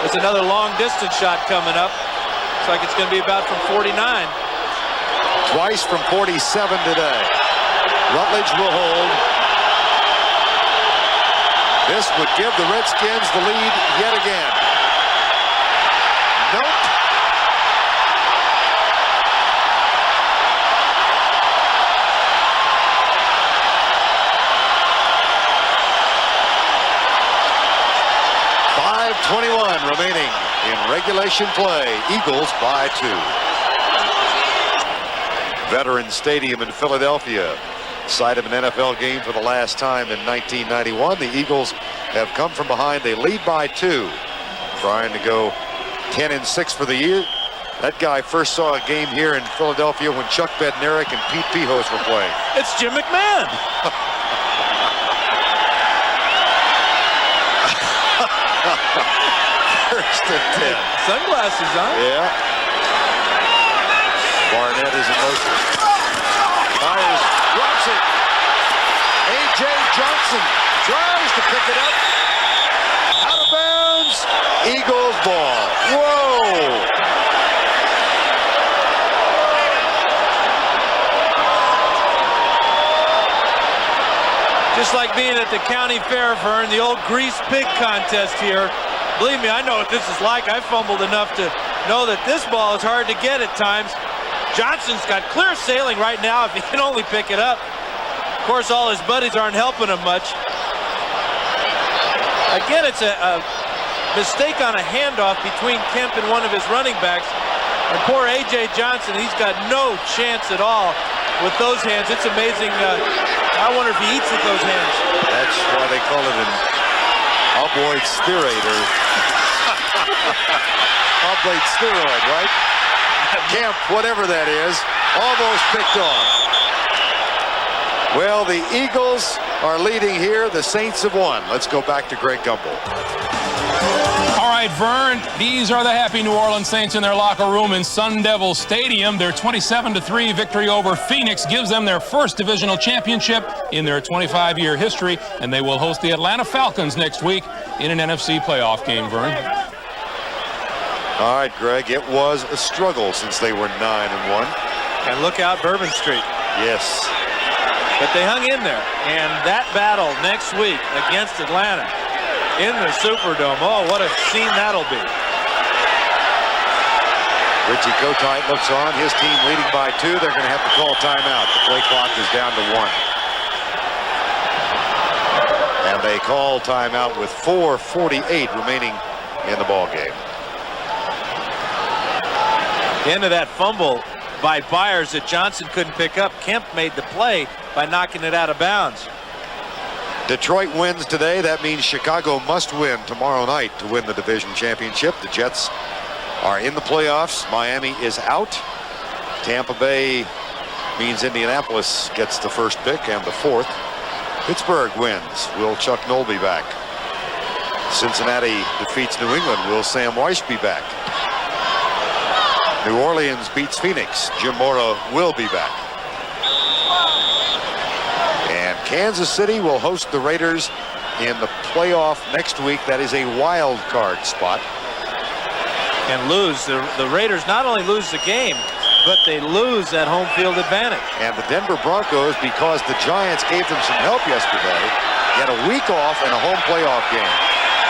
There's another long distance shot coming up. Looks like it's going to be about from 49.
Twice from 47 today. Rutledge will hold. This would give the Redskins the lead yet again. Nope. .5:21 remaining in regulation play. Eagles by 2. Veterans Stadium in Philadelphia. Site of an NFL game for the last time in 1991. The Eagles have come from behind. They lead by 2. Trying to go 10-6 for the year. That guy first saw a game here in Philadelphia when Chuck Bednarik and Pete Pihos were playing.
It's Jim McMahon.
First and 10.
Sunglasses on.
Yeah. Barnett is in motion. Myers drops it. A.J. Johnson tries to pick it up. Out of bounds. Eagles ball. Whoa.
Just like being at the county fair, Vern, the old grease pig contest here. Believe me, I know what this is like. I fumbled enough to know that this ball is hard to get at times. Johnson's got clear sailing right now if he can only pick it up. Of course, all his buddies aren't helping him much. Again, it's a mistake on a handoff between Kemp and one of his running backs. And poor A.J. Johnson, he's got no chance at all with those hands. It's amazing. I wonder if he eats with those hands.
That's why they call it an ovoid steroid, or oblate steroid, right? Kemp, whatever that is, almost picked off. Well, the Eagles are leading here. The Saints have won. Let's go back to Greg Gumbel.
All right, Vern, these are the happy New Orleans Saints in their locker room in Sun Devil Stadium. Their 27-3 victory over Phoenix gives them their first divisional championship in their 25-year history, and they will host the Atlanta Falcons next week in an NFC playoff game, Vern.
All right, Greg, it was a struggle since they were 9-1.
And look out Bourbon Street.
Yes.
But they hung in there, and that battle next week against Atlanta in the Superdome, oh, what a scene that'll be.
Richie Kotite looks on, his team leading by 2. They're going to have to call timeout. The play clock is down to 1. And they call timeout with 4:48 remaining in the ball game.
The end of that fumble by Byers that Johnson couldn't pick up. Kemp made the play by knocking it out of bounds.
Detroit wins today. That means Chicago must win tomorrow night to win the division championship. The Jets are in the playoffs. Miami is out. Tampa Bay means Indianapolis gets the first pick and the 4th. Pittsburgh wins. Will Chuck Noll be back? Cincinnati defeats New England. Will Sam Weiss be back? New Orleans beats Phoenix. Jim Mora will be back. And Kansas City will host the Raiders in the playoff next week. That is a wild card spot.
And lose. The Raiders not only lose the game, but they lose that home field advantage.
And the Denver Broncos, because the Giants gave them some help yesterday, get a week off and a home playoff game.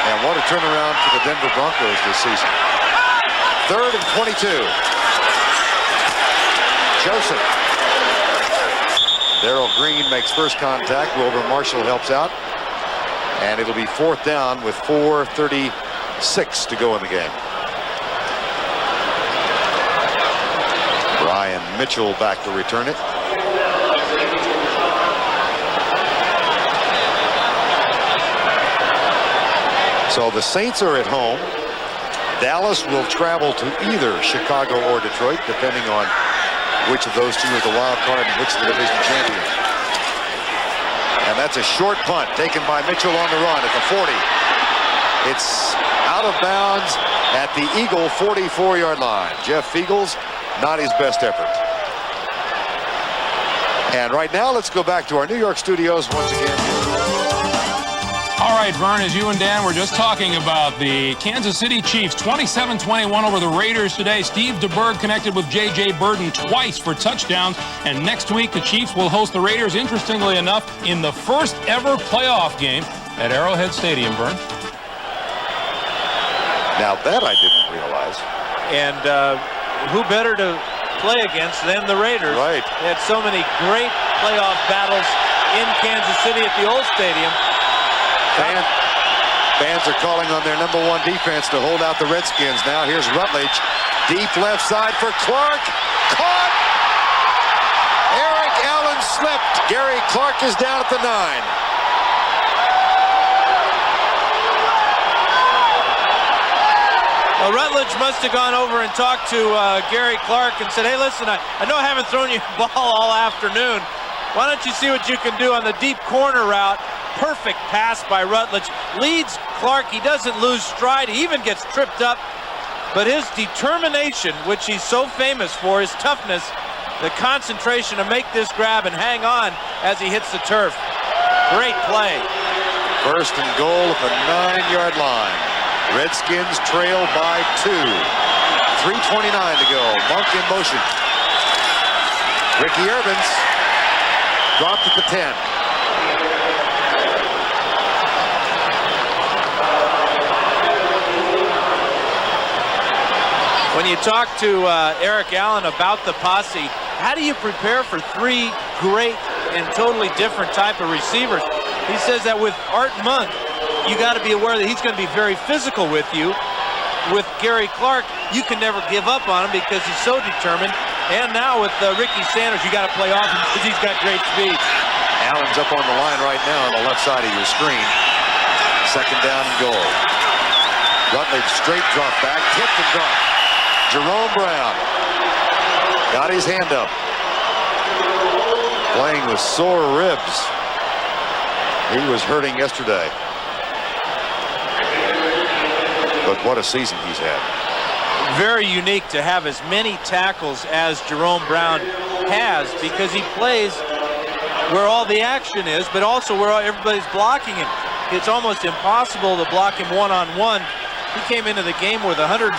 And what a turnaround for the Denver Broncos this season. 3rd and 22. Joseph. Darrell Green makes first contact. Wilbur Marshall helps out. And it'll be 4th down with 4:36 to go in the game. Ryan Mitchell back to return it. So the Saints are at home. Dallas will travel to either Chicago or Detroit, depending on which of those two is the wild card and which is the division champion. And that's a short punt taken by Mitchell on the run at the 40. It's out of bounds at the Eagle 44-yard line. Jeff Fiegels, not his best effort. And right now, let's go back to our New York studios once again.
All right, Vern, as you and Dan were just talking about the Kansas City Chiefs, 27-21 over the Raiders today. Steve DeBerg connected with J.J. Burden twice for touchdowns. And next week, the Chiefs will host the Raiders, interestingly enough, in the first ever playoff game at Arrowhead Stadium, Vern.
Now, that I didn't realize.
And who better to play against than the Raiders?
Right.
They had so many great playoff battles in Kansas City at the old stadium.
Fans are calling on their #1 defense to hold out the Redskins. Now here's Rutledge. Deep left side for Clark. Caught! Eric Allen slipped. Gary Clark is down at the 9.
Well, Rutledge must have gone over and talked to Gary Clark and said, hey, listen, I know I haven't thrown you a ball all afternoon. Why don't you see what you can do on the deep corner route? Perfect pass by Rutledge. Leads Clark. He doesn't lose stride. He even gets tripped up. But his determination, which he's so famous for, his toughness, the concentration to make this grab and hang on as he hits the turf. Great play.
First and goal at the 9-yard line. Redskins trail by 2. 3:29 to go. Monk in motion. Ricky Irvins dropped at the 10.
When you talk to Eric Allen about the posse, how do you prepare for 3 great and totally different type of receivers? He says that with Art Monk, you got to be aware that he's going to be very physical with you. With Gary Clark, you can never give up on him because he's so determined. And now with Ricky Sanders, you got to play off him because he's got great speed.
Allen's up on the line right now on the left side of your screen. Second down and goal. Rutledge straight drop back, tipped and dropped. Jerome Brown got his hand up. Playing with sore ribs. He was hurting yesterday. But what a season he's had.
Very unique to have as many tackles as Jerome Brown has, because he plays where all the action is, but also where everybody's blocking him. It's almost impossible to block him one-on-one. He came into the game with 124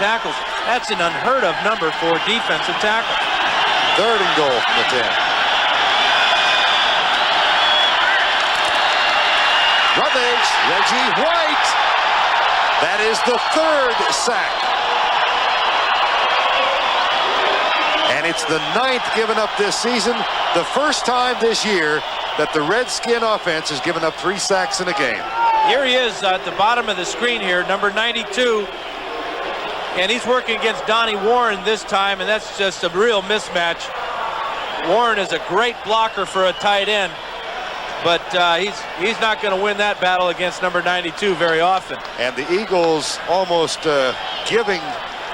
tackles. That's an unheard of number for a defensive tackle.
Third and goal from the 10. Rutledge, Reggie White. That is the 3rd sack. And it's the 9th given up this season. The first time this year that the Redskin offense has given up 3 sacks in a game.
Here he is at the bottom of the screen here, number 92. And he's working against Donnie Warren this time, and that's just a real mismatch. Warren is a great blocker for a tight end, but he's not going to win that battle against number 92 very often.
And the Eagles almost giving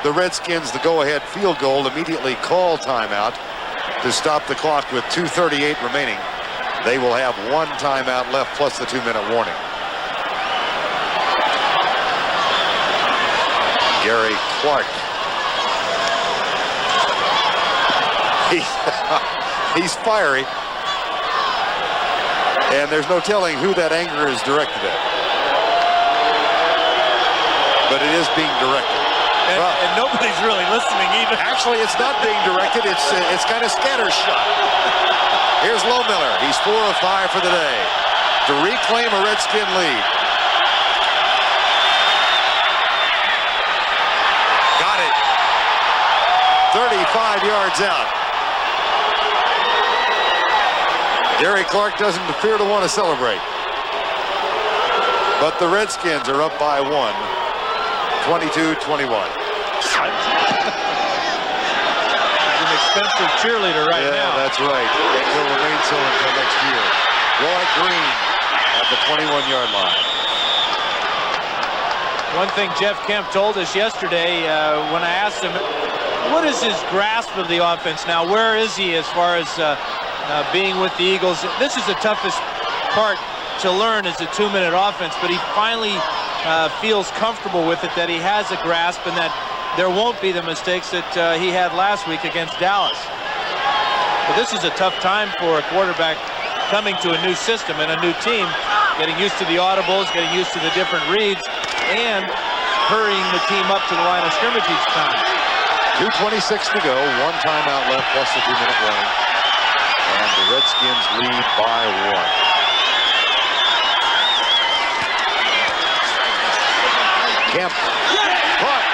the Redskins the go-ahead field goal, immediately call timeout to stop the clock with 2:38 remaining. They will have 1 timeout left plus the 2-minute warning. Gary Clark. He's fiery. And there's no telling who that anger is directed at. But it is being directed.
And nobody's really listening either.
Actually, it's not being directed. It's kind of scattershot. Here's Lohmiller. He's 4 of 5 for the day to reclaim a Redskin lead. Got it. 35 yards out. Gary Clark doesn't appear to want to celebrate. But the Redskins are up by 1. 22-21.
He's an expensive cheerleader right now.
Yeah, that's right. And will remain so until next year. Roy Green at the 21-yard line.
One thing Jeff Kemp told us yesterday when I asked him, what is his grasp of the offense now? Where is he as far as being with the Eagles? This is the toughest part to learn, is a 2-minute offense, but he finally feels comfortable with it, that he has a grasp and that there won't be the mistakes that he had last week against Dallas. But this is a tough time for a quarterback coming to a new system and a new team, getting used to the audibles, getting used to the different reads, and hurrying the team up to the line of scrimmage each time.
2:26 to go, 1 timeout left plus the 2-minute warning. And the Redskins lead by 1. Kemp, caught,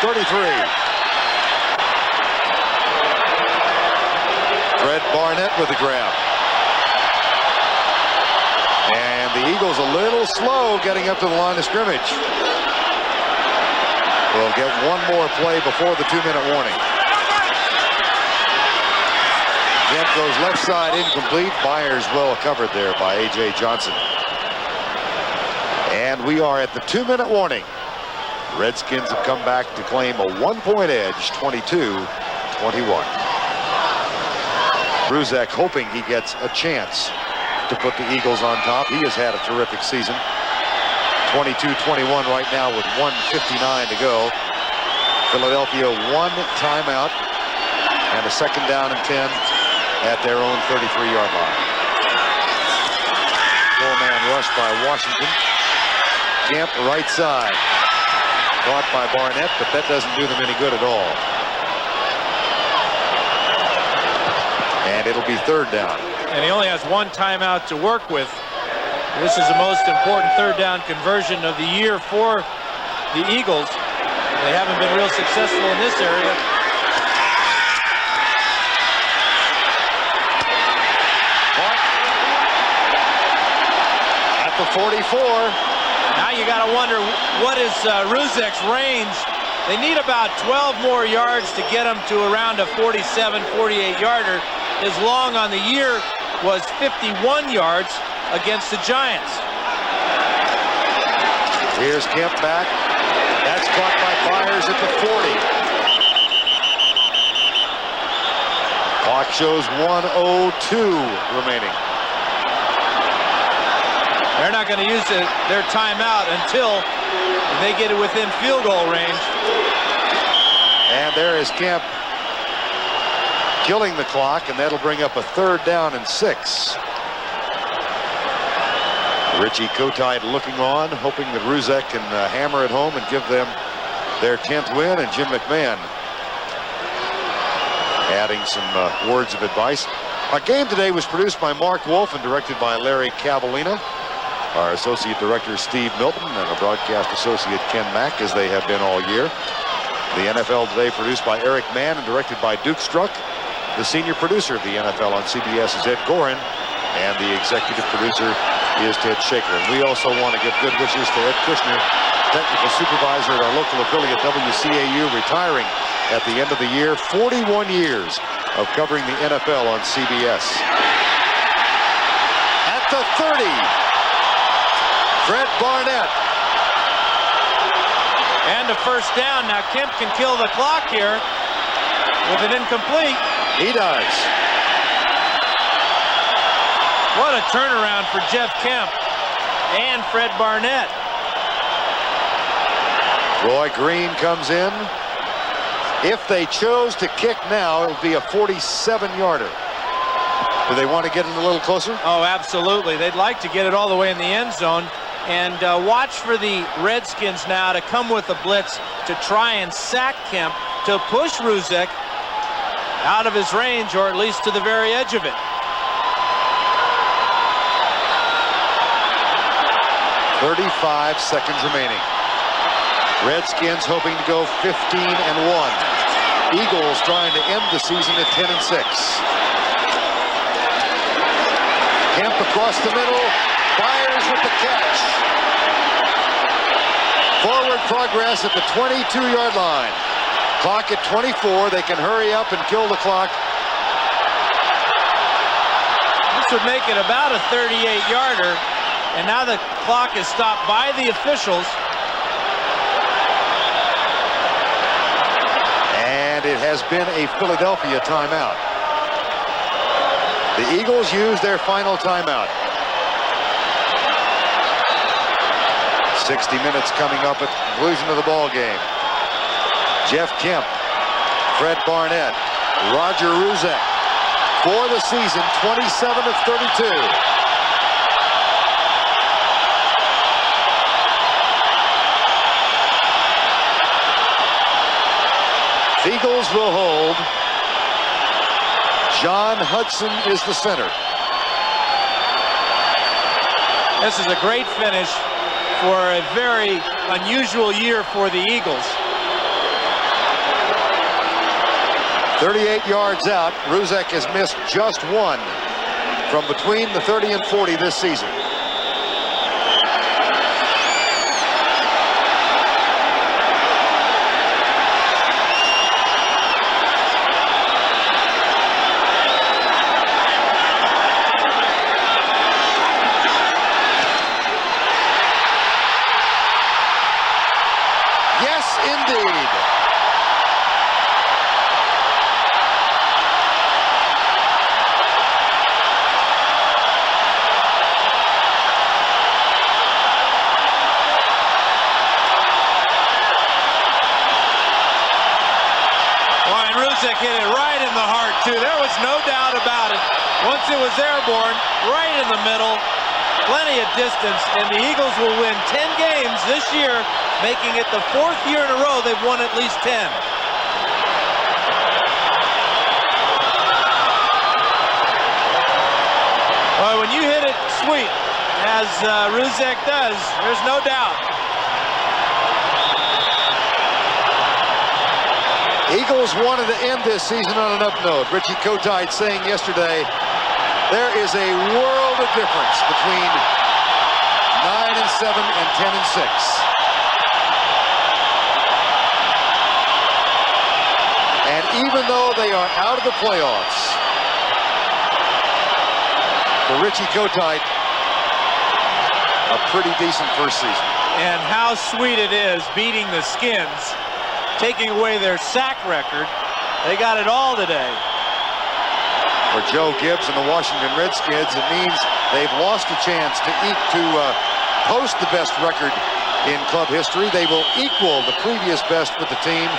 33. Fred Barnett with the grab. And the Eagles a little slow getting up to the line of scrimmage. We'll get 1 more play before the 2-minute warning. Kemp goes left side, incomplete. Byers well covered there by A.J. Johnson. And we are at the 2-minute warning. Redskins have come back to claim a 1-point edge, 22-21. Bruzak hoping he gets a chance to put the Eagles on top. He has had a terrific season. 22-21 right now with 1:59 to go. Philadelphia 1 timeout and a 2nd down and 10 at their own 33-yard line. Four-man rush by Washington. Kemp right side. Caught by Barnett, but that doesn't do them any good at all. And it'll be third down.
And he only has one timeout to work with. This is the most important third down conversion of the year for the Eagles. They haven't been real successful in this area.
At the 44.
Now you got to wonder, what is Ruzek's range? They need about 12 more yards to get him to around a 47, 48-yarder. His long on the year was 51 yards against the Giants.
Here's Kemp back. That's caught by Byers at the 40. Clock shows 1:02 remaining.
They're not going to use their timeout until they get it within field goal range.
And there is Kemp killing the clock, and that'll bring up a third down and 6. Richie Kotite looking on, hoping that Ruzek can hammer it home and give them their 10th win, and Jim McMahon adding some words of advice. Our game today was produced by Mark Wolf and directed by Larry Cavallina. Our associate director Steve Milton and our broadcast associate Ken Mack, as they have been all year. The NFL Today produced by Eric Mann and directed by Duke Struck. The senior producer of the NFL on CBS is Ed Gorin, and the executive producer is Ted Shaker. And we also want to give good wishes to Ed Kushner, technical supervisor at our local affiliate WCAU, retiring at the end of the year. 41 years of covering the NFL on CBS. At the 30, Fred Barnett.
And a first down. Now Kemp can kill the clock here with an incomplete.
He does.
What a turnaround for Jeff Kemp and Fred Barnett.
Roy Green comes in. If they chose to kick now, it would be a 47-yarder. Do they want to get it a little closer?
Oh, absolutely. They'd like to get it all the way in the end zone. And watch for the Redskins now to come with a blitz to try and sack Kemp, to push Ruzek out of his range, or at least to the very edge of it.
.35 seconds remaining. Redskins hoping to go 15-1. Eagles trying to end the season at 10-6. Kemp across the middle. Byers with the catch. Forward progress at the 22-yard line. Clock at 24. They can hurry up and kill the clock.
This would make it about a 38-yarder. And now the clock is stopped by the officials.
And it has been a Philadelphia timeout. The Eagles use their final timeout. 60 minutes coming up at the conclusion of the ball game. Jeff Kemp, Fred Barnett, Roger Ruzek. For the season, 27 of 32. Eagles will hold. John Hudson is the center.
This is a great finish for a very unusual year for the Eagles.
38 yards out. Ruzek has missed just one from between the 30 and 40 this season.
Hit it right in the heart, too. There was no doubt about it. Once it was airborne, right in the middle. plenty of distance, and the Eagles will win 10 games this year, making it the 4th year in a row they've won at least 10. Well, when you hit it sweet, as Ruzek does, there's no doubt.
Eagles wanted to end this season on an up note. Richie Kotite saying yesterday, there is a world of difference between 9-7 and 10-6. And even though they are out of the playoffs, for Richie Kotite, a pretty decent first season.
And how sweet it is beating the Skins, taking away their sack record. They got it all today.
For Joe Gibbs and the Washington Redskins, it means they've lost a chance to post the best record in club history. They will equal the previous best with the team,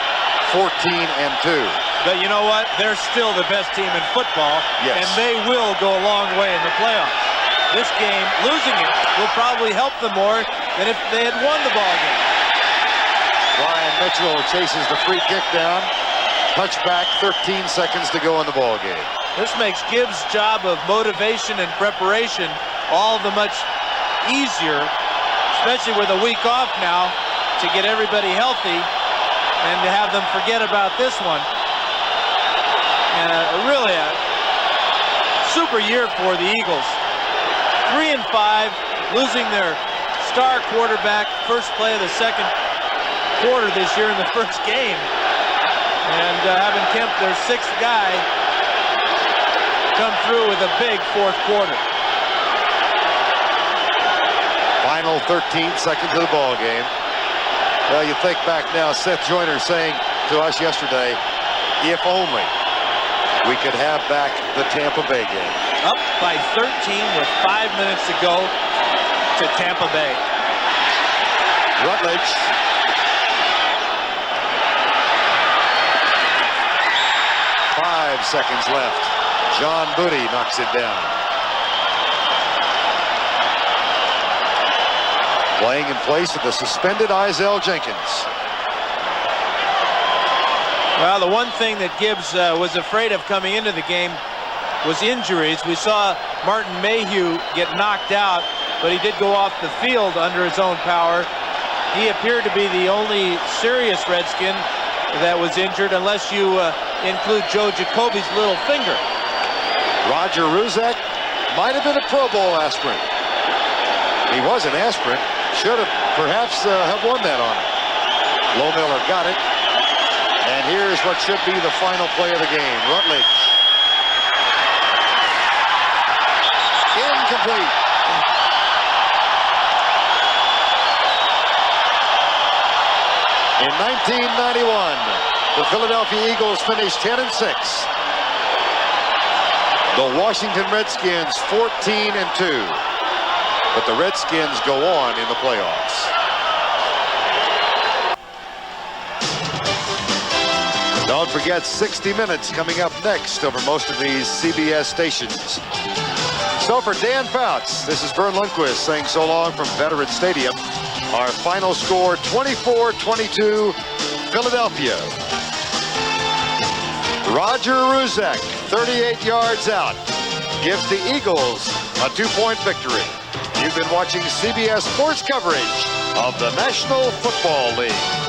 14-2.
But you know what? They're still the best team in football,
yes,
and they will go a long way in the playoffs. This game, losing it, will probably help them more than if they had won the ball game.
Ryan Mitchell chases the free kick down. Touchback, 13 seconds to go in the ball game.
This makes Gibbs' job of motivation and preparation all the much easier, especially with a week off now, to get everybody healthy and to have them forget about this one. And really a super year for the Eagles. 3-5, losing their star quarterback first play of the second quarter this year in the first game, and having Kemp, their 6th guy, come through with a big 4th quarter.
Final 13 seconds of the ball game. Well, you think back now, Seth Joyner saying to us yesterday, if only we could have back the Tampa Bay game.
Up by 13 with 5 minutes to go to Tampa Bay.
Rutledge. Five seconds left. John Booty knocks it down. Playing in place of the suspended Izell Jenkins.
Well, the one thing that Gibbs was afraid of coming into the game was injuries. We saw Martin Mayhew get knocked out, but he did go off the field under his own power. He appeared to be the only serious Redskin that was injured, unless you include Joe Jacoby's little finger.
Roger Ruzek might have been a Pro Bowl aspirant. He was an aspirant. Should have perhaps have won that honor. Lohmiller got it. And here's what should be the final play of the game. Rutledge. Incomplete. In 1991, the Philadelphia Eagles finished 10-6. The Washington Redskins 14-2. But the Redskins go on in the playoffs. Don't forget 60 Minutes coming up next over most of these CBS stations. So for Dan Fouts, this is Vern Lundquist saying so long from Veterans Stadium. Our final score, 24-22, Philadelphia. Roger Ruzek, 38 yards out, gives the Eagles a 2-point victory. You've been watching CBS Sports coverage of the National Football League.